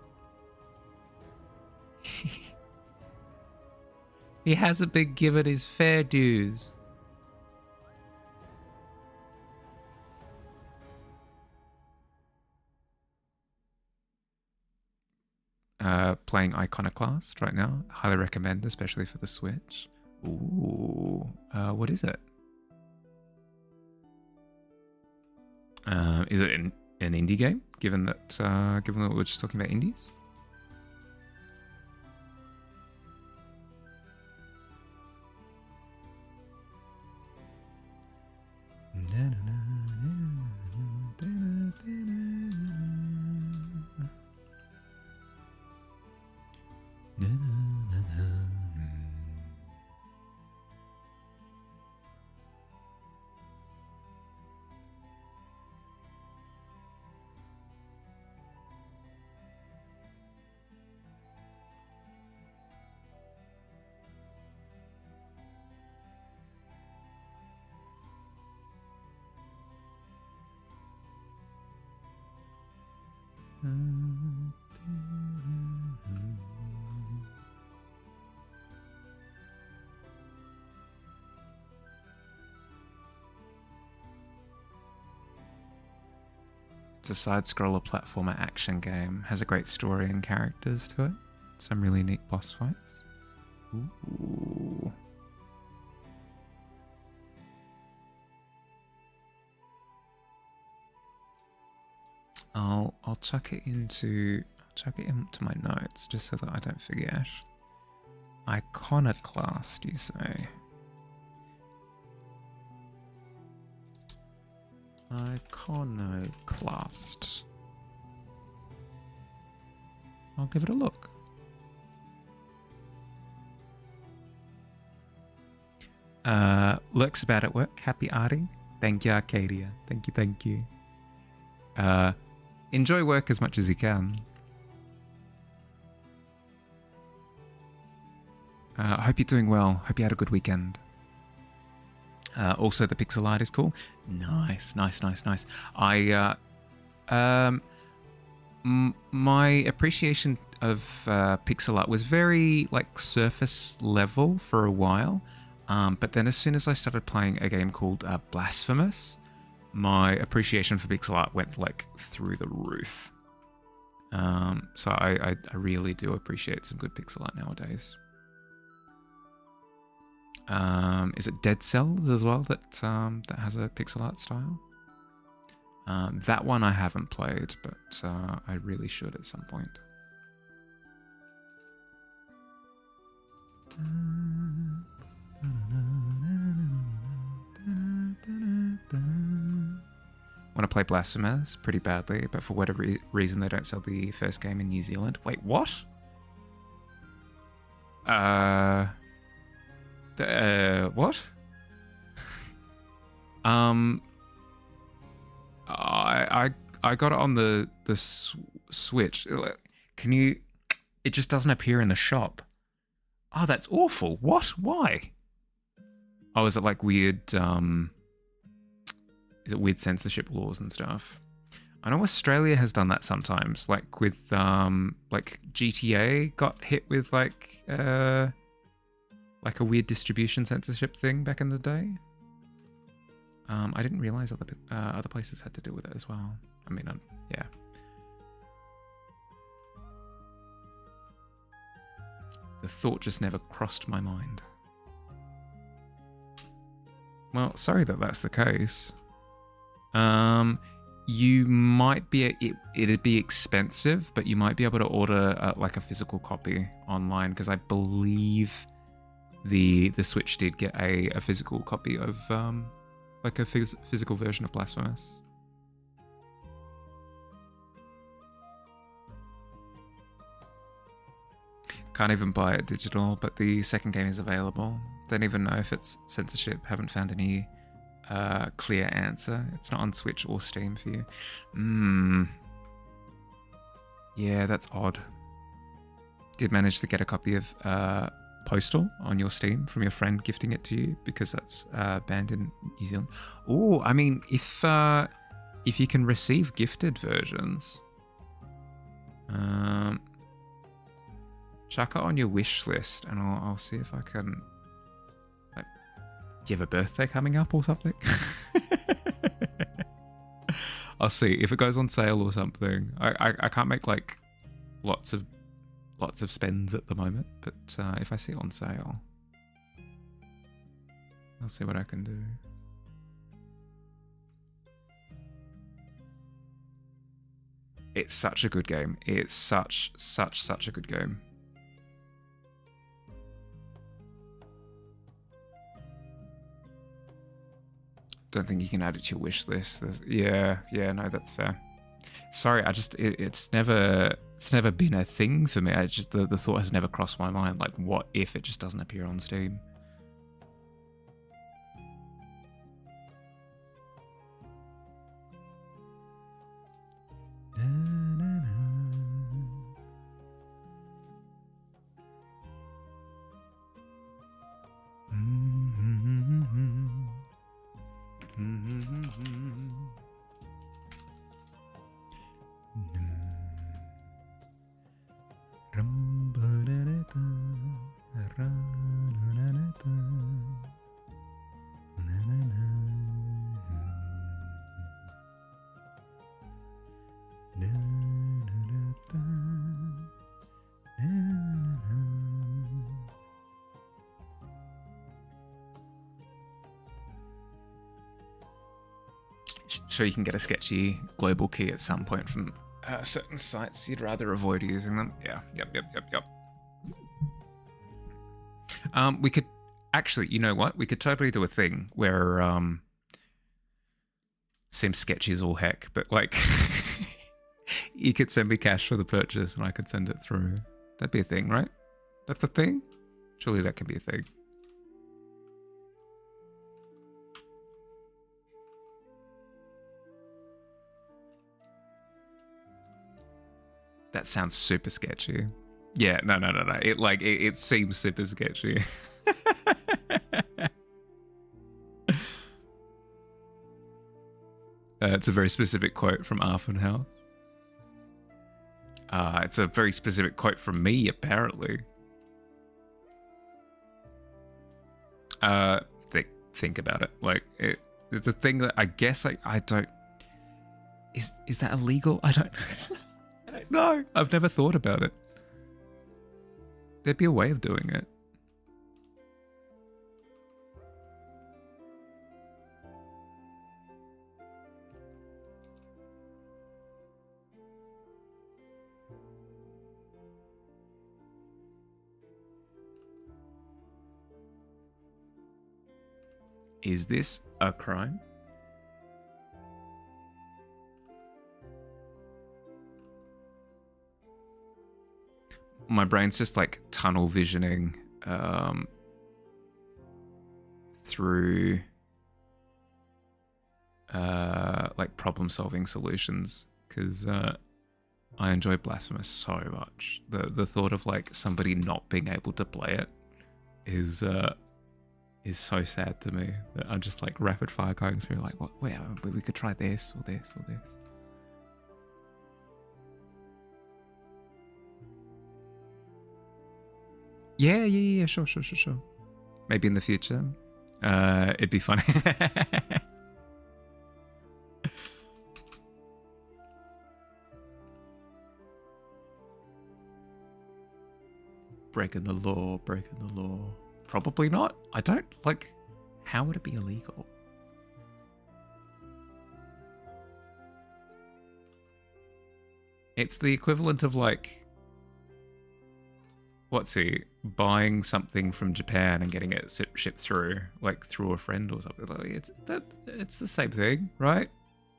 He hasn't been given his fair dues. Playing Iconoclast right now. Highly recommend, especially for the Switch. Ooh, what is it? Is it an indie game? Given that we're just talking about indies. It's a side-scroller platformer action game. Has a great story and characters to it. Some really neat boss fights. Ooh. I'll chuck it into my notes just so that I don't forget. Iconoclast, you say? Iconoclast. I'll give it a look. Lurks about at work. Happy arting. Thank you, Arcadia. Thank you, thank you. Enjoy work as much as you can. I hope you're doing well. Hope you had a good weekend. Also, the pixel art is cool. Nice. My appreciation of pixel art was very like surface level for a while, but then as soon as I started playing a game called Blasphemous, my appreciation for pixel art went like through the roof. So I really do appreciate some good pixel art nowadays. Is it Dead Cells as well that has a pixel art style? That one I haven't played, but I really should at some point. Want to play Blasphemous pretty badly, but for whatever reason they don't sell the first game in New Zealand. Wait, what? What? I got it on the Switch. Can you? It just doesn't appear in the shop. Oh, that's awful. What? Why? Oh, is it like weird? Is it weird censorship laws and stuff? I know Australia has done that sometimes. Like with like GTA got hit with like a weird distribution censorship thing back in the day. I didn't realize other places had to deal with it as well. I mean, yeah. The thought just never crossed my mind. Well, sorry that that's the case. You might be it'd be expensive, but you might be able to order like a physical copy online, because I believe the Switch did get a physical copy of like a physical version of Blasphemous. Can't even buy it digital, but the second game is available. Don't even know if it's censorship. Haven't found any clear answer. It's not on Switch or Steam for you. Yeah, that's odd. Did manage to get a copy of Postal on your Steam from your friend gifting it to you, because that's banned in New Zealand. Oh, I mean, if you can receive gifted versions, chuck it on your wish list, and I'll see if I can. Like, do you have a birthday coming up or something? I'll see if it goes on sale or something. I can't make like lots of spends at the moment, but if I see it on sale, I'll see what I can do. It's such a good game. It's such a good game. Don't think you can add it to your wish list. Yeah, no, that's fair. Sorry, it's never been a thing for me. I just the thought has never crossed my mind. Like, what if it just doesn't appear on Steam? Sure, you can get a sketchy global key at some point from certain sites. You'd rather avoid using them. Yeah, yep. We could actually, you know what? We could totally do a thing where seems sketchy as all heck, but like you could send me cash for the purchase and I could send it through. That'd be a thing, right? That's a thing? Surely that can be a thing. That sounds super sketchy. Yeah, no. It seems super sketchy. It's a very specific quote from Arthur House. It's a very specific quote from me, apparently. Think about it. Like, it's a thing that I guess I don't... Is that illegal? I don't know. I've never thought about it. There'd be a way of doing it. Is this a crime? My brain's just like tunnel visioning through like problem solving solutions, because I enjoy Blasphemous so much. The thought of like somebody not being able to play it is so sad to me, that I'm just like rapid fire going through like, what? Wait, we could try this or this or this. Yeah, sure. Maybe in the future. It'd be funny. Breaking the law. Probably not. I don't, like, how would it be illegal? It's the equivalent of, like, what's he, buying something from Japan and getting it shipped through, like, through a friend or something. Like, it's the same thing, right?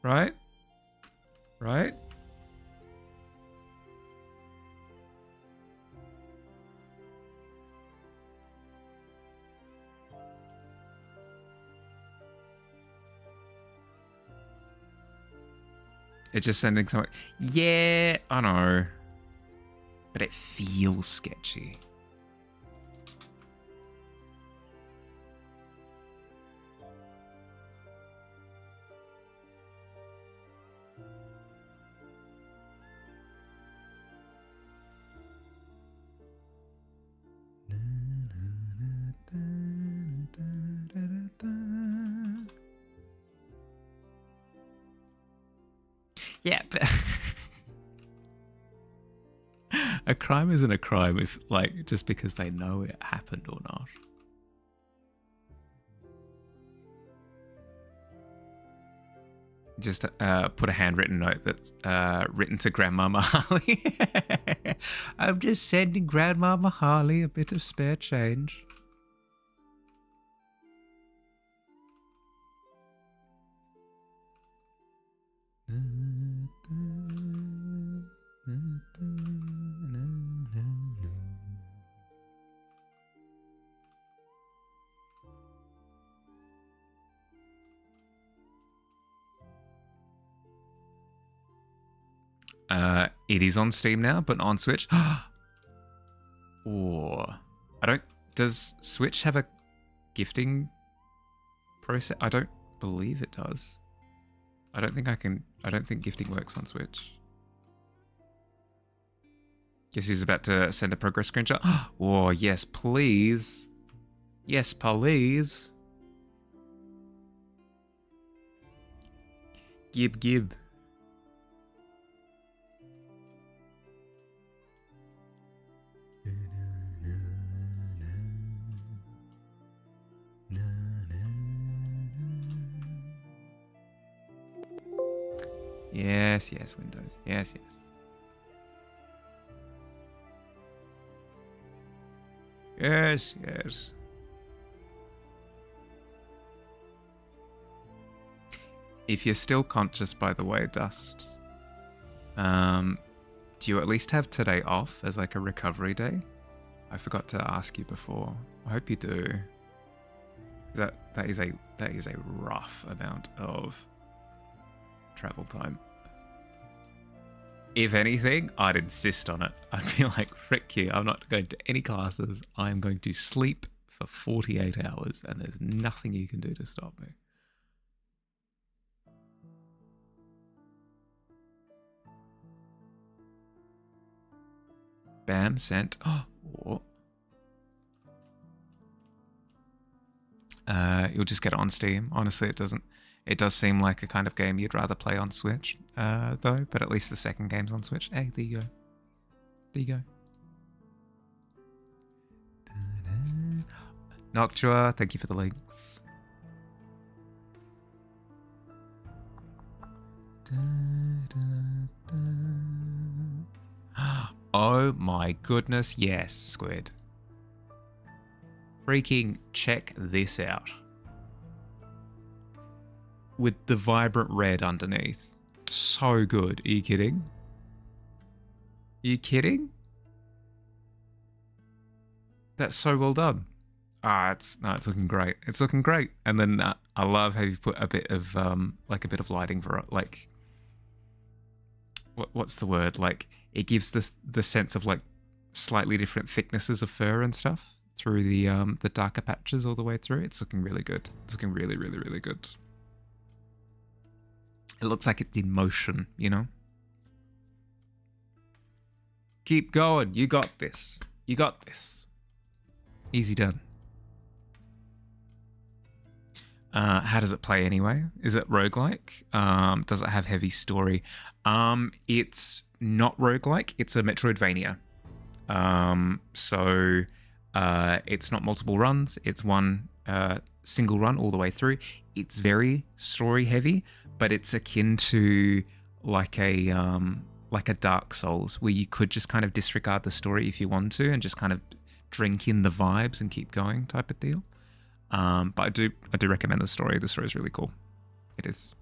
Right? It's just sending something. Yeah, I know. But it feels sketchy. Yeah, but a crime isn't a crime if, like, just because they know it happened or not. Just put a handwritten note that's written to Grandmama Harley. I'm just sending Grandmama Harley a bit of spare change. It is on Steam now, but on Switch. Or does Switch have a gifting process? I don't believe it does. I don't think gifting works on Switch. Guess he's about to send a progress screenshot. Oh, yes, please. Yes, please. Gib. Yes, Windows. Yes. Yes. If you're still conscious, by the way, Dust, do you at least have today off as like a recovery day? I forgot to ask you before. I hope you do. That is a rough amount of travel time. If anything, I'd insist on it. I'd be like, frick you, I'm not going to any classes. I'm going to sleep for 48 hours, and there's nothing you can do to stop me. Bam, sent. Oh, you'll just get it on Steam. Honestly, it doesn't. It does seem like a kind of game you'd rather play on Switch, though. But at least the second game's on Switch. Hey, there you go. There you go. Noctua, thank you for the links. Oh my goodness, yes, Squid. Freaking check this out. With the vibrant red underneath. So good. Are you kidding? Are you kidding? That's so well done. It's looking great. It's looking great. And then I love how you've put a bit of like a bit of lighting for it. Like what's the word? Like it gives the sense of like slightly different thicknesses of fur and stuff through the darker patches all the way through. It's looking really good. It's looking really, really, really good. It looks like it's in motion, you know? Keep going. You got this. You got this. Easy done. How does it play anyway? Is it roguelike? Does it have heavy story? It's not roguelike. It's a Metroidvania. So it's not multiple runs. It's one single run all the way through. It's very story heavy, but it's akin to like a Dark Souls, where you could just kind of disregard the story if you want to and just kind of drink in the vibes and keep going type of deal. But I do recommend the story. The story is really cool. It is.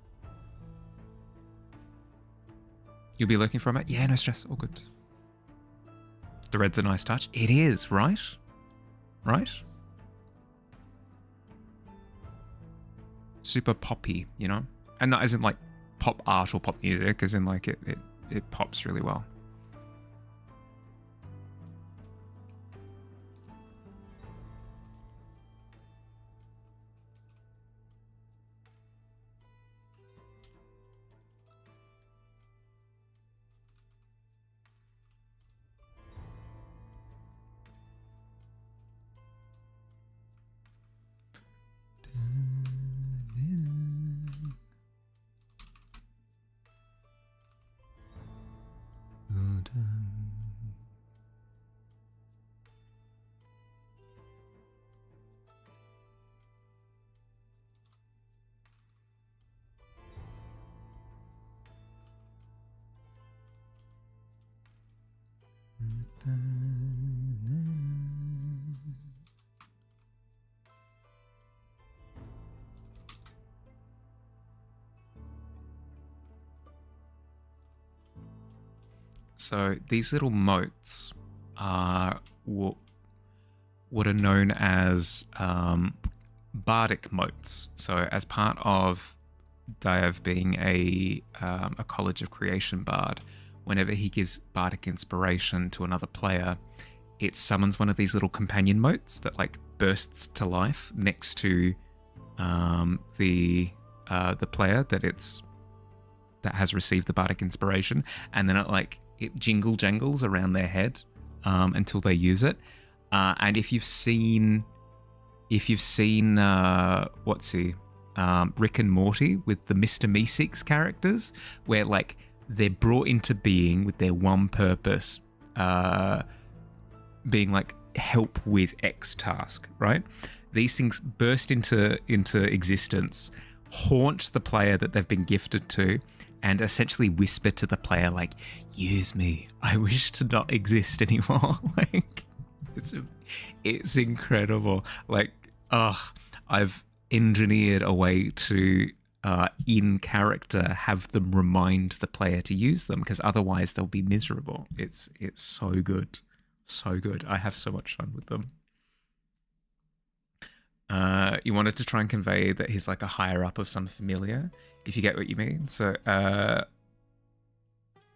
You'll be looking from it? Yeah, no stress. All good. The red's a nice touch. It is, right? Right? Super poppy, you know? And not as in like pop art or pop music, as in like it pops really well. So these little motes are what are known as bardic motes. So as part of Daev being a College of Creation bard, whenever he gives bardic inspiration to another player, it summons one of these little companion motes that like bursts to life next to the player that has received the bardic inspiration, and then it jingle jangles around their head until they use it. And if you've seen Rick and Morty with the Mr. Meeseeks characters, where like they're brought into being with their one purpose, being like help with X task, right? These things burst into existence, haunt the player that they've been gifted to, and essentially whisper to the player like, use me, I wish to not exist anymore. Like it's incredible. Like, I've engineered a way to in character have them remind the player to use them, because otherwise they'll be miserable. It's so good. So good. I have so much fun with them. You wanted to try and convey that he's like a higher up of some familiar, if you get what you mean. So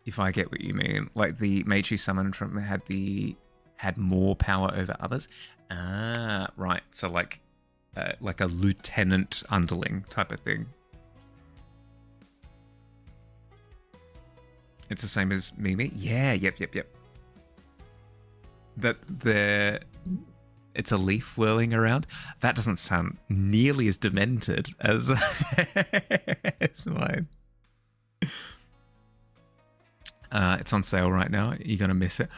if I get what you mean. Like the mage you summoned from had more power over others. Ah, right. So like a lieutenant underling type of thing. It's the same as Mimi. Yeah. Yep. It's a leaf whirling around. That doesn't sound nearly as demented as as mine. It's on sale right now. You're gonna miss it.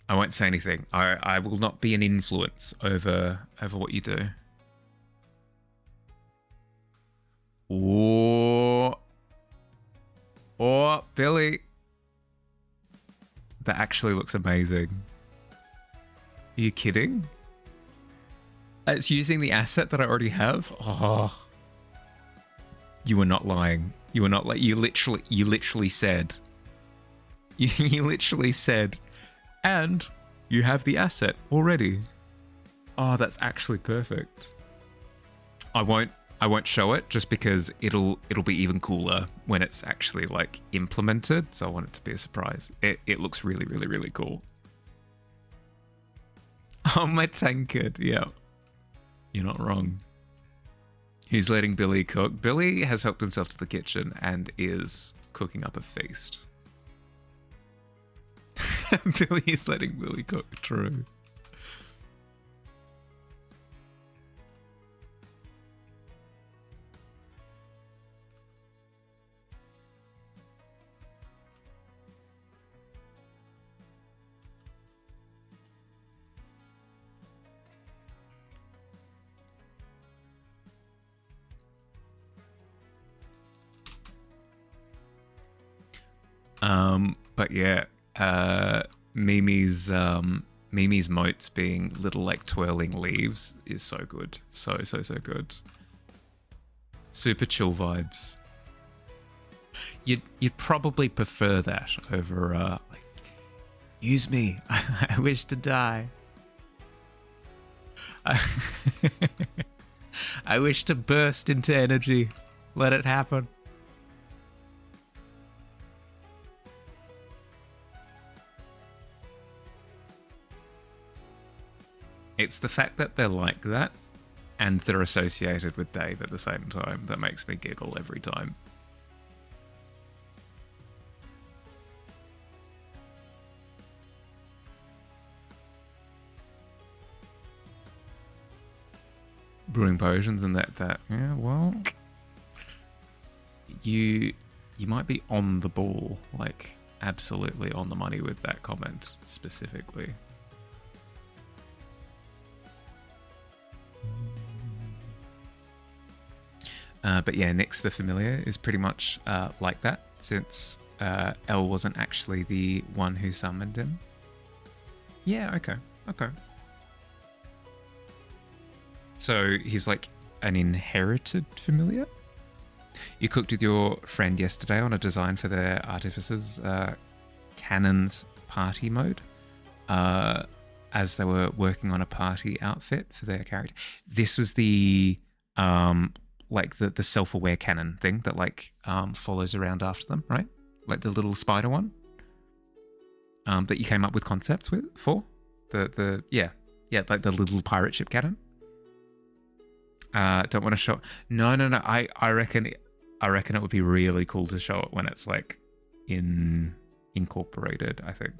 I won't say anything. I will not be an influence over what you do. Oh, Billy. That actually looks amazing. Are you kidding? It's using the asset that I already have. Oh, you were not lying. You were not like you literally said. You literally said, and you have the asset already. Oh, that's actually perfect. I won't show it just because it'll be even cooler when it's actually like implemented. So I want it to be a surprise. It looks really, really, really cool. Oh, my tankard. Yeah. You're not wrong. Who's letting Billy cook? Billy has helped himself to the kitchen and is cooking up a feast. Billy is letting Billy cook. True. But yeah, Mimi's motes being little like twirling leaves is so good. So good. Super chill vibes. You'd probably prefer that over like, use me. I wish to die. I wish to burst into energy. Let it happen. It's the fact that they're like that and they're associated with Dave at the same time that makes me giggle every time. Brewing potions and that yeah, well, you might be on the ball, like absolutely on the money with that comment specifically. But yeah, Nyx the Familiar is pretty much like that, since Elle wasn't actually the one who summoned him. Yeah, okay. So he's like an inherited familiar? You cooked with your friend yesterday on a design for their Artificers Cannon's party mode, as they were working on a party outfit for their character. This was the like the self-aware cannon thing that like follows around after them, right? Like the little spider one that you came up with concepts for the like the little pirate ship cannon. Don't want to show. No. I reckon it would be really cool to show it when it's like incorporated, I think.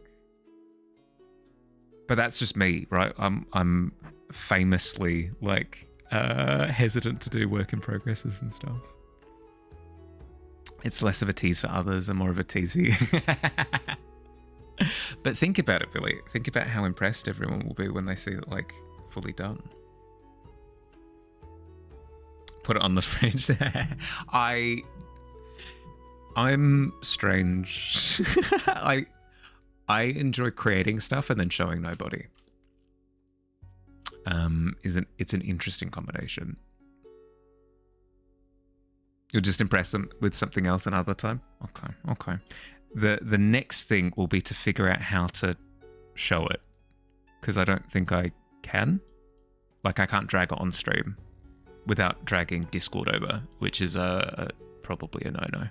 But that's just me, right? I'm famously like hesitant to do work in progresses and stuff. It's less of a tease for others and more of a tease for you. But think about it, Billy. Think about how impressed everyone will be when they see it like fully done. Put it on the fridge. I'm strange. I enjoy creating stuff and then showing nobody. It's an interesting combination. You'll just impress them with something else another time. Okay. The next thing will be to figure out how to show it, because I don't think I can. Like, I can't drag it on stream without dragging Discord over, which is probably a no-no.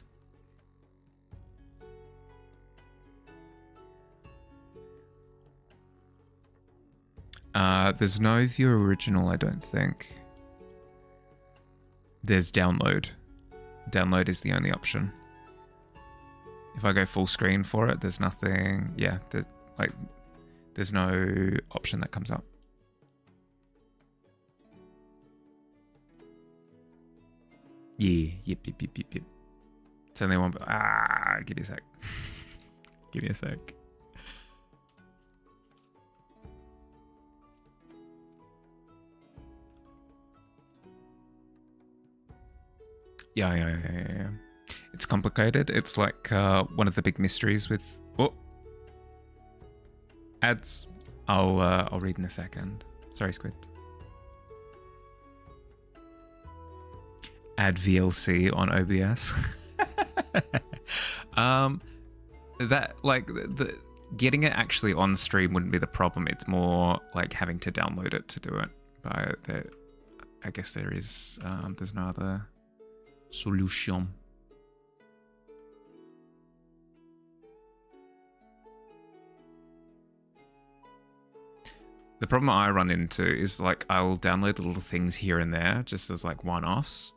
There's no view original, I don't think. There's download. Download is the only option. If I go full screen for it, there's nothing. Yeah, there's no option that comes up. Yeah, yep. It's only one. Give me a sec. Give me a sec. Yeah. It's complicated. It's like one of the big mysteries with ads. I'll read in a second. Sorry, Squid. Add VLC on OBS. That like the getting it actually on stream wouldn't be the problem. It's more like having to download it to do it. But I guess there's no other solution. The problem I run into is like I'll download little things here and there just as like one-offs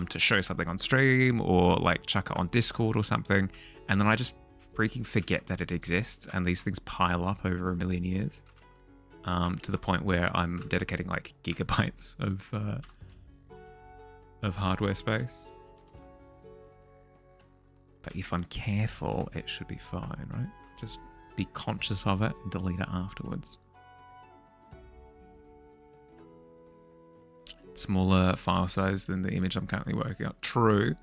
to show something on stream or like chuck it on Discord or something, and then I just freaking forget that it exists, and these things pile up over a million years to the point where I'm dedicating like gigabytes of hardware space. But if I'm careful, it should be fine, right? Just be conscious of it and delete it afterwards. Smaller file size than the image I'm currently working on. True.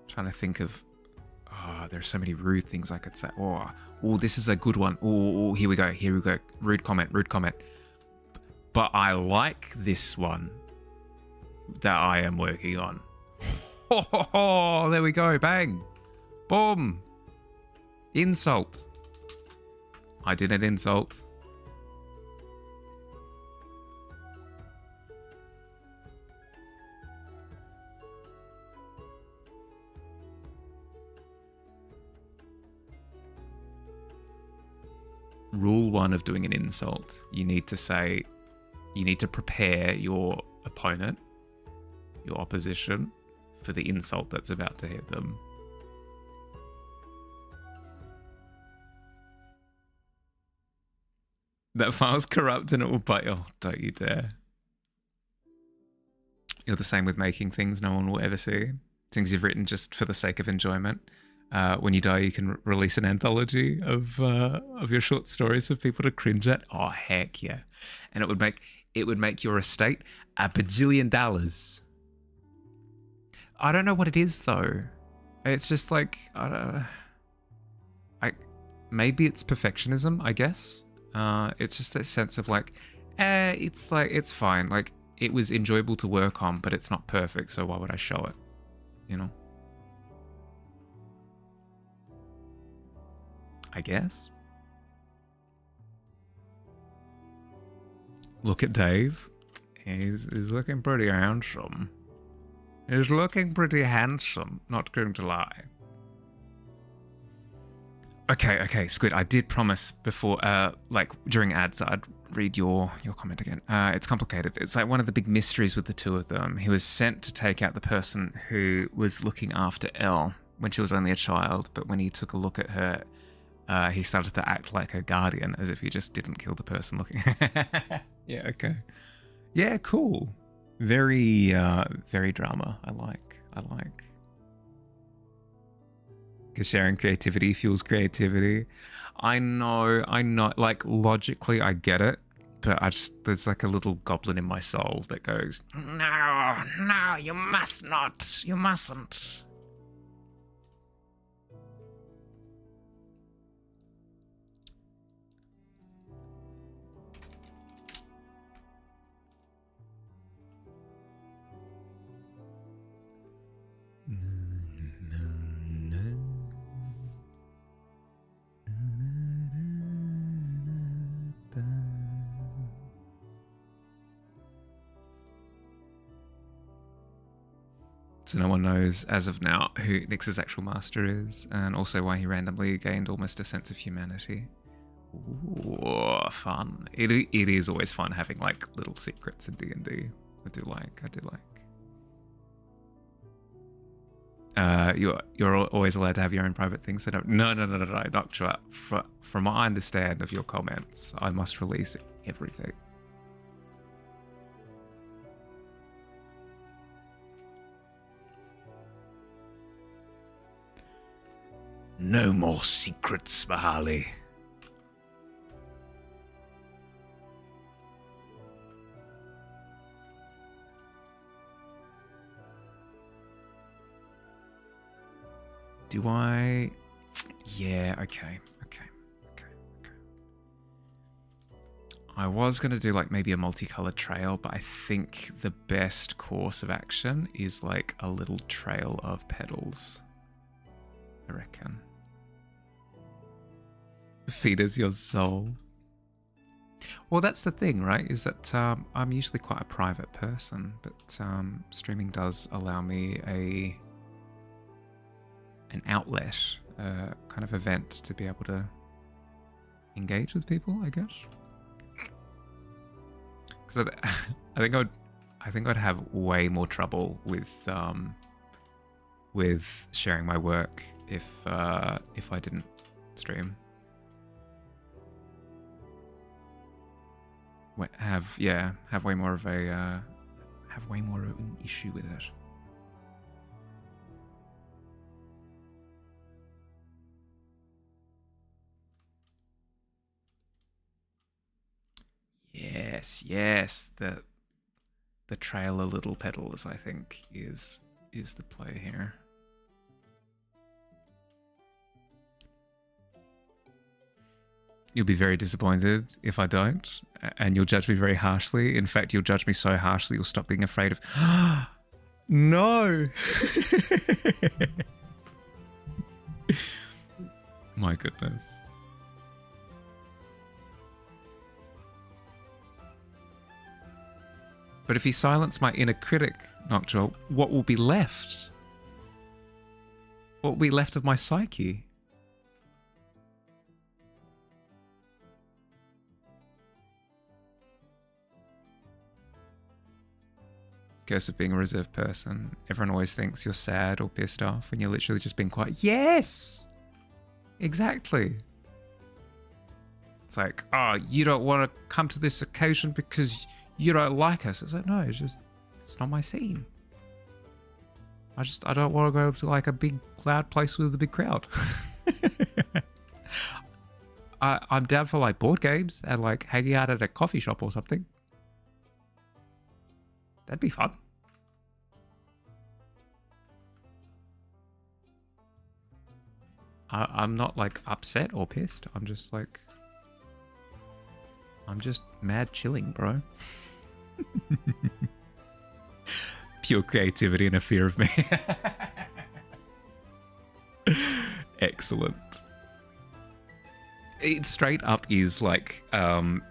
Trying to think of... Oh, there's so many rude things I could say. Oh, this is a good one. Oh, here we go. Rude comment. But I like this one that I am working on. Oh, there we go. Bang. Boom. Insult. I did an insult. Rule 1 of doing an insult. You need to prepare your opponent, your opposition, for the insult that's about to hit them. That file's corrupt and it will bite you. Oh, don't you dare. You're the same with making things no one will ever see. Things you've written just for the sake of enjoyment. When you die, you can release an anthology of your short stories for people to cringe at. Oh, heck yeah. And it would make your estate $1 bajillion. I don't know what it is though. It's just like maybe it's perfectionism, I guess. It's just that sense of like, it's fine. Like it was enjoyable to work on, but it's not perfect, so why would I show it? You know? I guess. Look at Dave. He's looking pretty handsome. He's looking pretty handsome, not going to lie. Okay, Squid, I did promise before, like during ads, I'd read your comment again. It's complicated. It's like one of the big mysteries with the two of them. He was sent to take out the person who was looking after Elle when she was only a child, but when he took a look at her, he started to act like her guardian, as if he just didn't kill the person looking. Yeah, okay. Yeah, cool. Very drama. I like. Because sharing creativity fuels creativity. I know. Like, logically, I get it. But there's like a little goblin in my soul that goes, no, you must not. You mustn't. So no one knows, as of now, who Nyx's actual master is, and also why he randomly gained almost a sense of humanity. Ooh, fun. It is always fun having, like, little secrets in D&D. I do like. You're always allowed to have your own private things. So no, not true. From what I understand of your comments, I must release everything. No more secrets, Mahali. Do I? Yeah, okay. I was going to do like maybe a multicolored trail, but I think the best course of action is like a little trail of petals. I reckon. Feeders your soul. Well, that's the thing, right? Is that I'm usually quite a private person, but streaming does allow me an outlet, kind of event to be able to engage with people, I guess. Because I think I'd have way more trouble with sharing my work if I didn't stream. Have way more of an issue with it. Yes. The trail of little petals, I think, is the play here. You'll be very disappointed if I don't, and you'll judge me very harshly. In fact, you'll judge me so harshly you'll stop being afraid of... No! My goodness. But if you silence my inner critic, Noctua, what will be left? What will be left of my psyche? Curse of being a reserved person. Everyone always thinks you're sad or pissed off when you're literally just being quiet. Yes! Exactly. It's like, oh, you don't want to come to this occasion because you don't like us. It's like, no, it's not my scene. I don't want to go to like a big loud place with a big crowd. I'm down for like board games and like hanging out at a coffee shop or something. That'd be fun. I'm not like upset or pissed. I'm just mad chilling, bro. Pure creativity and a fear of me. Excellent. It straight up is like an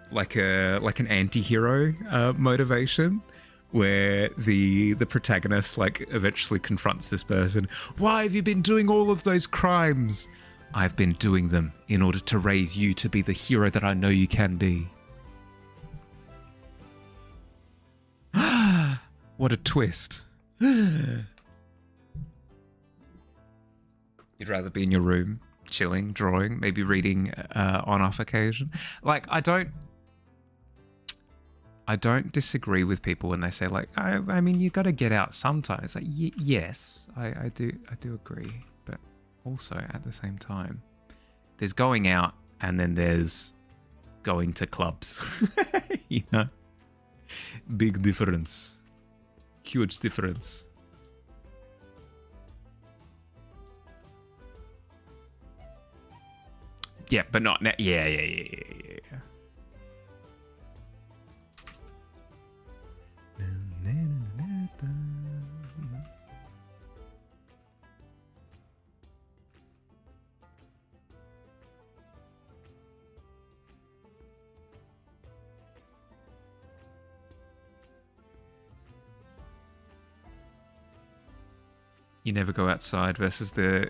anti-hero motivation, where the protagonist like eventually confronts this person. Why have you been doing all of those crimes? I've been doing them in order to raise you to be the hero that I know you can be. What a twist. You'd rather be in your room, chilling, drawing, maybe reading on off occasion. Like, I don't disagree with people when they say like, I mean, you got to get out sometimes. Like, yes, I do agree, but also at the same time, there's going out and then there's going to clubs. You know, big difference, huge difference. Yeah, but not now. Yeah. you never go outside versus the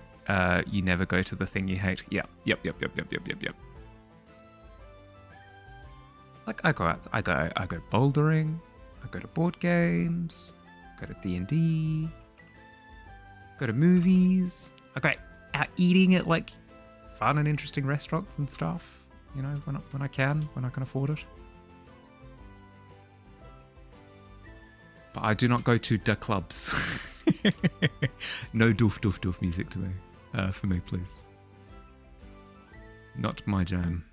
you never go to the thing you hate. Yep. Like I go bouldering, I go to board games, go to D&D, go to movies. I go out eating at like fun and interesting restaurants and stuff. You know, when I can afford it. But I do not go to the clubs. No doof music to me. For me, please. Not my jam.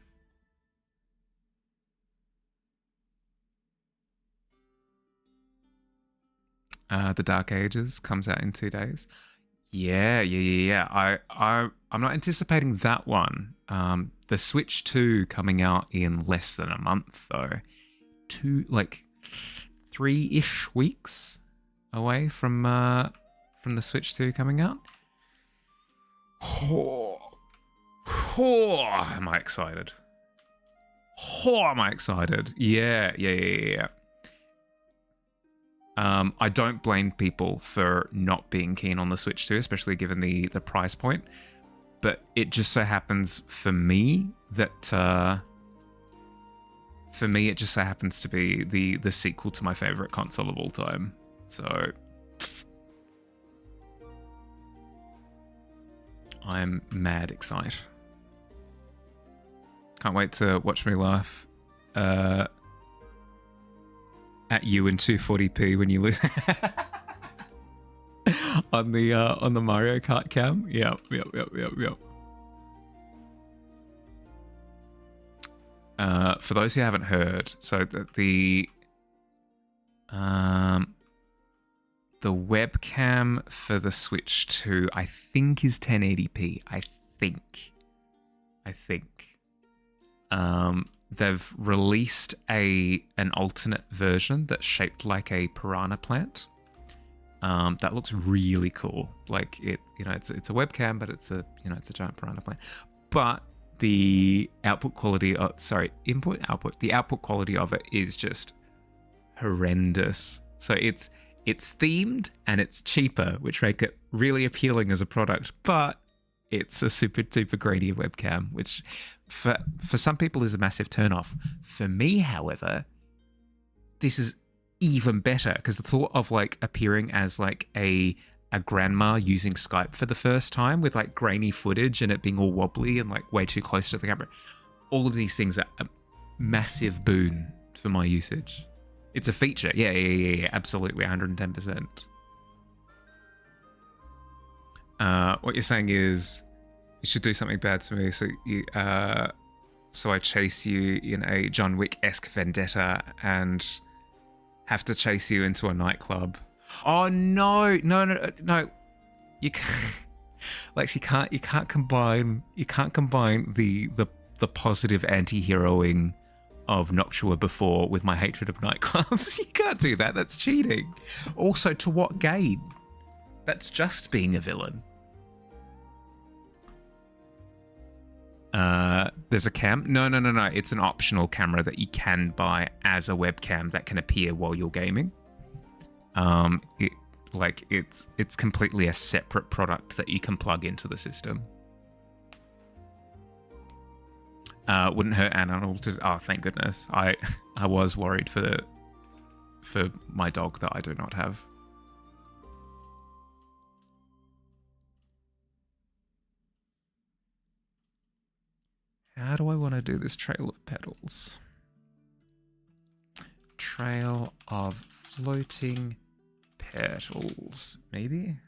The Dark Ages comes out in 2 days. Yeah. I'm not anticipating that one. The Switch 2 coming out in less than a month, though. 3-ish weeks away from the Switch 2 coming out. Am I excited? Am I excited? Yeah. I don't blame people for not being keen on the Switch 2, especially given the price point. But it just so happens for me that it just so happens to be the sequel to my favorite console of all time. So I'm mad excited. Can't wait to watch me laugh at you in 240p when you lose on the Mario Kart cam. Yep. For those who haven't heard, so the webcam for the Switch 2, I think, is 1080p. I think. They've released an alternate version that's shaped like a piranha plant. That looks really cool. Like it's a webcam, but it's a giant piranha plant. But the output quality the output quality of it is just horrendous. So it's themed and it's cheaper, which make it really appealing as a product, but it's a super duper grainy webcam, which for some people is a massive turnoff. For me, however, this is even better because the thought of like appearing as like a grandma using Skype for the first time with like grainy footage and it being all wobbly and like way too close to the camera, all of these things are a massive boon for my usage. It's a feature. Yeah, absolutely, 110%. What you're saying is you should do something bad to me, so I chase you in a John Wick-esque vendetta and have to chase you into a nightclub. Oh no! You can't, Lex. You can't combine the positive anti-heroing of Noctua before with my hatred of nightclubs. You can't do that. That's cheating. Also, to what gain? That's just being a villain. There's a cam. No. It's an optional camera that you can buy as a webcam that can appear while you're gaming. It's completely a separate product that you can plug into the system. Wouldn't hurt animals. Oh, thank goodness. I was worried for my dog that I do not have. How do I want to do this trail of petals? Trail of floating petals, maybe?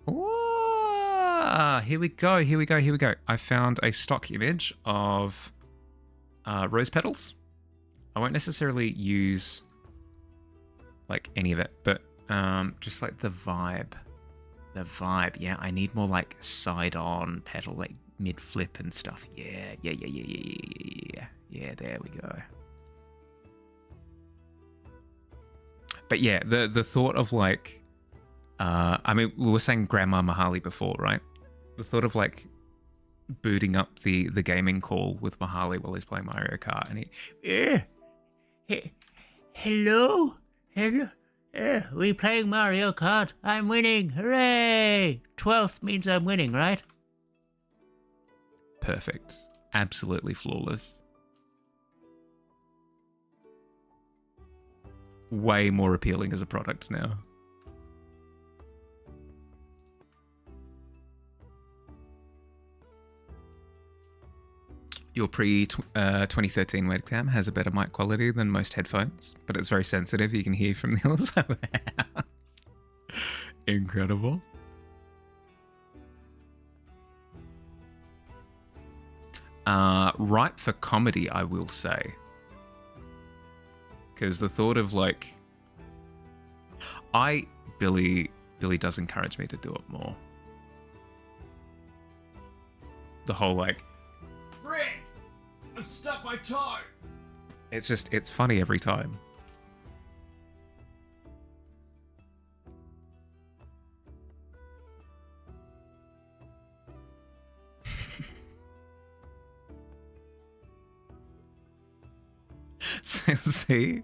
Oh, here we go. I found a stock image of rose petals. I won't necessarily use like any of it, but just like the vibe. Yeah, I need more like side-on petal, like mid-flip and stuff. Yeah, there we go. But yeah, the thought of like, I mean, we were saying Grandma Mahali before, right? The thought of like booting up the gaming call with Mahali while he's playing Mario Kart, and he, hello, We playing Mario Kart? I'm winning! Hooray! 12th means I'm winning, right? Perfect. Absolutely flawless. Way more appealing as a product now. Your pre-2013 webcam has a better mic quality than most headphones, but it's very sensitive. You can hear from the other side of the house. Incredible. Ripe for comedy, I will say. Because the thought of like... Billy does encourage me to do it more. The whole like... Frick! I've stuck my toe! It's funny every time. See?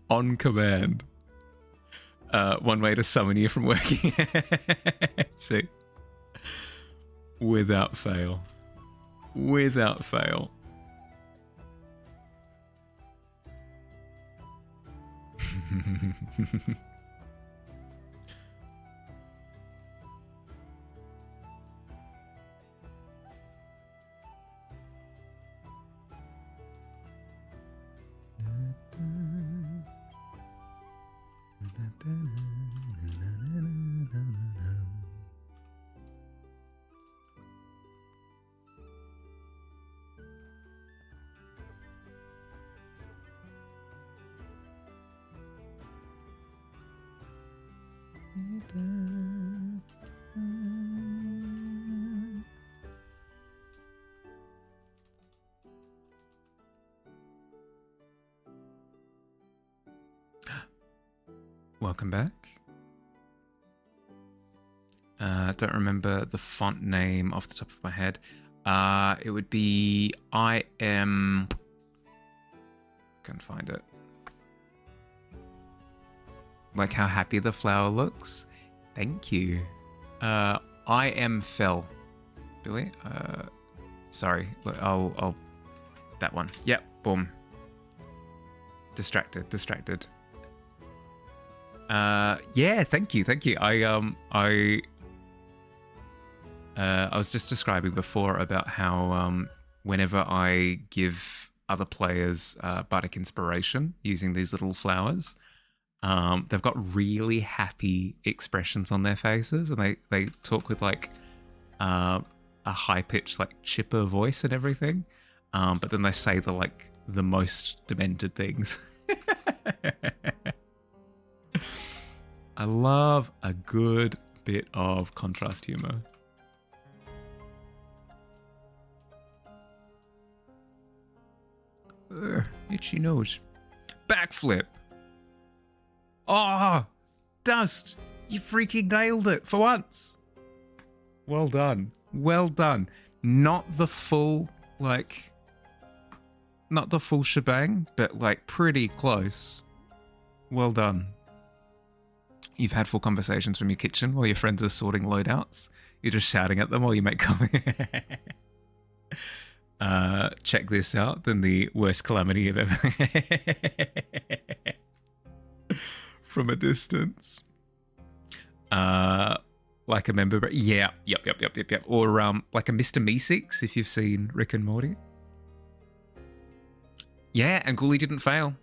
On command. One way to summon you from working. See? Without fail. Without fail. Welcome back. Don't remember the font name off the top of my head. It would be Can't find it. Like how happy the flower looks. Thank you. Fell. Billy? Sorry. I'll... That one. Yep. Boom. Distracted. Yeah, thank you. I was just describing before about how whenever I give other players bardic inspiration using these little flowers, they've got really happy expressions on their faces, and they talk with like a high-pitched like chipper voice and everything, but then they say the most demented things. I love a good bit of contrast humor. Itchy nose. Backflip. Oh, Dust, you freaking nailed it for once. Well done. Well done. Not the full shebang, but like pretty close. Well done. You've had full conversations from your kitchen while your friends are sorting loadouts. You're just shouting at them while you make comments. Check this out, then the worst calamity you've ever from a distance. Like a member, yeah, yep. Or like a Mr. Meeseeks, if you've seen Rick and Morty. Yeah, and Ghoulie didn't fail.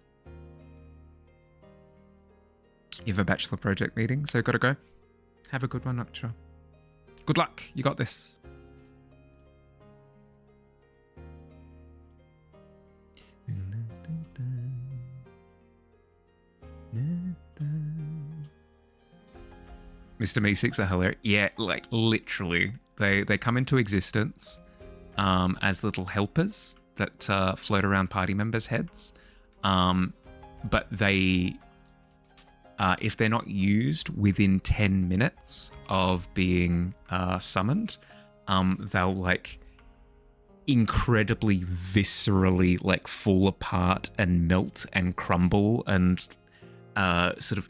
You have a bachelor project meeting, so gotta go. Have a good one, Noctra. Good luck, you got this. Mr. Meeseeks are hilarious. Yeah, like literally, they come into existence as little helpers that float around party members' heads. But they, if they're not used within 10 minutes of being summoned, they'll like incredibly viscerally like fall apart and melt and crumble and sort of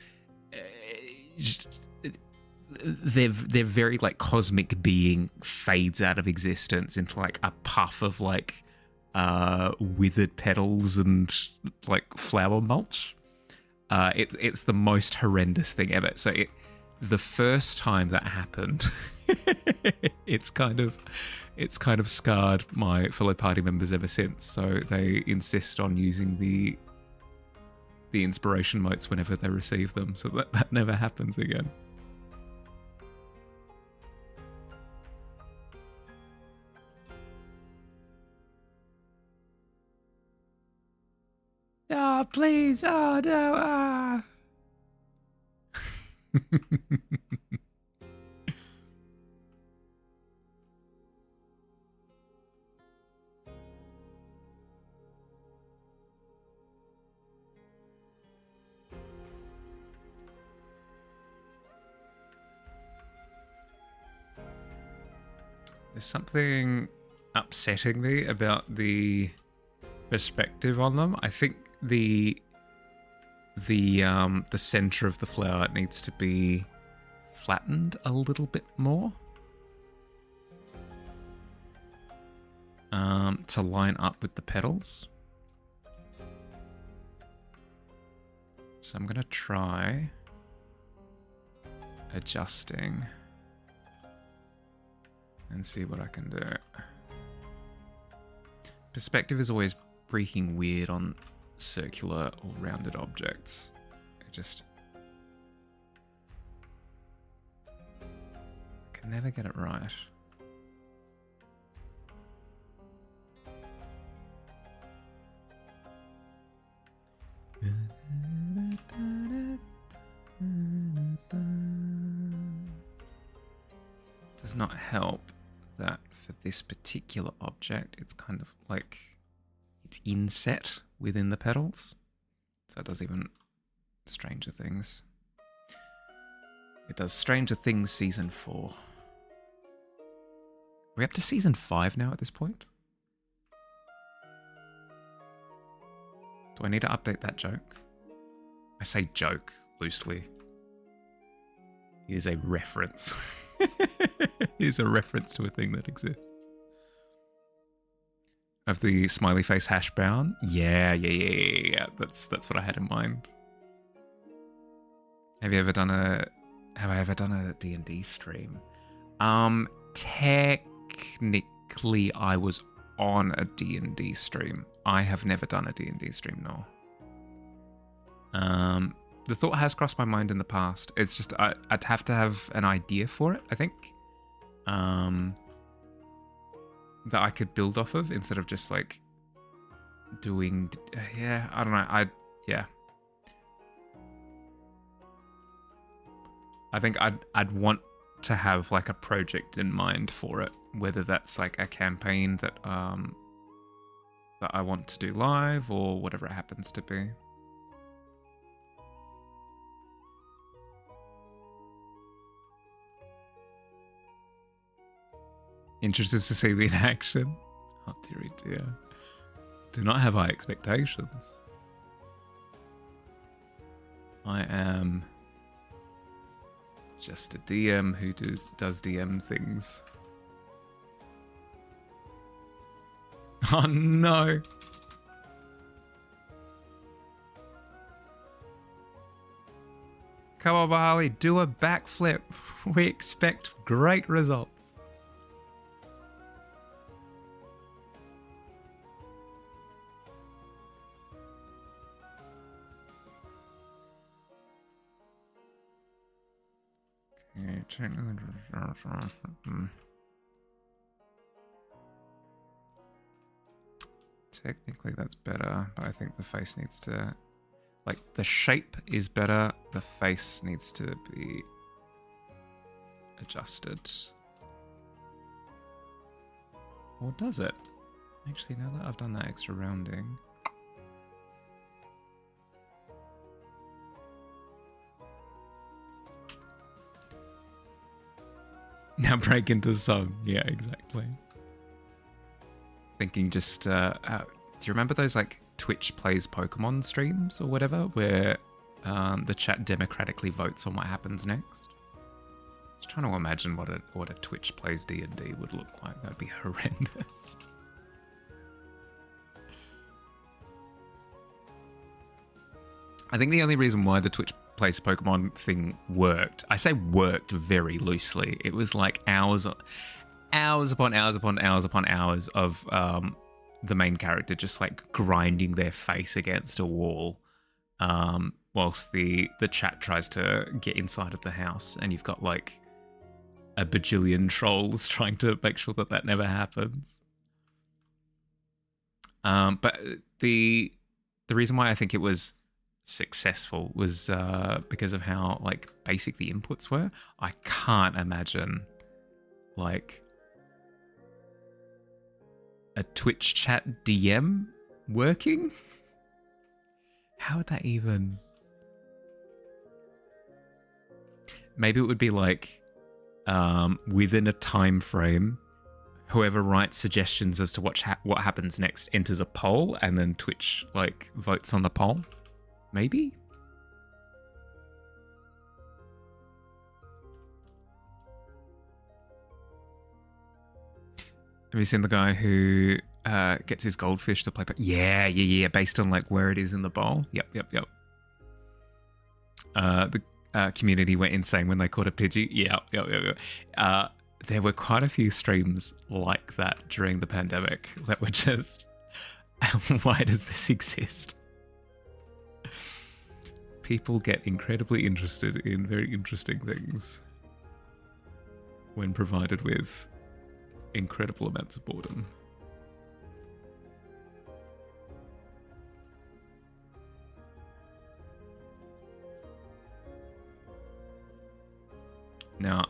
their very like cosmic being fades out of existence into like a puff of like withered petals and like flower mulch. It's the most horrendous thing ever. So the first time that happened, it's kind of scarred my fellow party members ever since. So they insist on using the inspiration motes whenever they receive them, so that never happens again. Oh, please. Oh, no. Ah. There's something upsetting me about the perspective on them. I think the center of the flower needs to be flattened a little bit more to line up with the petals. So I'm gonna try adjusting and see what I can do. Perspective is always freaking weird on circular or rounded objects. I can never get it right. Does not help that for this particular object, it's kind of like it's inset within the petals. So it does even Stranger Things. It does Stranger Things Season 4. Are we up to Season 5 now at this point? Do I need to update that joke? I say joke loosely. It is a reference. It is a reference to a thing that exists. Of the smiley face hash brown? Yeah. That's what I had in mind. Have I ever done a D&D stream? Technically I was on a D&D stream. I have never done a D&D stream, no. The thought has crossed my mind in the past. It's just I'd have to have an idea for it, I think. That I could build off of instead of just like doing. Yeah, I don't know. I think I'd want to have like a project in mind for it, whether that's like a campaign that I want to do live or whatever it happens to be. Interested to see me in action? Oh dearie dear. Do not have high expectations. I am just a DM who does DM things. Oh no! Come on, Barley, do a backflip. We expect great results. Technically that's better, but I think the face needs to, like, the shape is better, the face needs to be adjusted. Or does it? Actually, now that I've done that extra rounding. Now break into song. Yeah, exactly. Thinking just, do you remember those like Twitch plays Pokemon streams or whatever, where the chat democratically votes on what happens next. Just trying to imagine what a Twitch plays D&D would look like. That'd be horrendous. I think the only reason why the Twitch plays Pokemon thing worked, I say worked very loosely. It was like hours upon hours upon hours upon hours of the main character just like grinding their face against a wall, whilst the chat tries to get inside of the house, and you've got like a bajillion trolls trying to make sure that never happens. But the reason why I think it was successful was because of how like basic the inputs were. I can't imagine like a Twitch chat DM working. How would that even? Maybe it would be like within a time frame, whoever writes suggestions as to what happens next enters a poll, and then Twitch like votes on the poll. Maybe. Have you seen the guy who gets his goldfish to play? Yeah. Based on like where it is in the bowl. Yep. The community went insane when they caught a Pidgey. Yep. There were quite a few streams like that during the pandemic that were just, why does this exist? People get incredibly interested in very interesting things when provided with incredible amounts of boredom.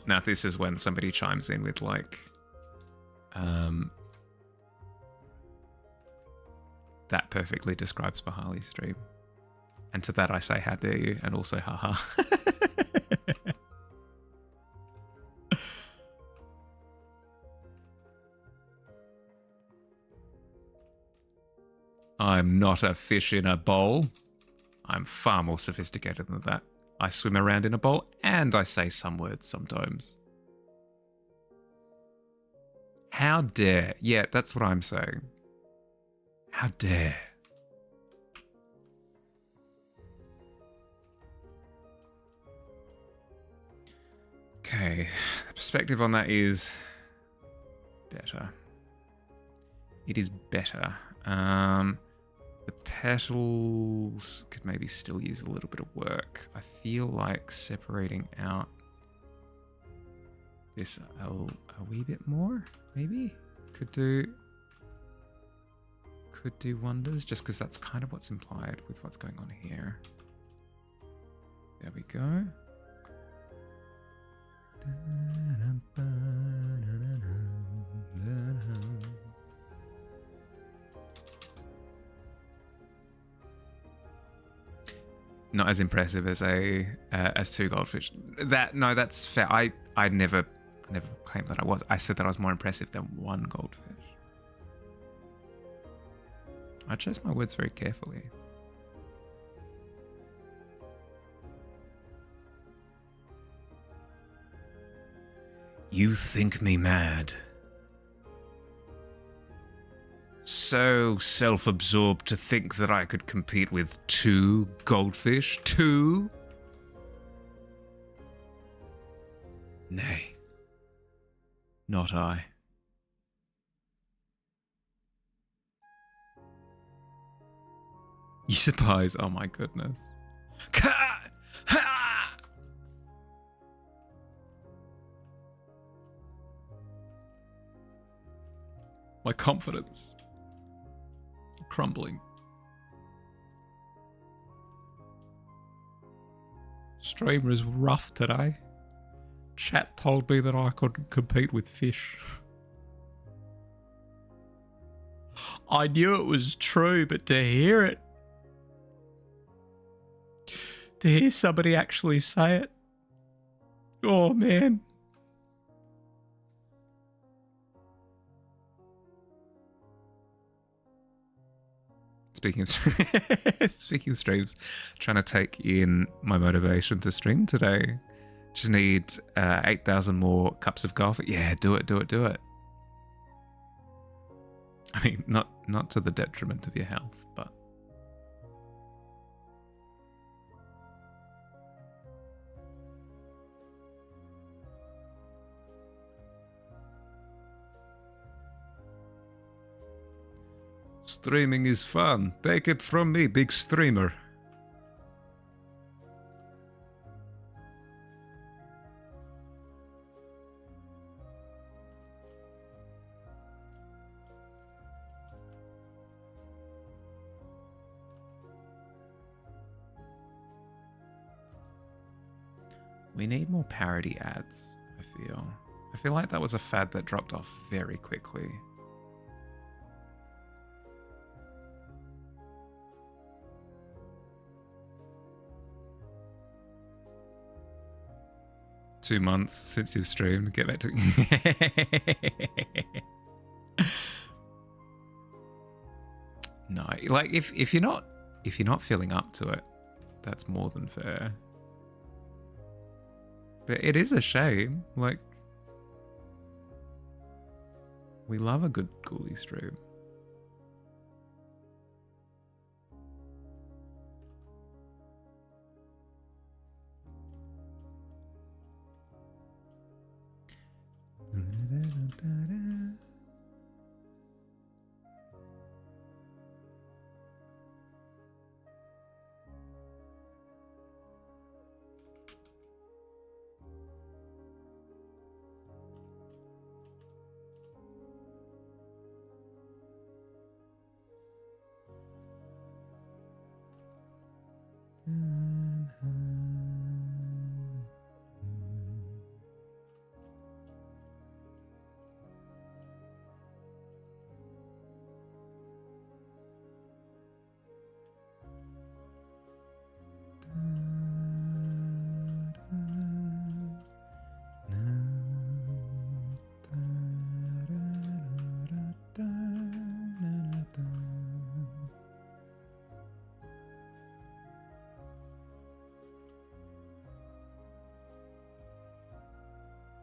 Now this is when somebody chimes in with like, that perfectly describes Bahali's stream. And to that I say, how dare you, and also haha. I'm not a fish in a bowl. I'm far more sophisticated than that. I swim around in a bowl and I say some words sometimes. How dare? Yeah, that's what I'm saying. How dare? Okay, the perspective on that is better. It is better. The petals could maybe still use a little bit of work. I feel like separating out this a wee bit more, maybe? Could do wonders, just because that's kind of what's implied with what's going on here. There we go. Not as impressive as as 2 goldfish. That's fair. I never claimed that I was. I said that I was more impressive than 1 goldfish. I chose my words very carefully. You think me mad? So self-absorbed to think that I could compete with 2 goldfish? 2? Nay, not I. You suppose? Oh my goodness. My confidence crumbling. Streamer is rough today. Chat told me that I could compete with fish. I knew it was true, but to hear it, to hear somebody actually say it, oh man. speaking of speaking of streams, trying to take in my motivation to stream today. Just need 8,000 more cups of coffee. Yeah, do it. I mean, not to the detriment of your health, but streaming is fun. Take it from me, big streamer. We need more parody ads, I feel. I feel like that was a fad that dropped off very quickly. Two months since you've streamed. Get back to... No, like if you're not feeling up to it, that's more than fair. But it is a shame. Like, we love a good ghoulie stream.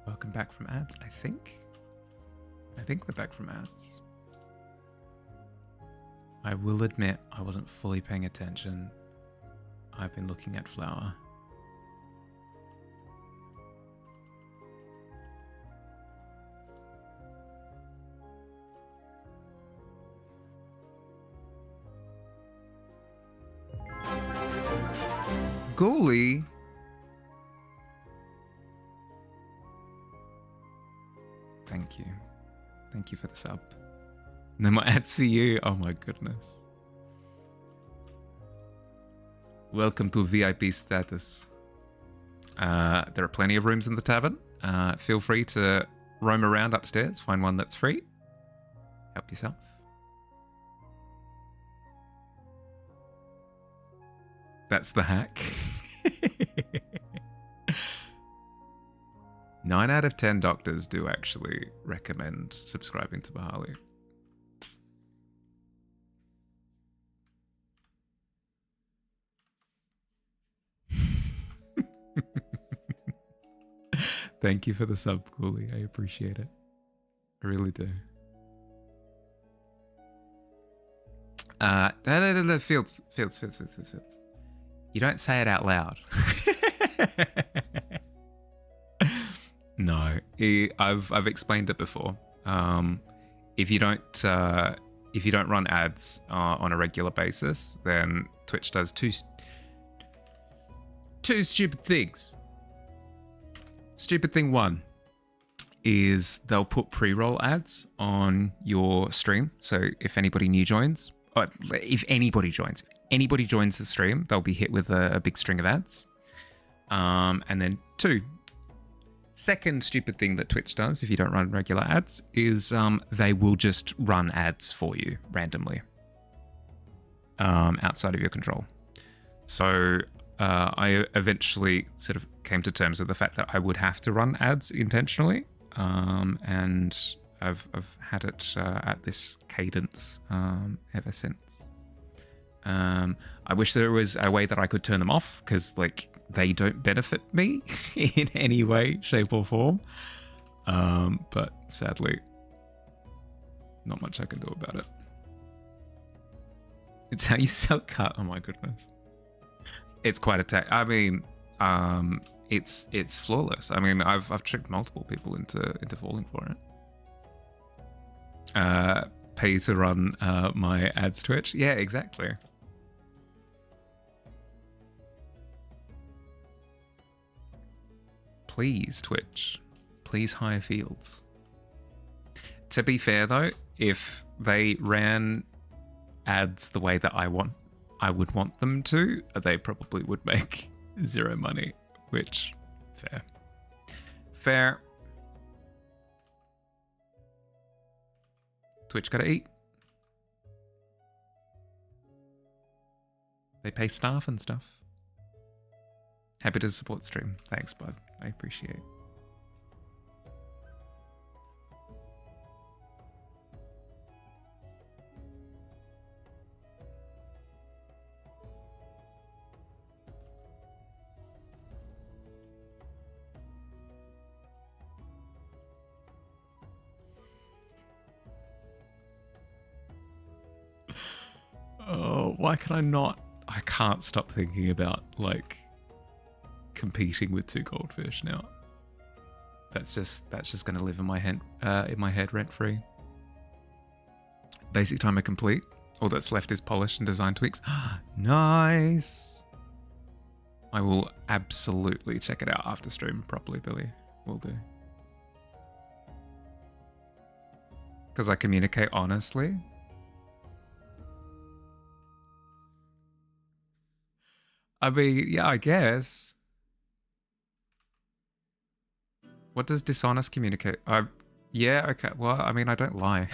Welcome back from ads, I think. I think we're back from ads. I will admit I wasn't fully paying attention. I've been looking at Flower. Ghoulie? Thank you. Thank you for the sub. No more ads for you. Oh my goodness. Welcome to VIP status. There are plenty of rooms in the tavern. Feel free to roam around upstairs. Find one that's free. Help yourself. That's the hack. 9 out of 10 doctors do actually recommend subscribing to Bahali. Thank you for the sub, Ghoulie. I appreciate it. I really do. Fields. You don't say it out loud. No, I've explained it before. If you don't run ads on a regular basis, then Twitch does two stupid things. Stupid thing one is they'll put pre-roll ads on your stream. So if anybody new joins, or if anybody joins the stream, they'll be hit with a big string of ads. And then two. Second stupid thing that Twitch does if you don't run regular ads is they will just run ads for you randomly outside of your control. So I eventually sort of came to terms with the fact that I would have to run ads intentionally, and I've had it at this cadence ever since. I wish there was a way that I could turn them off, because like they don't benefit me in any way, shape, or form. But sadly, not much I can do about it. It's how you sell cut. Oh my goodness, it's quite a I mean, it's flawless. I mean, I've tricked multiple people into falling for it. Pay to run my ads Twitch. Yeah, exactly. Please, Twitch. Please hire Fields. To be fair, though, if they ran ads the way that I would want them to, they probably would make zero money, which, fair. Fair. Twitch gotta eat. They pay staff and stuff. Happy to support stream. Thanks, bud. I appreciate it. Oh, why can I not? I can't stop thinking about, like, competing with 2 goldfish now. That's just going to live in my head rent free. Basic timer complete. All that's left is polish and design tweaks. Nice. I will absolutely check it out after stream properly, Billy. Will do. Because I communicate honestly. I mean, yeah, I guess. What does dishonest communicate? Yeah, okay. Well, I mean, I don't lie.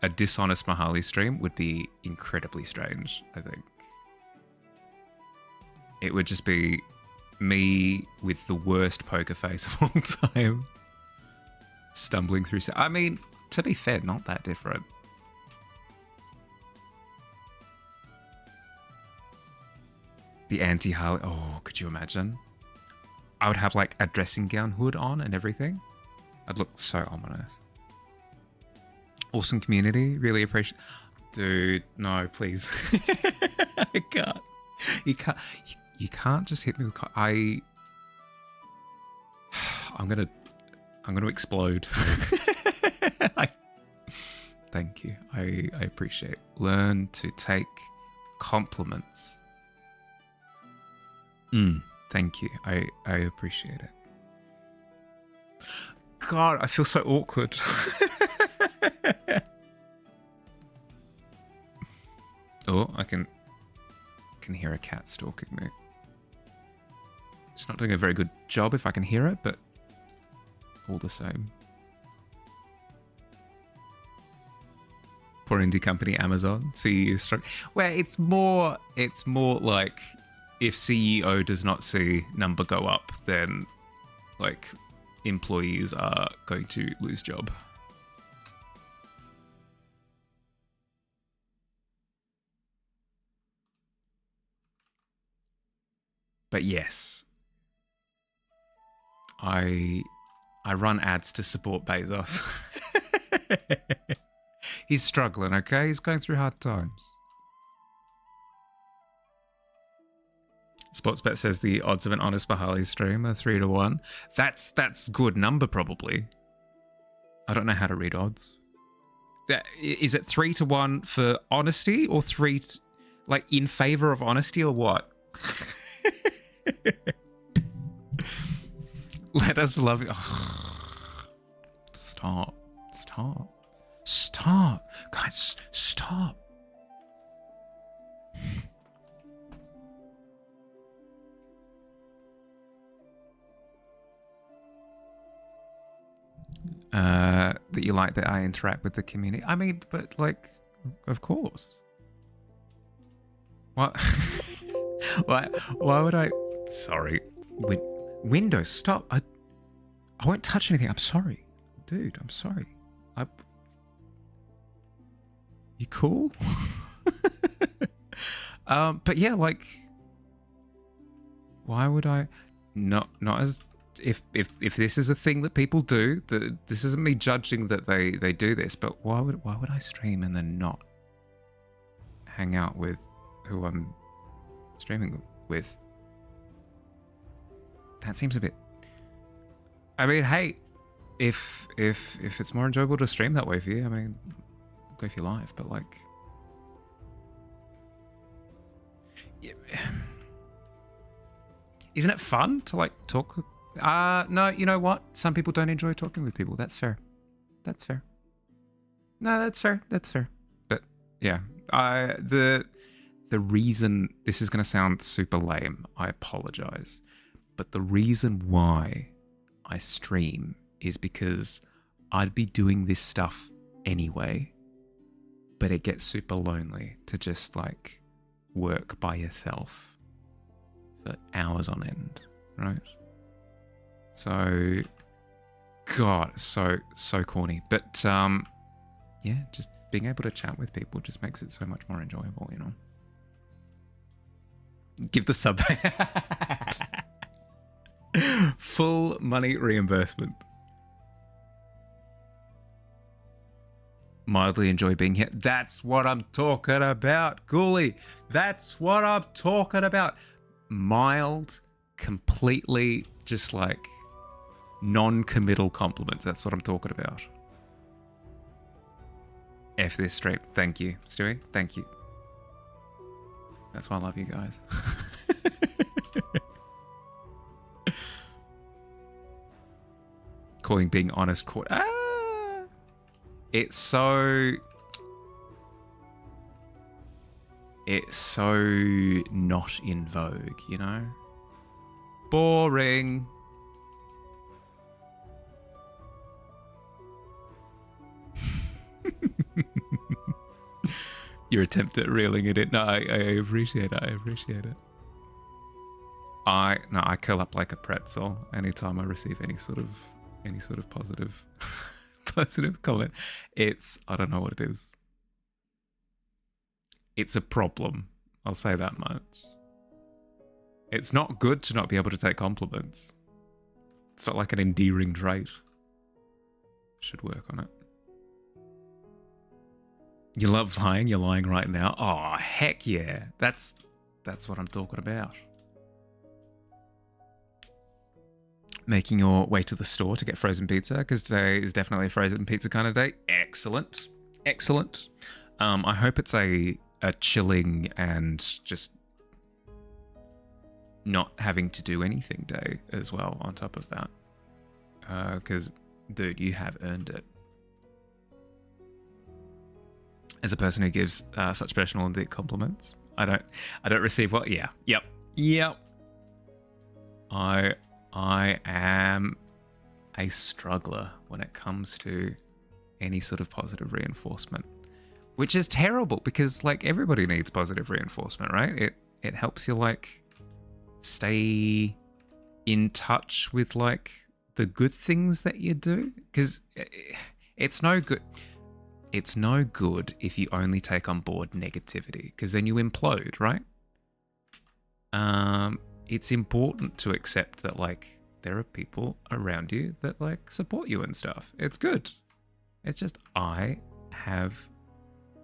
A dishonest Mahali stream would be incredibly strange, I think. It would just be me with the worst poker face of all time. Stumbling through... I mean, to be fair, not that different. The anti-Harley... Oh, could you imagine? I would have, like, a dressing gown hood on and everything. I'd look so ominous. Awesome community. Really appreciate... Dude, no, please. I can't. You can't just hit me with... I'm gonna explode. Thank you. I appreciate it. Learn to take compliments. Thank you. I appreciate it. God, I feel so awkward. Oh, I can hear a cat stalking me. It's not doing a very good job if I can hear it, but all the same. Poor indie company Amazon, CEO struck. Where it's more like if CEO does not see number go up, then like employees are going to lose job. But yes, I run ads to support Bezos. He's struggling, okay? He's going through hard times. Sportsbet says the odds of an honest Mahali stream are 3 to 1. That's good number, probably. I don't know how to read odds. Is it 3 to 1 for honesty, or like in favor of honesty, or what? Let us love you. Stop. Guys, stop. That you like that I interact with the community. I mean, but like, of course. What? Why would I? Sorry. Windows, stop. I won't touch anything. I'm sorry. Dude, I'm sorry. You cool? But yeah, like, why would I? Not as if this is a thing that people do. This isn't me judging that they do this, but why would I stream and then not hang out with who I'm streaming with? That seems a bit. I mean, hey, if it's more enjoyable to stream that way for you, I mean, go for your life. But like, yeah. Isn't it fun to like talk? No, you know what? Some people don't enjoy talking with people. That's fair. That's fair. No, that's fair. That's fair. But yeah, the reason, this is going to sound super lame. I apologize. But the reason why I stream is because I'd be doing this stuff anyway, but it gets super lonely to just like work by yourself for hours on end, right? So, God, so corny. But yeah, just being able to chat with people just makes it so much more enjoyable, you know? Give the sub. Full money reimbursement. Mildly enjoy being here. That's what I'm talking about, Ghoulie. That's what I'm talking about. Mild, completely just like non-committal compliments. That's what I'm talking about. F this stream. Thank you, Stewie. Thank you. That's why I love you guys. Calling being honest court. It's so not in vogue, you know? Boring. Your attempt at reeling it in. No, I appreciate it. I appreciate it. I curl up like a pretzel anytime I receive any sort of positive positive comment. I don't know what it is. It's a problem. I'll say that much. It's not good to not be able to take compliments. It's not like an endearing trait. Should work on it. You love lying? You're lying right now? Oh, heck yeah. That's what I'm talking about. Making your way to the store to get frozen pizza, because today is definitely a frozen pizza kind of day. Excellent. Excellent. I hope it's a chilling and just not having to do anything day as well on top of that. Because, dude, you have earned it. As a person who gives such personal and deep compliments, I don't receive what? Yeah. Yep. I am a struggler when it comes to any sort of positive reinforcement, which is terrible because like everybody needs positive reinforcement, right? It helps you like stay in touch with like the good things that you do, because it's no good. It's no good if you only take on board negativity, because then you implode, right? It's important to accept that like there are people around you that like support you and stuff. It's good. It's just I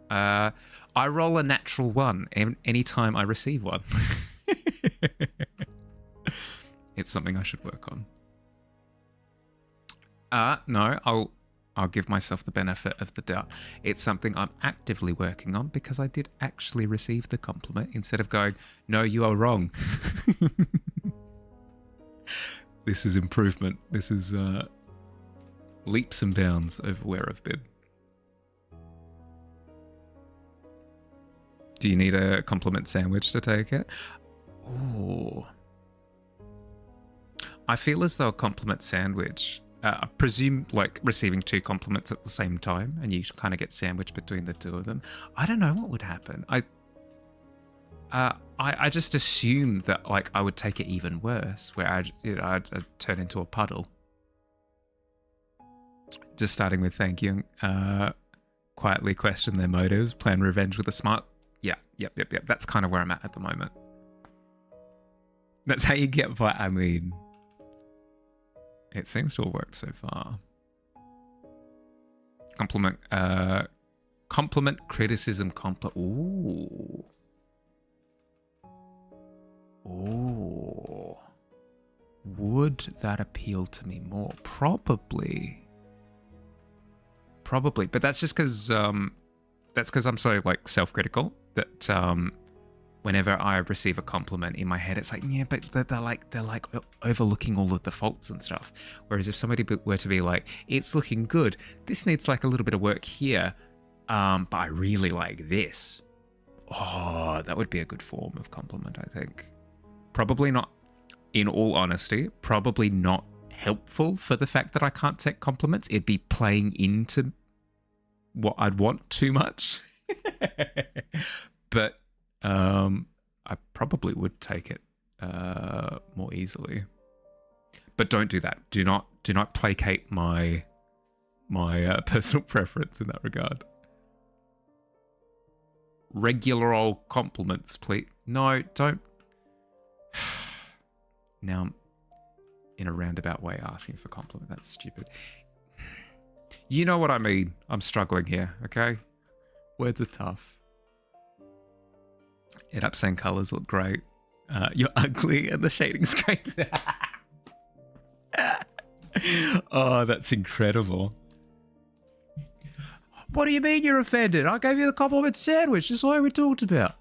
roll a natural 1 anytime I receive one. It's something I should work on. No, I'll give myself the benefit of the doubt. It's something I'm actively working on because I did actually receive the compliment instead of going, no, you are wrong. This is improvement. This is leaps and bounds over where I've been. Do you need a compliment sandwich to take it? Oh. I feel as though a compliment sandwich... I presume like receiving 2 compliments at the same time and you kind of get sandwiched between the 2 of them. I don't know what would happen. I just assumed that like I would take it even worse, where I'd turn into a puddle. Just starting with thank you. Quietly question their motives, plan revenge with a smart. Yeah, yep. That's kind of where I'm at the moment. That's how you get by. I mean, it seems to have worked so far. Compliment, criticism, Ooh. Ooh. Would that appeal to me more? Probably, but that's just because I'm so like self-critical that whenever I receive a compliment in my head, it's like, yeah, but they're like overlooking all of the faults and stuff. Whereas if somebody were to be like, it's looking good, this needs like a little bit of work here, but I really like this. Oh, that would be a good form of compliment, I think. Probably not, in all honesty, probably not helpful for the fact that I can't take compliments. It'd be playing into what I'd want too much. But I probably would take it more easily. But don't do that. Do not placate my personal preference in that regard. Regular old compliments, please. No, don't. Now I'm in a roundabout way asking for compliment. That's stupid. You know what I mean. I'm struggling here, okay? Words are tough. End up saying colours look great. You're ugly and the shading's great. Oh, that's incredible. What do you mean you're offended? I gave you the compliment sandwich. That's what we talked about.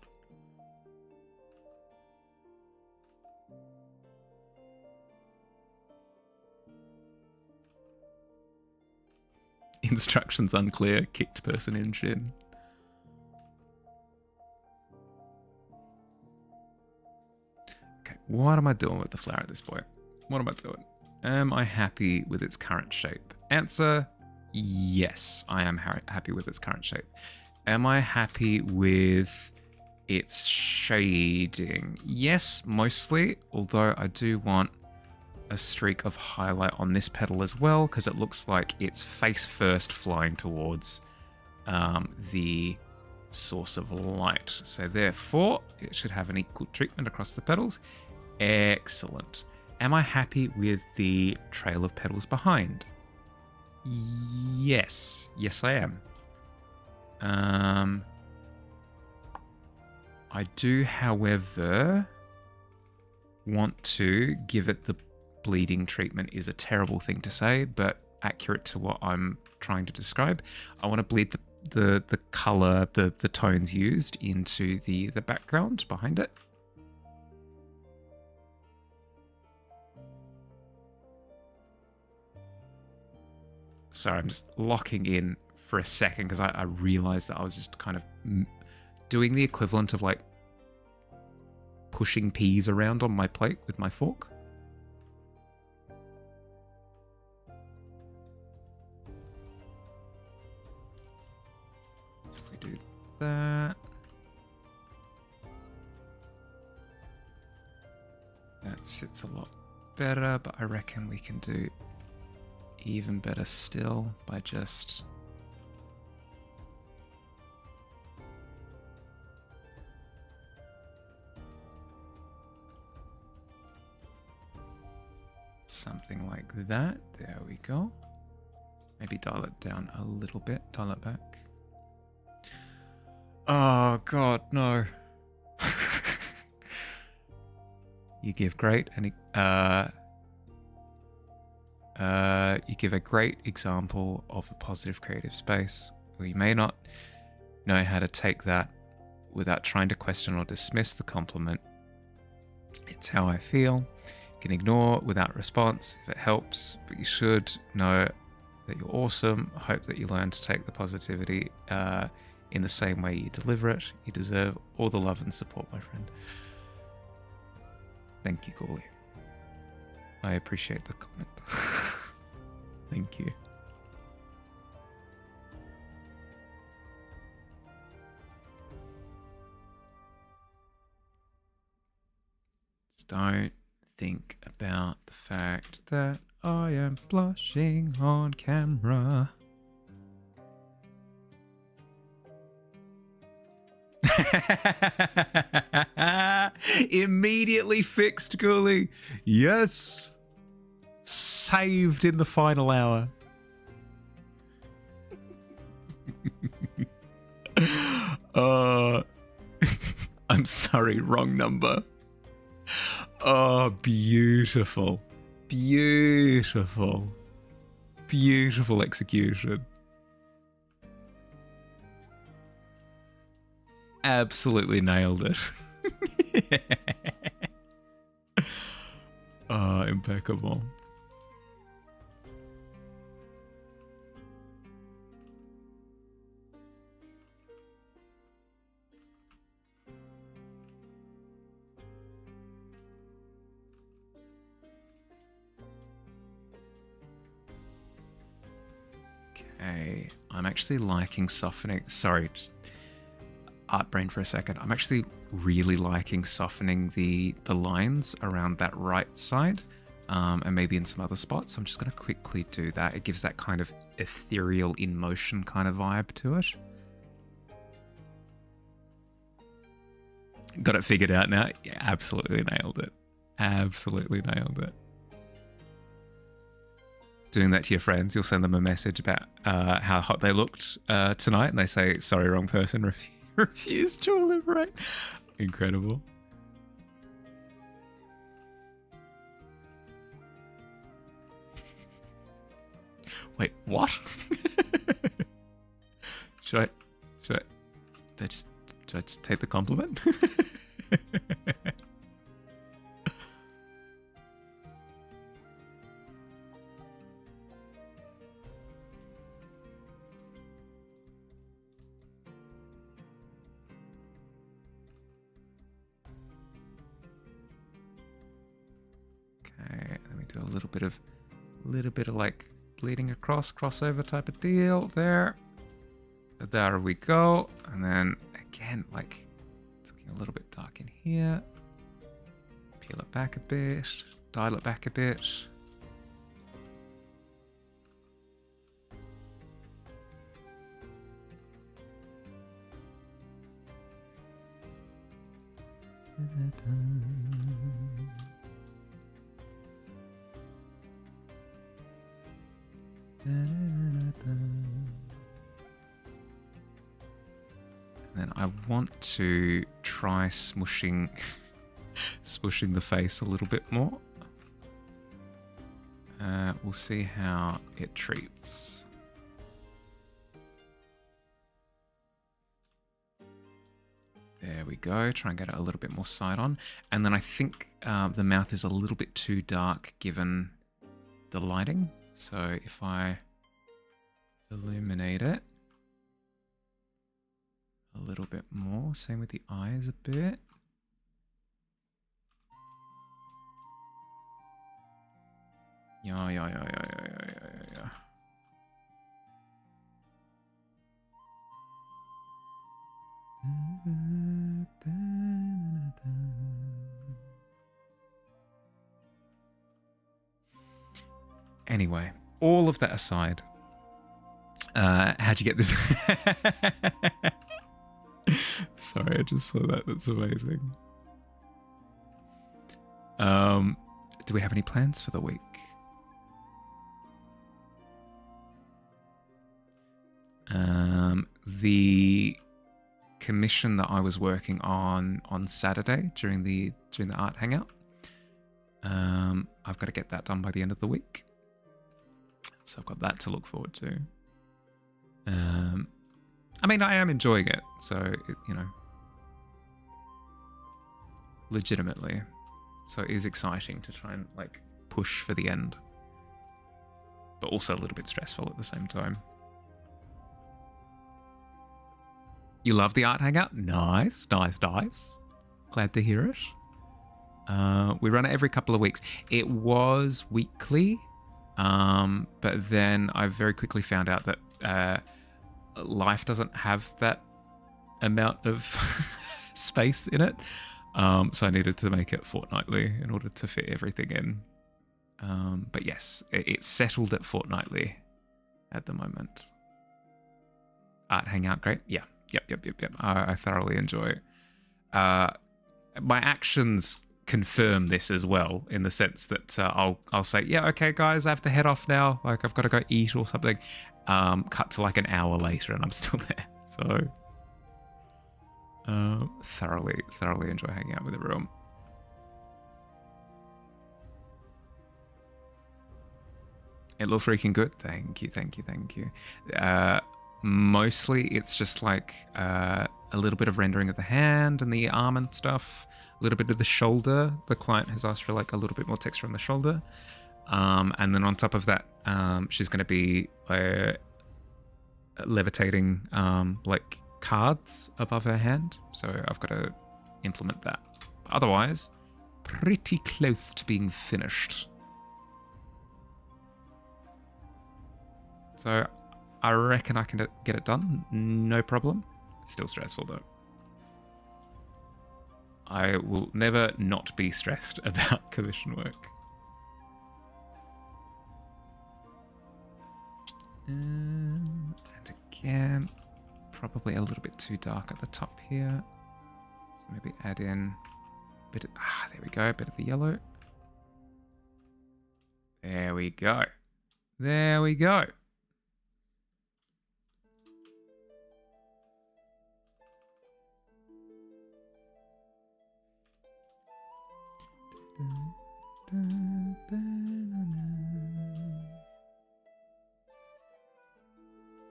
Instructions unclear. Kicked person in shin. Okay, what am I doing with the flower at this point? What am I doing? Am I happy with its current shape? Answer, yes, I am happy with its current shape. Am I happy with its shading? Yes, mostly, although I do want a streak of highlight on this petal as well, because it looks like it's face first flying towards the source of light. So therefore, it should have an equal treatment across the petals. Excellent. Am I happy with the trail of petals behind? Yes. Yes, I am. I do, however, want to give it the bleeding treatment. Is a terrible thing to say, but accurate to what I'm trying to describe. I want to bleed the color, the tones used into the background behind it. Sorry, I'm just locking in for a second because I realized that I was just kind of doing the equivalent of like pushing peas around on my plate with my fork. So if we do that, that sits a lot better, but I reckon we can do even better still by just something like that. There we go. Maybe dial it down a little bit, dial it back. Oh god, no. You give great and you give a great example of a positive creative space where you may not know how to take that without trying to question or dismiss the compliment. It's how I feel. You can ignore without response if it helps, but you should know that you're awesome. I hope that you learn to take the positivity in the same way you deliver it. You deserve all the love and support, my friend. Thank you, Gawley. I appreciate the comment. Thank you. Just don't think about the fact that I am blushing on camera. Immediately fixed, Ghoulie. Yes. Saved in the final hour. I'm sorry, wrong number. Oh, beautiful. Beautiful. Beautiful execution. Absolutely nailed it. Oh, impeccable. Okay, I'm actually liking softening. Sorry, just art brain for a second. I'm actually really liking softening the lines around that right side, and maybe in some other spots. I'm just going to quickly do that. It gives that kind of ethereal in motion kind of vibe to it. Got it figured out now? Yeah, absolutely nailed it. Absolutely nailed it. Doing that to your friends, you'll send them a message about how hot they looked tonight, and they say, sorry, wrong person, refuse to elaborate. Incredible. Wait, what? Should I just take the compliment? Okay, let me do a little bit of like bleeding across crossover type of deal there. There we go. And then again, like it's looking a little bit dark in here. Peel it back a bit, dial it back a bit. And then I want to try smushing the face a little bit more. We'll see how it treats. There we go. Try and get it a little bit more side on. And then I think the mouth is a little bit too dark given the lighting. So if I illuminate it a little bit more, same with the eyes a bit. Yeah. Anyway, all of that aside, how'd you get this? Sorry, I just saw that. That's amazing. Do we have any plans for the week? The commission that I was working on Saturday during the art hangout, I've got to get that done by the end of the week. So I've got that to look forward to. I mean, I am enjoying it, so, legitimately. So it is exciting to try and, like, push for the end. But also a little bit stressful at the same time. You love the art hangout? Nice. Glad to hear it. We run it every couple of weeks. It was weekly, but then I very quickly found out that life doesn't have that amount of space in it. So I needed to make it fortnightly in order to fit everything in. But yes, it's settled at fortnightly at the moment. Art Hangout, great. Yeah. Yep. I thoroughly enjoy it. My actions confirm this as well, in the sense that I'll say, yeah, okay, guys, I have to head off now. Like, I've got to go eat or something. Cut to like an hour later, and I'm still there. So, thoroughly enjoy hanging out with everyone. It looked freaking good. Thank you. Mostly, it's just like a little bit of rendering of the hand and the arm and stuff. A little bit of the shoulder. The client has asked for like a little bit more texture on the shoulder. And then on top of that, she's going to be levitating like cards above her hand. So I've got to implement that. Otherwise, pretty close to being finished. So I reckon I can get it done, no problem. Still stressful though. I will never not be stressed about commission work. And again, probably a little bit too dark at the top here. So maybe add in a bit of, there we go, a bit of the yellow. There we go. There we go.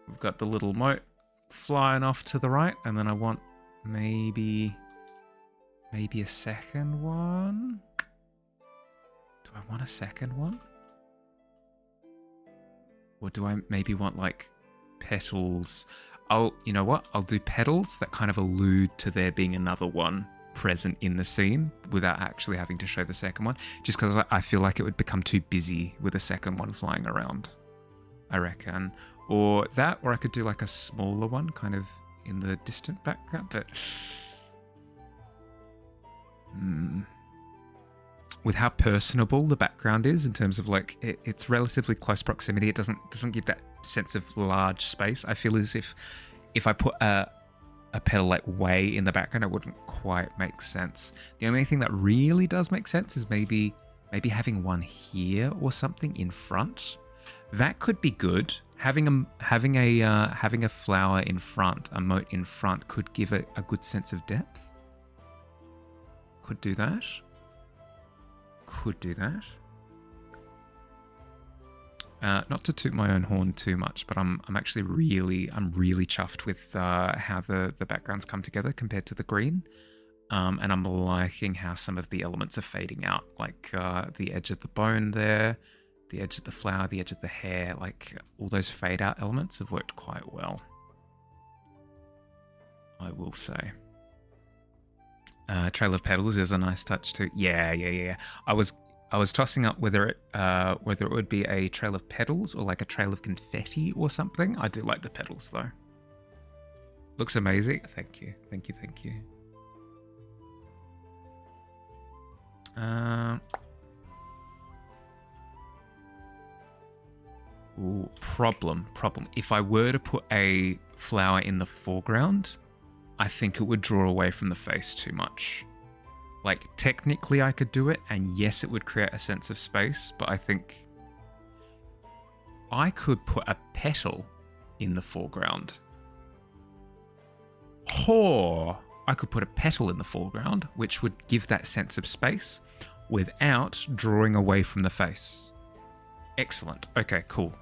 We've got the little moat flying off to the right, and then I want maybe a second one. Do I want a second one? Or do I maybe want like petals? You know what? I'll do petals that kind of allude to there being another one present in the scene without actually having to show the second one, just because I feel like it would become too busy with a second one flying around, I reckon. Or that, or I could do like a smaller one kind of in the distant background, but with how personable the background is in terms of like it's relatively close proximity, it doesn't give that sense of large space. I feel as if I put a petal like way in the background, it wouldn't quite make sense. The only thing that really does make sense is maybe having one here or something in front. That could be good. Having a flower in front, a moat in front, could give it a good sense of depth. Could do that. Not to toot my own horn too much, but I'm actually really chuffed with how the backgrounds come together compared to the green, and I'm liking how some of the elements are fading out, like the edge of the bone there, the edge of the flower, the edge of the hair, like all those fade out elements have worked quite well, I will say. Trail of Petals is a nice touch too. Yeah. I was tossing up whether it would be a trail of petals or like a trail of confetti or something. I do like the petals though. Looks amazing. Thank you. Problem. If I were to put a flower in the foreground, I think it would draw away from the face too much. Like, technically I could do it, and yes, it would create a sense of space, but I think I could put a petal in the foreground. I could put a petal in the foreground, which would give that sense of space without drawing away from the face. Excellent. Okay, cool.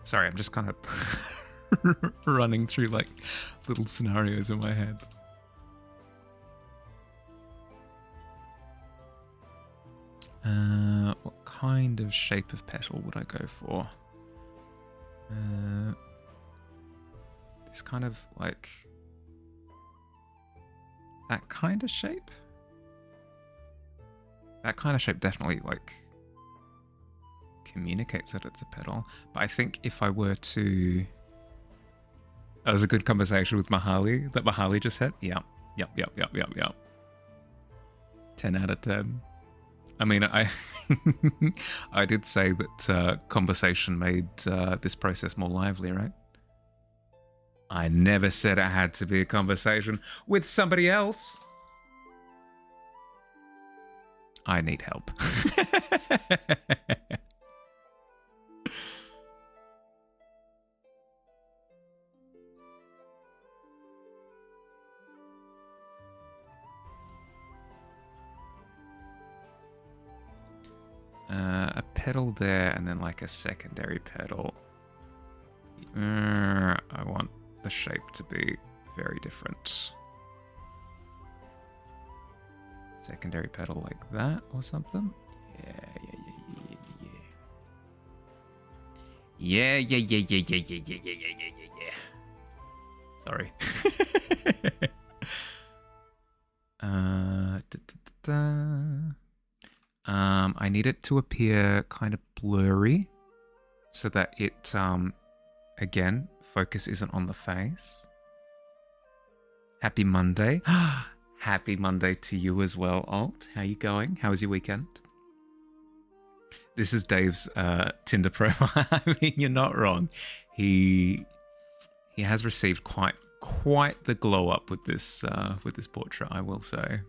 Sorry, I'm just kind of running through like little scenarios in my head. What kind of shape of petal would I go for? This kind of like that kind of shape? That kind of shape definitely like communicates that it's a petal, but I think if I were to That was a good conversation with Mahali that Mahali just had. Yep. 10 out of 10. I mean, I I did say that conversation made this process more lively, right? I never said it had to be a conversation with somebody else. I need help. A pedal there and then like a secondary pedal. I want the shape to be very different. Secondary pedal like that or something. Yeah. Sorry. I need it to appear kind of blurry so that it, again, focus isn't on the face. Happy Monday. Happy Monday to you as well, Alt. How you going? How was your weekend? This is Dave's Tinder profile. I mean, you're not wrong. He has received quite the glow up with this portrait, I will say.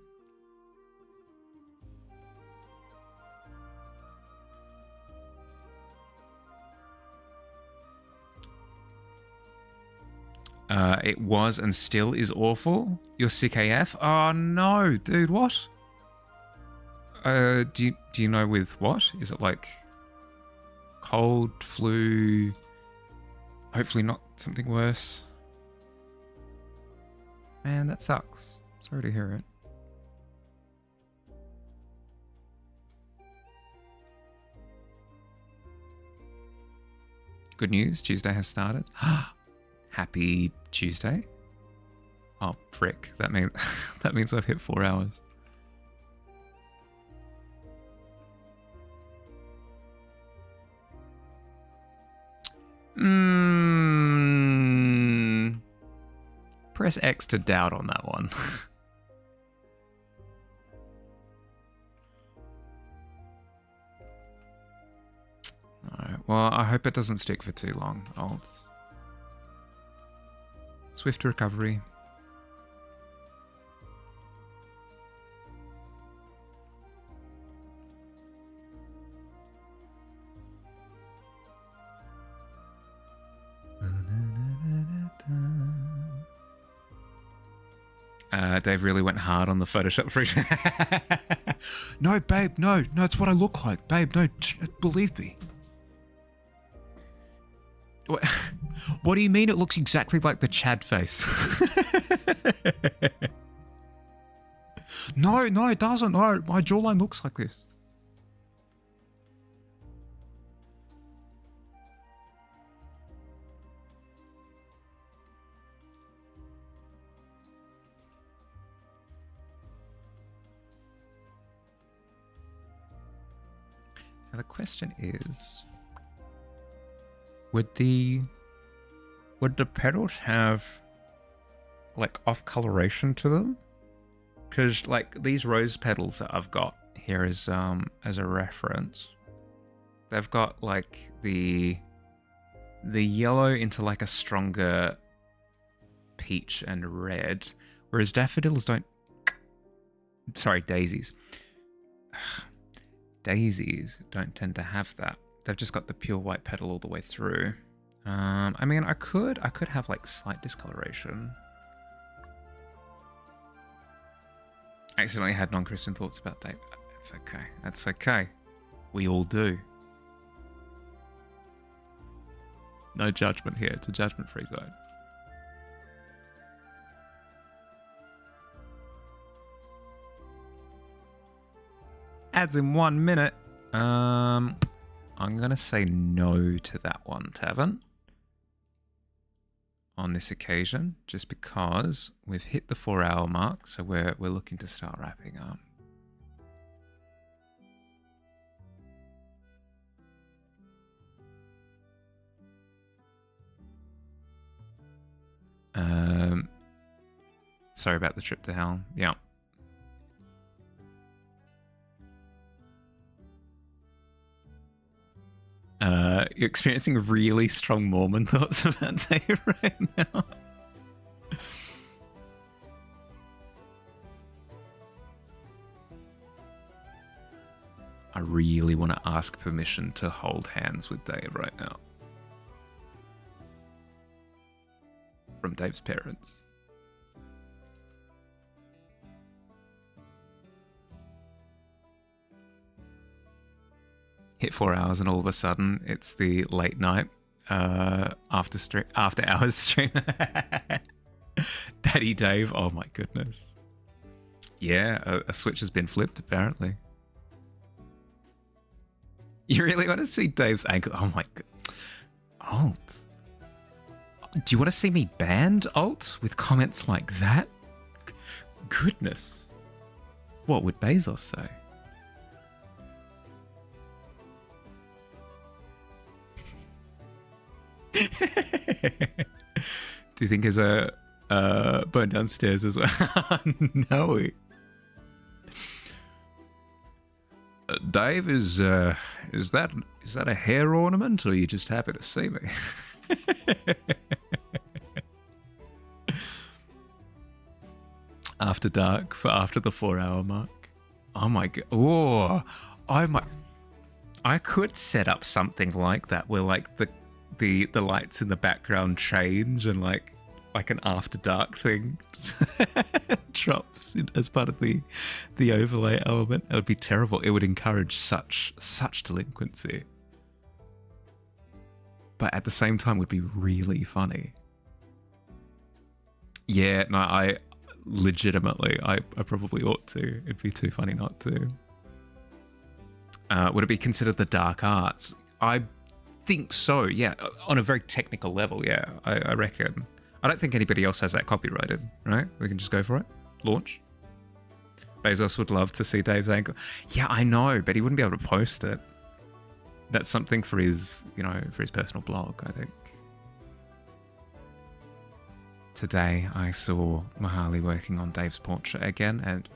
It was and still is awful. You're sick AF? Oh no, dude, what? Do you know with what? Is it like cold, flu? Hopefully not something worse. Man, that sucks. Sorry to hear it. Good news, Tuesday has started. Happy Tuesday. Oh, frick. That means I've hit 4 hours. Press X to doubt on that one. Alright, well, I hope it doesn't stick for too long. Swift recovery. Dave really went hard on the Photoshop freak. No, babe, no, it's what I look like. Babe, no, believe me. What do you mean it looks exactly like the Chad face? No, it doesn't. No, my jawline looks like this. Now the question is, would the pedals have like off coloration to them? Because like these rose pedals that I've got here as a reference, they've got like the yellow into like a stronger peach and red, whereas daffodils don't. Sorry, daisies. Daisies don't tend to have that. They've just got the pure white petal all the way through. I mean, I could have like slight discoloration. Accidentally had non-Christian thoughts about that. It's okay. That's okay. We all do. No judgment here. It's a judgment-free zone. Ads in 1 minute. I'm gonna say no to that one, Tavern. On this occasion, just because we've hit the 4-hour mark, so we're looking to start wrapping up. Sorry about the trip to hell. Yeah. You're experiencing really strong Mormon thoughts about Dave right now. I really want to ask permission to hold hands with Dave right now. From Dave's parents. Hit 4 hours and all of a sudden it's the late night after hours stream. Daddy Dave, oh my goodness. Yeah, a switch has been flipped apparently. You really want to see Dave's ankle? Oh my god. Alt. Do you want to see me banned, Alt, with comments like that? Goodness. What would Bezos say? Do you think there's a bone downstairs as well? No. Dave, is that a hair ornament, or are you just happy to see me? After dark for after the 4 hour mark. Oh my god! Oh my! I could set up something like that where like the lights in the background change and like an after dark thing drops as part of the overlay element. It would be terrible. It would encourage such delinquency, but at the same time would be really funny. Yeah, no, I legitimately I probably ought to. It'd be too funny not to. Would it be considered the dark arts? I think so, yeah. On a very technical level, yeah, I reckon. I don't think anybody else has that copyrighted, right? We can just go for it. Launch. Bezos would love to see Dave's ankle. Yeah, I know, but he wouldn't be able to post it. That's something for his, for his personal blog, I think. Today, I saw Mahali working on Dave's portrait again, and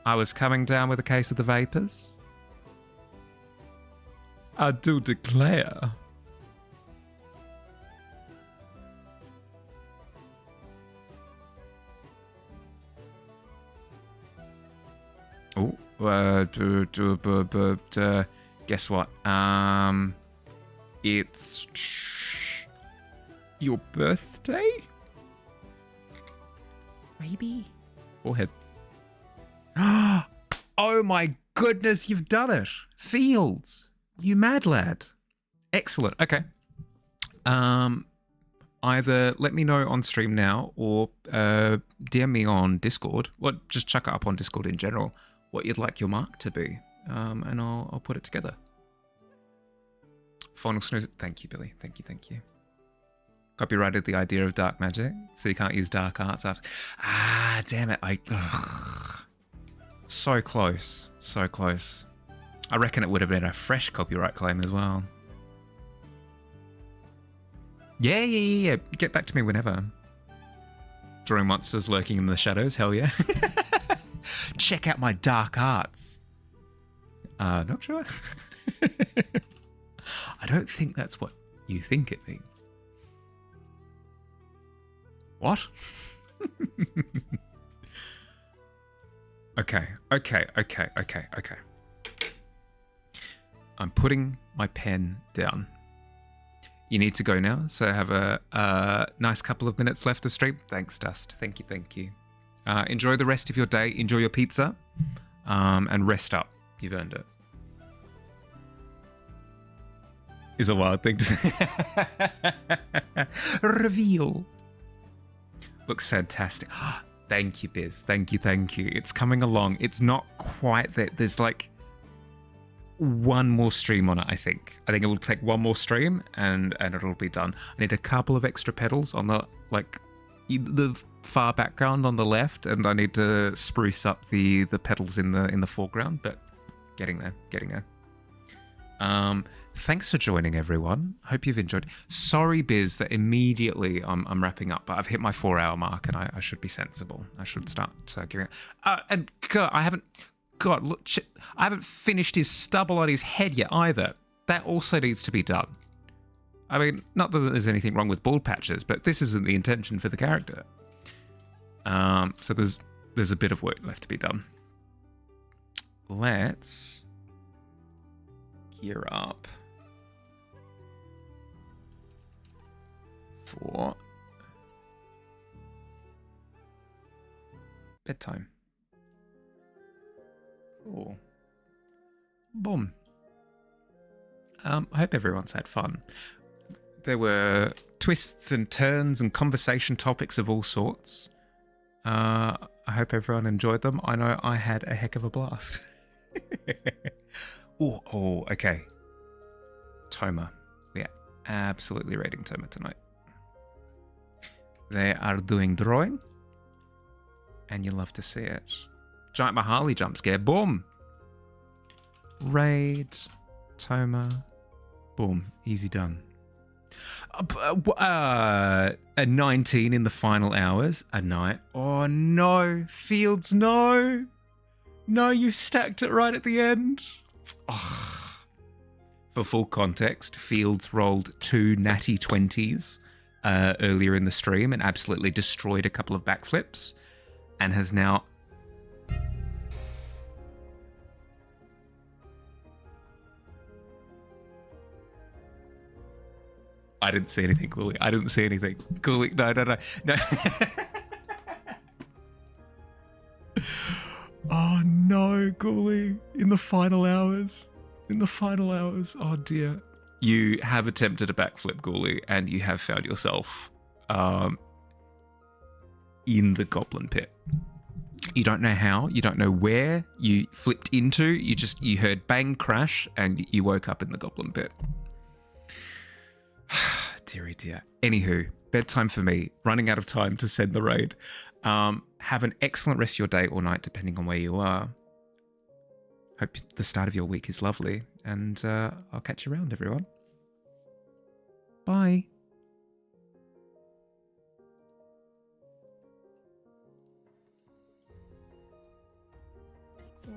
I was coming down with a case of the vapors. I do declare. Guess what? It's your birthday? Maybe? Forehead. Oh my goodness, you've done it. Fields. You mad lad. Excellent. Okay. Either let me know on stream now or DM me on Discord. Well, just chuck it up on Discord in general what you'd like your mark to be, and I'll put it together. Final snooze. Thank you, Billy. Thank you. Copyrighted the idea of dark magic, so you can't use dark arts after. Ah, damn it! So close, so close. I reckon it would have been a fresh copyright claim as well. Yeah. Get back to me whenever. Drawing monsters lurking in the shadows, hell yeah. Check out my dark arts. Not sure. I don't think that's what you think it means. What? Okay. I'm putting my pen down. You need to go now, so have a nice couple of minutes left to stream. Thanks, Dust. Thank you. Enjoy the rest of your day. Enjoy your pizza, and rest up. You've earned it. Is a wild thing to say. Reveal. Looks fantastic. Thank you, Biz. Thank you. It's coming along. It's not quite that. There's like one more stream on it, I think. I think it will take one more stream and it'll be done. I need a couple of extra pedals on the the far background on the left, and I need to spruce up the pedals in the foreground, but getting there. Thanks for joining, everyone. Hope you've enjoyed. Sorry, Biz, that immediately I'm wrapping up, but I've hit my 4-hour mark and I should be sensible. I should start giving. And God, I haven't. God, look, shit, I haven't finished his stubble on his head yet either. That also needs to be done. I mean, not that there's anything wrong with bald patches, but this isn't the intention for the character. So there's a bit of work left to be done. Let's gear up for bedtime. Cool. Boom. I hope everyone's had fun. There were twists and turns and conversation topics of all sorts. I hope everyone enjoyed them. I know I had a heck of a blast. Okay. Toma. We are absolutely raiding Toma tonight. They are doing drawing, and you love to see it. Giant Mahali jump scare. Boom. Raid. Toma. Boom. Easy done. A 19 in the final hours. A night. Oh no. Fields, no. No, you stacked it right at the end. Oh. For full context, Fields rolled 2 natty 20s earlier in the stream and absolutely destroyed a couple of backflips and has now... I didn't see anything, Cooley. I didn't see anything. Cooley, no. Oh no, Cooley. In the final hours. Oh dear. You have attempted a backflip, Cooley, and you have found yourself in the goblin pit. You don't know how, you don't know where you flipped into, you heard bang crash and you woke up in the goblin pit. Deary dear. Anywho, bedtime for me. Running out of time to send the raid. Have an excellent rest of your day or night, depending on where you are. Hope the start of your week is lovely. And I'll catch you around, everyone. Bye. So